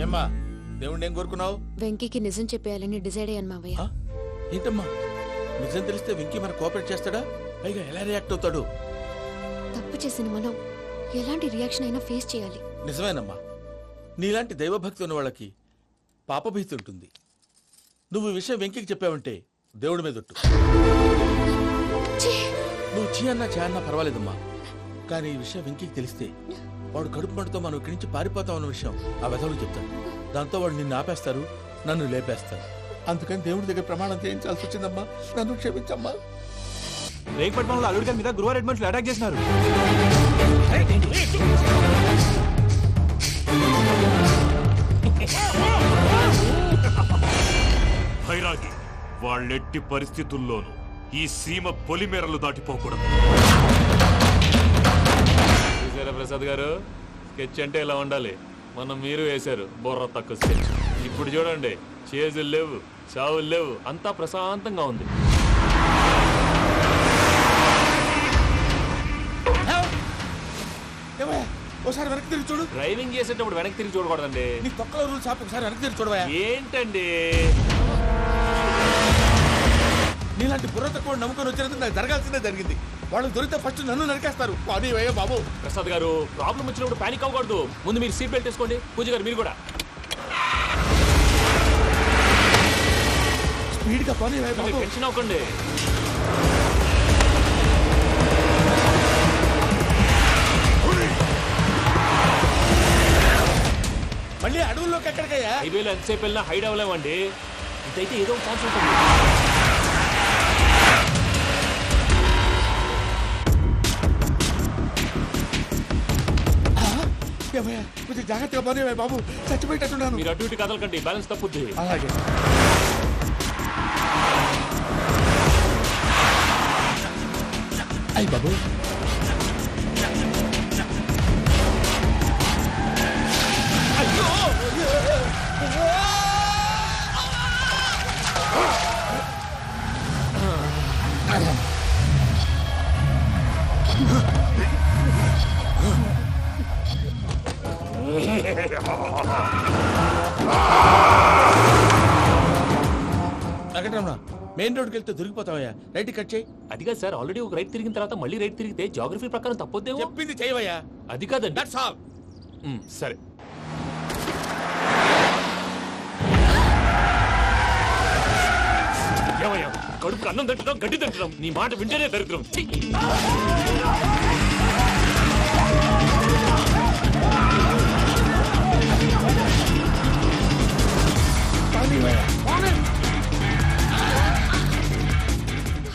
ఏమ్మా దేవుణ్ణి ఏం కోరుకున్నావు? వెంకీకి నిజం చెప్పేయాలని డిసైడ్ అయ్యాను మావయ్య. ఏంటమ్మా నిజం తెలిస్తే వెంకీ మన కోఆపరేట్ చేస్తాడా? పైగా ఎలా రియాక్ట్ అవుతాడు? తప్పు చేసిన మనం ఎలాంటి రియాక్షన్ అయినా ఫేస్ చేయాలి. నిజమేనమ్మా, నీలాంటి దైవభక్తి ఉన్న వాళ్ళకి పాపభీతి ఉంటుంది. నువ్వు ఈ విషయం వెంకీకి చెప్పావంటే దేవుడి మీద ఒట్టు. నువ్వు చీ అన్నా చే అన్నా పర్వాలేదమ్మా, కానీ ఈ విషయం వెంకీకి తెలిస్తే వాడు కడుపు మంటతో మనం ఇక్కడి నుంచి పారిపోతాం అన్న విషయం ఆ వెధవుడు చెప్తాడు. దాంతో వాడు నిన్ను ఆపేస్తారు, నన్ను లేపేస్తారు. అందుకని దేవుడి దగ్గర ప్రమాణం చేయించాల్సి వచ్చిందమ్మా, నన్ను క్షమించమ్మా. రేపట్నంలో అల్లుడి గారి మీద గురువారెడ్డి మనుషులు అటాక్ చేసినారు. భైరాగి, వాళ్ళెట్టి పరిస్థితుల్లోనూ ఈ సీమ పొలిమేరలు దాటిపోకూడదు. చూసారా ప్రసాద్ గారు, స్కెచ్ అంటే ఇలా ఉండాలి. మనం మీరు వేశారు బొర్ర తక్కువ స్కెచ్. ఇప్పుడు చూడండి, చేజులు లేవు, చావులు లేవు, అంతా ప్రశాంతంగా ఉంది. ఒకసారి వెనక్కి తిరిగి చూడు. డ్రైవింగ్ చేసేటప్పుడు వెనక్కి తిరిగి చూడకూడదండి. నీ తొక్కలో రూల్స్ ఆపి ఒకసారి వెనక్కి తిరిగి చూడవా. ఏంటండి నీలాంటి బుర్ర తక్కువ నమ్ముకొని వచ్చినందుకు నాకు జరగాల్సిందే జరిగింది. వాళ్ళు దొరికితే ఫస్ట్ నన్ను నరికేస్తారు. కానీ అయ్యో బాబు. ప్రసాద్ గారు, ప్రాబ్లం వచ్చినప్పుడు పానిక్ అవ్వకూడదు. ముందు మీరు సీట్ బెల్ట్ వేసుకోండి. పూజ గారు మీరు కూడా స్పీడ్గా పని టెన్షన్ అవ్వకండి. మళ్ళీ అడవుల్లోకి ఎక్కడికయ్యా? హైవేలో ఎంతసేపు వెళ్ళినా హైడ్ అవ్వలేమండి. ఇదైతే ఏదో ఛాన్స్ ఉంటుంది. కొంచెం జాగ్రత్తగా పని బాబు, చచ్చిపోయేటట్టున్నాను. మీరు అటు ఇటు కదలకండి, బ్యాలెన్స్ తప్పుద్ది. అలాగే. అయ్యి బాబు, వెంకటరమణ, మెయిన్ రోడ్కి వెళ్తే దొరికిపోతావయ్యా. రైట్ కట్ చేయి. అది కాదు సార్, ఆల్రెడీ ఒక రైట్ తిరిగిన తర్వాత మళ్ళీ రైట్ తిరిగితే జాగ్రఫీ ప్రకారం తప్పొద్దేమో. చెప్పింది చేయవయ్యా. అది కాదండి. That's all. సరే. ఏమయ్యా, కడుపుకు అన్నం తింటున్నాం, గడ్డి తింటున్నాం. నీ మాట వింటేనే దరిద్రం.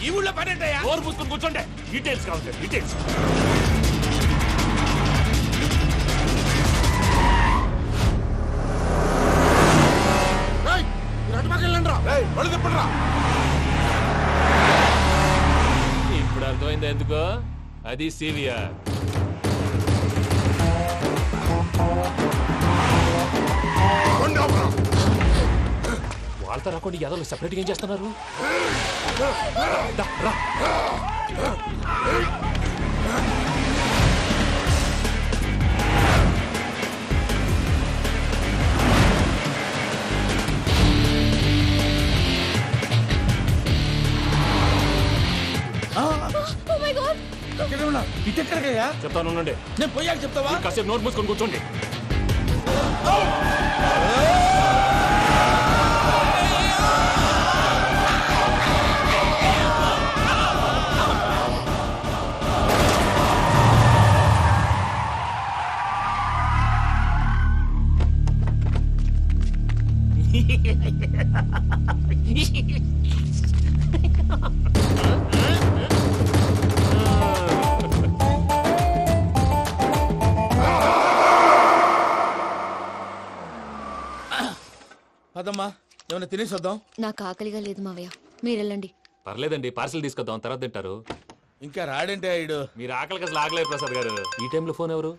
ఈ ఊళ్ళో పని ఏంటయ్యా? నోరు పూసుకొని కూర్చోండి. డీటెయిల్స్ కావాలి, డీటెయిల్స్. ఇప్పుడు అర్థమైంది ఎందుకో. అది సివిఆర్. వాళ్ళతో రాకుండా యాదవ్ సెపరేట్గా ఏం చేస్తున్నారు? ఇటెక్కడికయ్యా? చెప్తాను ఉండండి. నేను పోయాక చెప్తావా? కాసేపు నోట్ మూసుకొని కూర్చోండి. పదమ్మా ఏమైనా తినేసి వద్దాం. నాకు ఆకలిగా లేదు మావయ్య, మీరు వెళ్ళండి. పర్లేదండి, పార్సిల్ తీసుకొద్దాం, తర్వాత తింటారు. ఇంకా రాడంటే ఈడు. మీరు ఆకలికి అసలు ఆగలేదు ప్రసాద్ గారు. ఈ టైంలో ఫోన్ ఎవరు?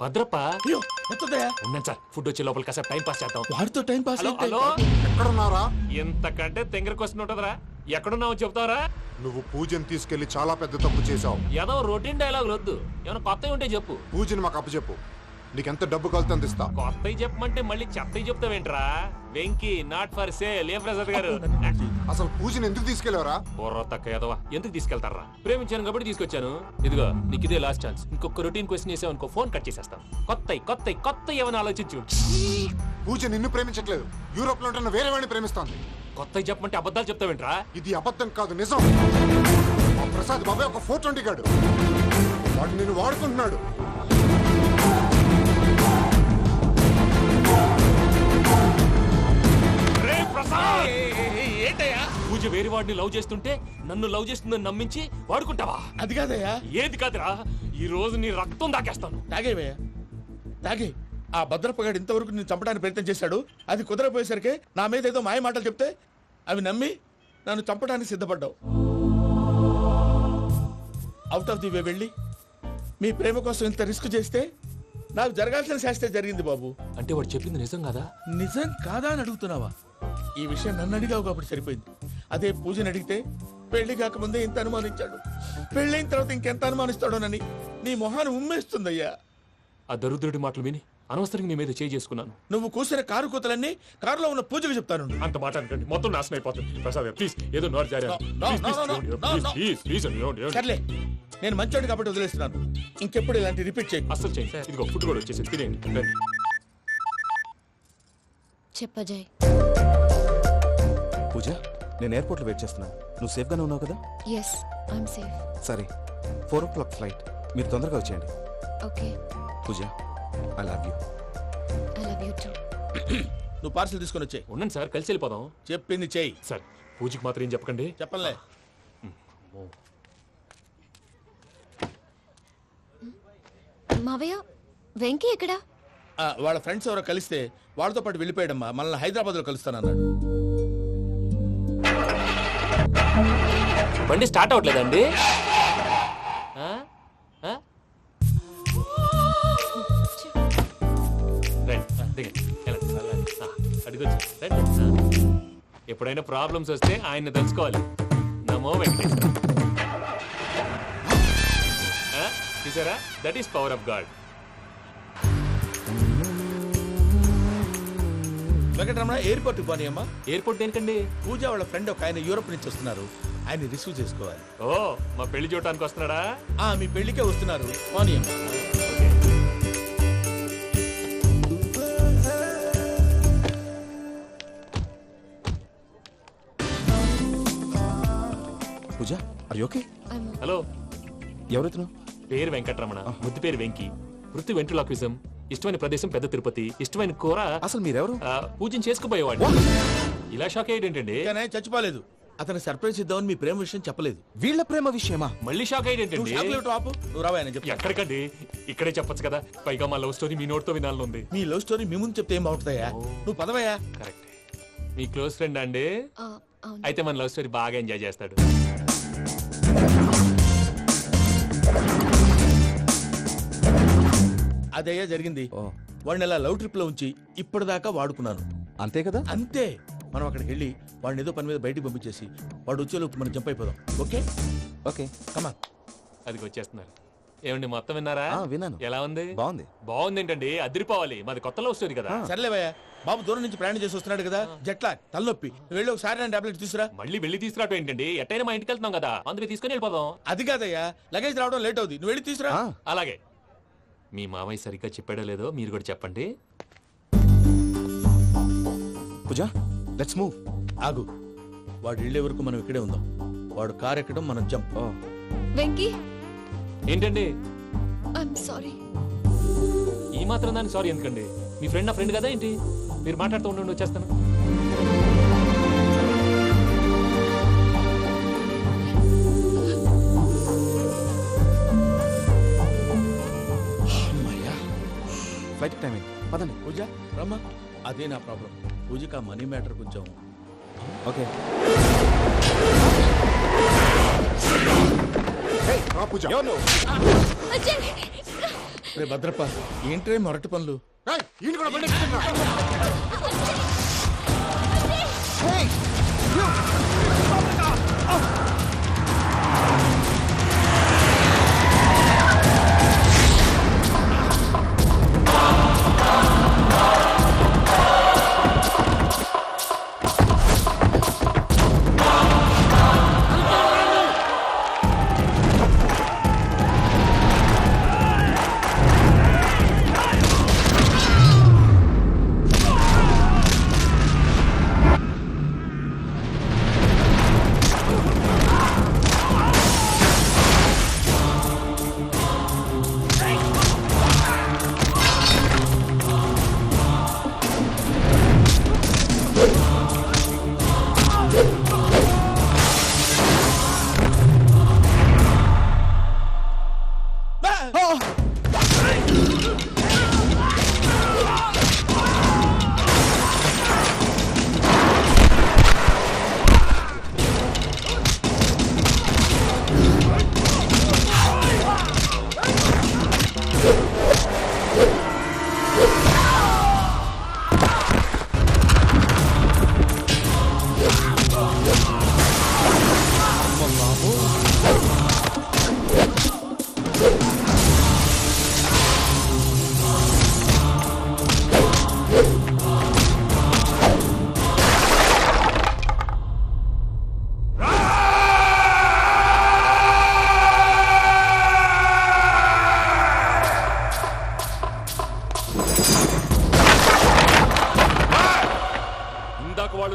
భద్రప్ప. ఉన్నాను సార్, ఫుడ్ వచ్చే లోపల కాసేపు టైం పాస్ చేద్దాం. వాడితో టైం పాస్. హలో, ఎక్కడున్నారా? ఎంతకంటే తెంగర క్వశ్చన్ ఉంటుందిరా. ఎక్కడున్నావు చెప్తావరా? నువ్వు పూజని తీసుకెళ్లి చాలా పెద్ద తప్పు చేశావు. ఏదో రొటీన్ డైలాగ్ వద్దు, ఏమైనా కొత్తవి ఉంటే చెప్పు. పూజని మాకు అప్పచెప్పు, నీకెంత డబ్బు కలితే అందిస్తా. కొత్తవి చెప్పమంటే మళ్ళీ చెత్తవి చెప్తావేంట్రా? Venky not for sale. ఏ ప్రసాద్ గారు, అసలు పూజని ఎందుకు తీసుకెళ్లేవరా? బుర్ర తక్క ఏదవా, ఎందుకు తీసుకెళ్తారా? ప్రేమించాను కాబట్టి తీసుకొచ్చాను. ఇదిగో నీకు ఇదే లాస్ట్ ఛాన్స్. ఇంకొక రొటీన్ క్వశ్చన్ చేసావు అనుకో, ఫోన్ కట్ చేసేస్తాం. కొత్త ఏమైనా ఆలోచించు. పూజ నిన్ను ప్రేమించట్లేదు, యూరోప్ లో ఉంటున్న వేరే వాడిని ప్రేమిస్తోంది. కొత్తవి చెప్పమంటే అబద్ధాలు చెప్తావేంట్రా? ఇది అబద్ధం కాదు, నిజం. మా ప్రసాద్ బాబాయ్ ఒక 420 గాడు, వాడు నిన్ను వాడుకుంటున్నాడు. ఏంటయ్యా పూజ వేరే వాడిని లవ్ చేస్తుంటే నన్ను లవ్ చేస్తుందని నమ్మించి వాడుకుంటావా? అది కాదయ్యా. ఏది కాదురా, ఈ రోజు నీ రక్తం దాకేస్తాను. తాగేవయ్యా, తాగే. ఆ భద్రప్పగాడు ఇంతవరకు నేను చంపడానికి ప్రయత్నం చేశాడు. అది కుదరపోయేసరికి నా మీద ఏదో మాయ మాటలు చెప్తే అవి నమ్మి నన్ను చంపడానికి సిద్ధపడ్డావు. అవుట్ ఆఫ్ ది వే వెళ్ళి మీ ప్రేమ కోసం ఇంత రిస్క్ చేస్తే నాకు జరగాల్సిన శాస్త్రం జరిగింది బాబు. అంటే వాడు చెప్పింది నిజం కాదా? నిజం కాదా అని అడుగుతున్నావా? ఈ విషయం నన్ను అడిగావు కాబట్టి సరిపోయింది. అదే పూజని అడిగితే పెళ్లి కాకముందే ఇంత అనుమానించాడు, పెళ్ళైన తర్వాత ఇంకెంత అనుమానిస్తాడోనని నీ మొహాన్ని ఉమ్మేస్తుందయ్యా. ఆ దరిద్రుడి మాటలు విని అనవసరంగా నీ మీద చేయి చేసుకున్నాను. నువ్వు కూసిన కారు కూతలన్నీ కారులో ఉన్న పూజకు చెప్తాను. అంత మాట అనకండి, మొత్తం నాశనం అయిపోతుంది. ప్రసాద్ ప్లీజ్, ఏదో నోరు జారీ. సర్లే, నేను మంచోడు కాబట్టి వదిలేస్తున్నాను. ఇంకెప్పుడు ఇలాంటి రిపీట్ చేయి. అస్సలు చేయి. ఇదిగో ఫుడ్ కూడా వచ్చేసి తినేయండి. చెప్పజాయ్. పూజ, నేను ఎయిర్పోర్ట్లో వెయిట్ చేస్తున్నాను. నువ్వు సేఫ్గానే ఉన్నావు కదా? Yes, I'm safe. సరే, 4 o'clock ఫ్లైట్. మీరు తొందరగా వచ్చేయండి. Okay. Pooja, I love you. I love you too. నువ్వు పార్సల్ తీసుకొని వచ్చే. ఉండండి సార్, కలిసి వెళ్ళిపోదాం. చెప్పింది చెయ్యి. సార్, పూజకి మాత్రం ఏం చెప్పకండి. చెప్పలే. మావయ్య, వెంకీ ఎక్కడా? వాళ్ళ ఫ్రెండ్స్ ఎవరో కలిస్తే వాళ్ళతో పాటు వెళ్ళిపోయాడమ్మా. మనల్ని హైదరాబాద్లో కలుస్తానన్నాడు. బండి స్టార్ట్ అవ్వట్లేదండి. ఎప్పుడైనా ప్రాబ్లమ్స్ వస్తే ఆయన్ని తెలుసుకోవాలి. నమో వెంకటేశ్వర. చూసారా, that is power of God. Venkataramana, airport పోనీ అమ్మా. ఎయిర్పోర్ట్ దేనికండి? పూజ వాళ్ళ ఫ్రెండ్ ఒక ఆయన యూరోప్ నుంచి వస్తున్నారు, ఆయన రిసీవ్ చేసుకోవాలి. ఓ, మా పెళ్లి చూడటానికి వస్తున్నాడా? మీ పెళ్లికే వస్తున్నారు. పోనీ అమ్మా. పూజ, ఆర్ యు ఓకే? హలో, ఎవరెత్తును? పేరు వెంకటరమణ, ముద్దు పేరు వెంకీ, వృత్తి వెంట్రులాక్విజం, ఇష్టమైన ప్రదేశం పెద్ద తిరుపతి, ఇష్టమైన కూర. అసలు మీరెవరు? పూజను చేసుకుపోయేవాడు. ఇలా షాక్ అయ్యేటండి. చచ్చిపోలేదు. అతను సర్ప్రైజ్ ఇద్దామని మీ ప్రేమ విషయం చెప్పలేదు. వీళ్ళ ప్రేమ విషయమా? మళ్ళీ షాక్ అయ్యేటండి. నువ్వు రావాయని చెప్పి. ఎక్కడికండి, ఇక్కడే చెప్పొచ్చు కదా. పైగా మా లవ్ స్టోరీ మీ నోట్తో వినాలనుంది. మీ లవ్ స్టోరీ మీ ముందు చెప్తే ఏం బాగుంటుందయ్యా? నువ్వు పదవయ్యా. కరెక్ట్. మీ క్లోజ్ ఫ్రెండ్ అండి? అయితే మన లవ్ స్టోరీ బాగా ఎంజాయ్ చేస్తాడు. అదయ్యా జరిగింది. వాడిని అలా లవ్ ట్రిప్ లో ఉంచి ఇప్పటిదాకా వాడుకున్నాను. అంతే కదా? అంతే. మనం అక్కడికి వెళ్ళి వాడిని ఏదో పని మీద బయటికి పంపించేసి వాడు వచ్చేలోపు మనం జంప్ అయిపోదాం. ఓకే ఓకే, కమా. అది వచ్చేస్తున్నారు. ఏమండి, మొత్తం విన్నారా? విన్నాను. ఎలా ఉంది? బాగుంది. బాగుంది ఏంటండి, అదిరిపోవాలి. మాది కొత్త లవ్ స్టోరీ కదా. సర్లేవయ్యా, బాబు దూరం నుంచి ప్రయాణం చేసి వస్తున్నాడు కదా, జట్లా తలనొప్పి. వెళ్ళి ఒకసారి నా టాబ్లెట్ తీసుకురా. మళ్ళీ వెళ్ళి తీసుకురావటం ఏంటండి? ఎట్టైనా మా ఇంటికి వెళ్తున్నాం కదా, అందుకే తీసుకుని వెళ్ళిపోదాం. అది కాదయ్యా, లగేజ్ రావడం లేట్ అవుతుంది. నువ్వు వెళ్ళి తీసుకురా. అలాగే. మీ మామయ్య సరిగ్గా చెప్పాడో లేదో మీరు కూడా చెప్పండి. పూజ, లెట్స్ మూవ్. ఆగు, వాడు వెళ్ళే వరకు మనం ఇక్కడే ఉందాం. వాడు కార్ ఎక్కడం, మనం జంప్. వెంకీ, ఏంటండి? I'm sorry. ఈ మాత్రం దాన్ని సారీ ఎందుకండి? మీ ఫ్రెండ్ నా ఫ్రెండ్ కదా ఏంటి? మీరు మాట్లాడుతూ ఉండండి, వచ్చేస్తాను. ఫ్లైట్ టైం అయింది పదండి. పూజ రమ్మా. అదే నా ప్రాబ్లం. పూజకి ఆ మనీ మ్యాటర్ కొంచెం. ఓకే పూజ రే భద్రప్ప, ఏంట్రే మొరటి పనులు?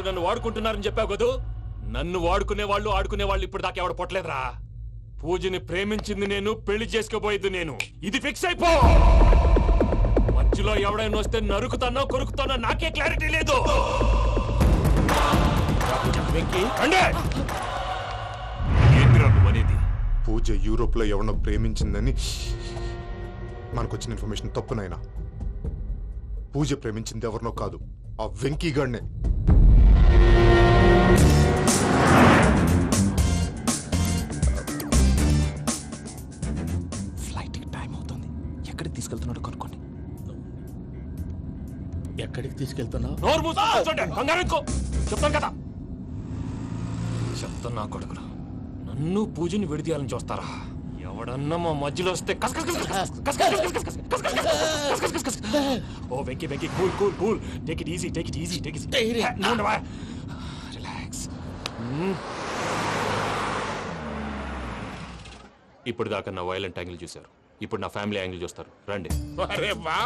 నన్ను వాడుకుంటున్నారని చెప్పావు కదూ. నన్ను వాడుకునే వాళ్ళు ఆడుకునే వాళ్ళు ఇప్పుడు దాకా ఎవడ పొట్టలేదురా. పూజని ప్రేమించింది నేను, పెళ్లి చేసుకోబోయేది నేను. ఇది ఫిక్స్ అయిపో. మధ్యలో ఎవడైనా వస్తే నరుకుతానో కొరుకుతానో నాకే క్లారిటీ లేదు. అనేది పూజ యూరోప్ లో ఎవరినో ప్రేమించిందని మనకొచ్చిన ఇన్ఫర్మేషన్ తప్పునైనా. పూజ ప్రేమించింది ఎవరినో కాదు, ఆ వెంకీ గాడినే. ఫ్లైట్ టైం అవుతుంది. ఎక్కడికి తీసుకెళ్తున్నాడో కనుక్కోండి. ఎక్కడికి తీసుకెళ్తున్నావు? చెప్తాను కదా. చెప్తాను కొడుకులు, నన్ను పూజని విడిదీయాలని చూస్తారా? ఎవడన్నా మా మధ్యలో వస్తే ఓ Venky Venky cool cool cool, take it easy take it easy take it relax. ఇప్పుడు దాకా నా వైలెంట్ యాంగిల్ చూశారు, ఇప్పుడు నా ఫ్యామిలీ యాంగిల్ చూస్తారు. రండి. అరే వా,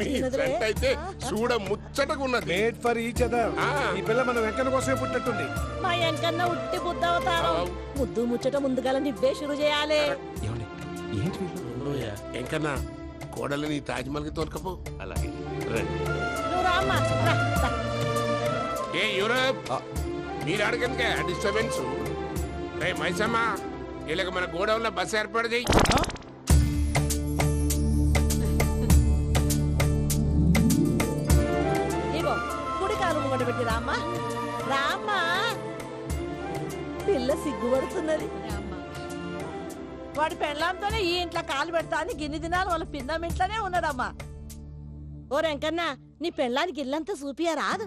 మీ ఫ్రెండ్ అయితే చూడ ముచ్చటగా ఉన్నది. Made for each other. ఈ పిల్ల మన వెంకన్న కోసమే పుట్టినట్టుంది. మా వెంకన్న ఉట్టి బుద్ధవతారం. ముద్దు ముచ్చట ముందుగా నివ్వే షురు చేయాలి. ఏంటి ఎంకన్నా కోడలని తాజ్మహల్ కి తోలుకపో. అలాగే రండి. నువ్వు రామ్మా, రా, రా. ఏ యూరప్ మీరు అడగనుక డిస్టర్బెన్స్. రే మైసమ్మా, వీళ్ళకి మన గోడౌన్ లో బస్సు ఏర్పాటు చేయి. ఇగో కుడి కాలు ముంగట పెట్టి రామ్మా, రామ్మా. పిల్ల సిగ్గుపడుతున్నది. వాడి పెళ్ళాంతోనే ఈ ఇంట్లో కాలు పెడతా అని గిన్ని దినాలు వాళ్ళ పిన్నం ఇంట్లోనే ఉన్నాడమ్మా. ఓ వెంకన్న, నీ పెళ్ళానికి ఇల్లంతా చూపియా రాదు.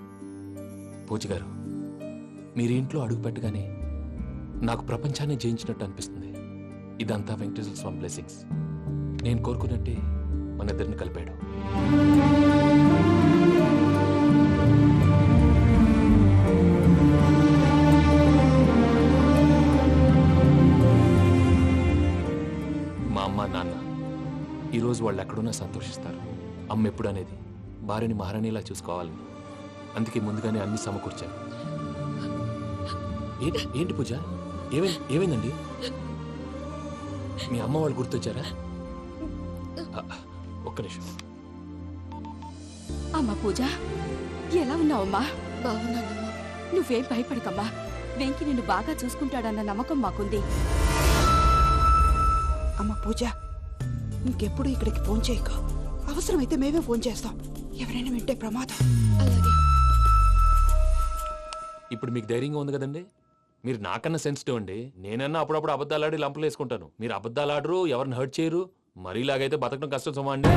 పూజ గారు, మీరు ఇంట్లో అడుగు పెట్టగానే నాకు ప్రపంచాన్ని జయించినట్టు అనిపిస్తుంది. ఇదంతా వెంకటేశ్వర స్వామి బ్లెస్సింగ్స్. నేను కోరుకున్నట్టే మన ఇద్దరిని కలిపాడు. మా అమ్మ నాన్న ఈరోజు వాళ్ళు ఎక్కడున్నా సంతోషిస్తారు. అమ్మ ఎప్పుడు అనేది భార్యని మహారాణిలా చూసుకోవాలని, అందుకే ముందుగానే అన్ని సమకూర్చాను. ఏంటి పూజ, ఏమైందండి? మీ అమ్మ వాళ్ళు గుర్తొచ్చారా? ఒక్క నిమిషం. అమ్మా పూజ, ఎలా ఉన్నావమ్మా? బాగున్నానమ్మా. నువ్వేం భయపడకమ్మా. వెంకి నిన్ను బాగా చూసుకుంటాడన్న నమ్మకం మాకుంది. అమ్మ పూజ, ఇంకెప్పుడు ఇక్కడికి ఫోన్ చేయకు. అవసరమైతే మేమే ఫోన్ చేస్తాం. ఎవరైనా వింటే ప్రమాదం. ఇప్పుడు మీకు ధైర్యంగా ఉంది కదండి. మీరు నాకన్నా సెన్సిటివ్ అండి. నేనన్నా అప్పుడప్పుడు అబద్ధాలాడి లంపలు వేసుకుంటాను. మీరు అబద్ధాలు ఆడరు, ఎవరిని హర్ట్ చేయరు. మరీలాగైతే బతకడం కష్టం సుమా అండి.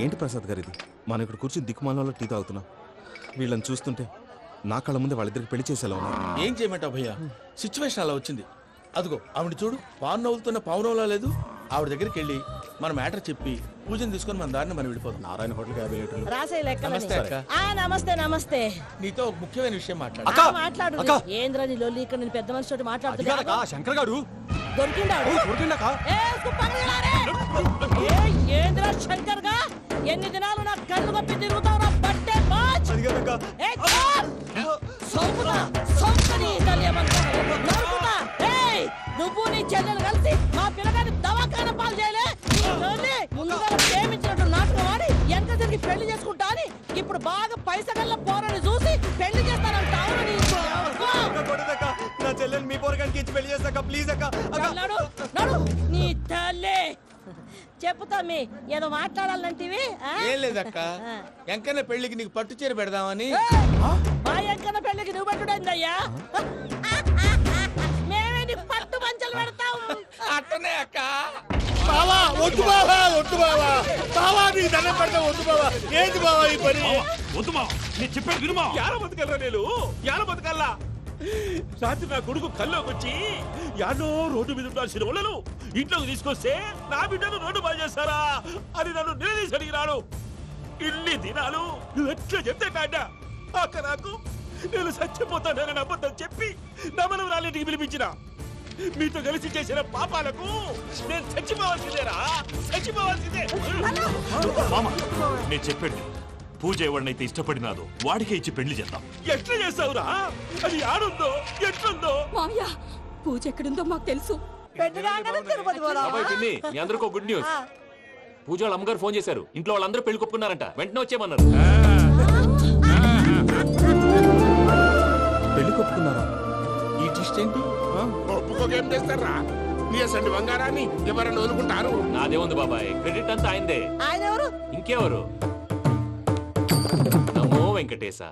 ఏంటి ప్రసాద్ గారు ఇది? మనం ఇక్కడ కూర్చుని దిక్కుమాలలో టీ తాగుతున్నాం. వీళ్ళని చూస్తుంటే నా కళ్ళ ముందే వాళ్ళిద్దరికి పెళ్లి చేసేలా ఉన్నారు. ఏం చేయమంటావు భయ్యా, సిచ్యువేషన్ అలా వచ్చింది. అదిగో ఆవిడ చూడు, పావు నవ్వుతున్న పావునవ్వులా లేదు. ఆవిడ దగ్గరికి వెళ్ళి మన మ్యాటర్ చెప్పి పూజను తీసుకొని మన దారిని మనం వెళ్ళిపోతాం. నారాయణ హోటల్ 50 లీటర్లు. రాసే లెక్కలని. నమస్తే అక్క. నమస్తే నమస్తే. నీతో ఒక ముఖ్యమైన విషయం మాట్లాడు. మాట్లాడు. ఏంద్రా నీ లొల్లి? ఇక్కడ నేను పెద్ద మనిషి తోటి మాట్లాడుతున్నా. శంకర్ గారు దొరికిందాడు. ఏంద్రా శంకర్ గా? ఎన్ని దినాలు నా కళ్ళు కప్పి తిరుగుతావు నా బట్టే బాచ్. నువ్వు నీ చెల్లెలు కలిసి మా పిల్లగాని దవాఖాన పాలు చేయలే. ముందుగా ప్రేమించినట్టు నాటకం ఆడి ఎంత తిరిగి పెళ్లి చేసుకుంటా అని ఇప్పుడు బాగా పైసగల్ల పోరని చూసి పెళ్లి చేస్తానంటావు. నా చెల్లెని మీ పోరగానికి ఇచ్చి పెళ్లి చేస్తాక ప్లీజ్ అక్క. నీ తల్లి చెప్పుతా మీ ఏదో మాట్లాడాలంటివి. ఏం లేదక్క, ఎంకన్న పెళ్లికి నీకు పట్టు చీర పెడదామని. మా ఎంకన్న పెళ్లికి నువ్వు పెట్టుడైందయ్యా? మేమే నీ పట్టు పంచలు పెడతాం. అట్టనే అక్క. బావా వద్దు బావా, వద్దు బావా, బావా నీకు దండం పెడతా, వద్దు బావా. ఏంటి బావా ఈ పని? వద్దు మా, నేను చెప్పేది వినుమా. యాడ బతకల్లా నేను, యాడ బతకల్లా. రాత్రి నా కొడుకు కల్లోకి వచ్చి యాడో రోడ్డు మీద ఉండాల్సిన వాళ్ళను ఇంట్లోకి తీసుకొస్తే నా బిడ్డను రోడ్డు బాగా చేస్తారా అని నన్ను నిలదీసి అడిగినాడు. ఇన్ని దినాలు నువ్వు ఎట్లా చెప్తే కాడ అక్క నాకు నేను చచ్చిపోతానని అబద్ధం చెప్పి నమ్మనం రాలింటికి పిలిపించిన. మీతో కలిసి చేసిన పాపాలకు నేను చచ్చిపోవాల్సిందేరా, చచ్చిపోవాల్సిందే. మామ నేను చెప్పండి, పూజ ఎవరినైతే ఇష్టపడినాదో వాడికే ఇచ్చి పెళ్లి చేద్దాం. ఎట్లా చేస్తావురా? అది ఆడుందో ఎట్లుందో. మామయ్య పూజ ఎక్కడుందో మాకు తెలుసు. అబ్బాయి పిన్ని, మీ అందరికీ గుడ్ న్యూస్. పూజ వాళ్ళ అమ్మగారు ఫోన్ చేశారు. ఇంట్లో వాళ్ళందరూ పెళ్లి కొప్పుకున్నారంట. వెంటనే వచ్చేయమన్నారు. పెళ్లి కొప్పుకున్నారా? ఈ ట్విస్ట్ ఏంటి? ఒప్పుకోకేం చేస్తారా? నీ అసలు బంగారాన్ని ఎవరైనా వదులుకుంటారు? నాదే ఉంది బాబాయ్, క్రెడిట్ అంతా ఆయనదే. ఆయన ఎవరు? ఇంకెవరు? నమో వెంకటేశ.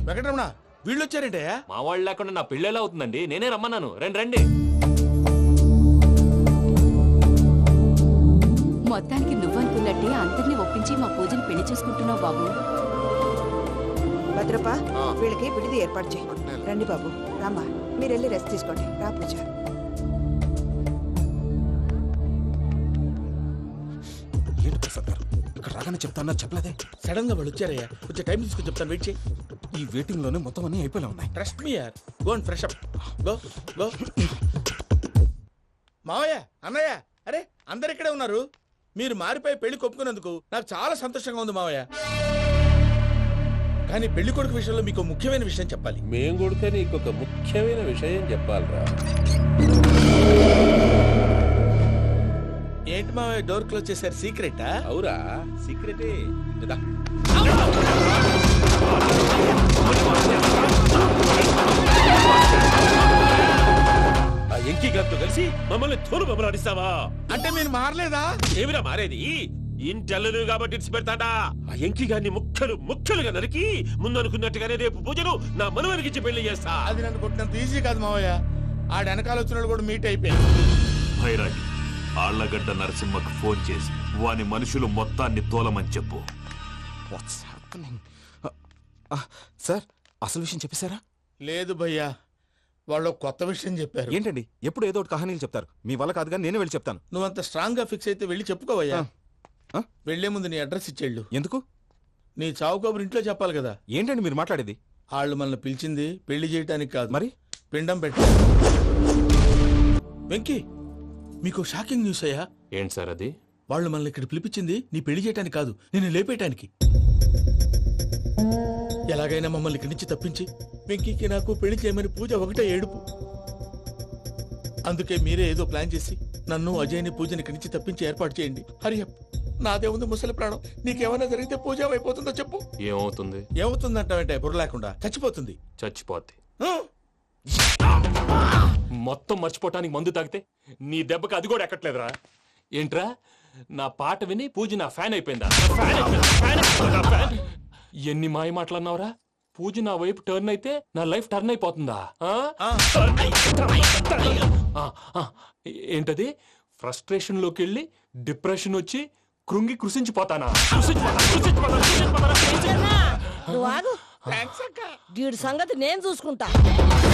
వెంకటరమణ వీళ్ళు వచ్చారంటే మా వాళ్ళు లేకుండా నా పెళ్ళి ఎలా అవుతుందండి? నేనే రమ్మన్నాను. రండి రండి. మొత్తానికి నువ్వనుకున్నట్టే అందరినీ ఒప్పించి మా పూజని పెళ్లి చేసుకుంటున్నావు బాబు. భద్రప్ప వీళ్ళకి విడిది ఏర్పాటు చేయి. రండి బాబు, రామ్మా మీరు వెళ్ళి రెస్ట్ తీసుకోండి. రా పూజ. ఏంటి ప్రసాద్ గారు ఇక్కడ రాగానే చెప్తాను చెప్పలేదే? సడన్ గా వాళ్ళు వచ్చారయ్యా, కొంచెం టైం తీసుకుని చెప్తాను, వెయిట్ చేయి. ఈ వెయిటింగ్ లోనే మొత్తం అన్ని అయిపోయినా ఉన్నాయి. ట్రస్ట్ మీ యార్, go and fresh up. Go go. మావయ్య, అన్నయ్య, అరే అందరు ఇక్కడే ఉన్నారు. మీరు మారిపోయి పెళ్లి కొప్పుకున్నందుకు నాకు చాలా సంతోషంగా ఉంది మావయ్య. కానీ పెళ్లి కొడుకు విషయంలో మీకు ముఖ్యమైన విషయం చెప్పాలి. మేం కొడుక నీకు ఒక ముఖ్యమైన విషయం చెప్పాలరా. ఏంటి మావయ్య డోర్ క్లోజ్ చేశారు? సీక్రెటా? అవురా, సీక్రెటే. ఆ ఎంకి గారితో కలిసి మమ్మల్ని తోలు బొమ్మలాడిస్తావా? అంటే మీరు మారలేదా? ఏమిరా మారేది? ఇంటెల్లరు కాబట్టి ఇడిచి పెడతాడా? ఆ ఎంకి గారిని ముక్కలుగా నరికి ముందనుకున్నట్టుగానే రేపు పూజను నా మనవరికిచ్చి పెళ్లి చేస్తా. అది నన్ను కొట్టినంత ఈజీ కాదు మావయ్య. ఆడ వెనకాల వచ్చిన వాళ్ళు కూడా మీట్ అయిపోయారు. భైరాగి ఆళ్లగడ్డ నరసింహకు ఫోన్ చేసి వాని మనుషులు మొత్తాన్ని తోలమని చెప్పు. సార్ అసలు విషయం చెప్పేశారా? లేదు భయ్యా, వాళ్ళు కొత్త విషయం చెప్పారు. ఏంటండి ఎప్పుడు ఏదో ఒకటి కహానీలు చెప్తారు. మీ వల్ల కాదుగా నేనే వెళ్ళి చెప్తాను. నువ్వంత స్ట్రాంగ్ గా ఫిక్స్ అయితే వెళ్ళి చెప్పుకోవయ్యా. వెళ్లే ముందు నీ అడ్రస్ ఇచ్చేళ్ళు. ఎందుకు? నీ చావు కబురు ఇంట్లో చెప్పాలి కదా. ఏంటండి మీరు మాట్లాడేది? వాళ్ళు మనల్ని పిలిచింది పెళ్లి చేయటానికి కాదు, మరి పిండం పెట్టి. వెంకీ, మీకు షాకింగ్ న్యూస్ అయ్యా. ఏంటి సార్ అది? వాళ్ళు మనల్ని ఇక్కడ పిలిపించింది నీ పెళ్లి చేయటానికి కాదు, నేను లేపేయటానికి. ఎలాగైనా మమ్మల్ని ఇక్కడి నుంచి తప్పించి వెంకీకి నాకు పెళ్లి చేయమని పూజ ఒకటే ఏడుపు. అందుకే మీరే ఏదో ప్లాన్ చేసి నన్ను అజయ్ని పూజని ఇక్కడి నుంచి తప్పించి ఏర్పాటు చేయండి. హరి అప్. నాదే ఉంది ముసలి ప్రాణం. నీకేమైనా జరిగితే పూజ అయిపోతుందో చెప్పు. ఏమవుతుంది? ఏమవుతుందంటావంటే బుర్ర లేకుండా చచ్చిపోతుంది. చచ్చిపోద్ది. ఆ? మొత్తం మర్చిపోవటానికి మందు తాగితే నీ దెబ్బకి అది కూడా ఎక్కట్లేదురా. ఏంట్రా, నా పాట విని పూజ నా ఫ్యాన్ అయిపోయిందా? ఎన్ని మాయ మాటలన్నావురా? పూజ నా వైపు టర్న్ అయితే నా లైఫ్ టర్న్ అయిపోతుందా? ఏంటది? ఫ్రస్ట్రేషన్ లోకి వెళ్ళి డిప్రెషన్ వచ్చి కృంగి కృషించిపోతానా? నువ్వు ఆగు. వీడి సంగతి నేను చూసుకుంటా.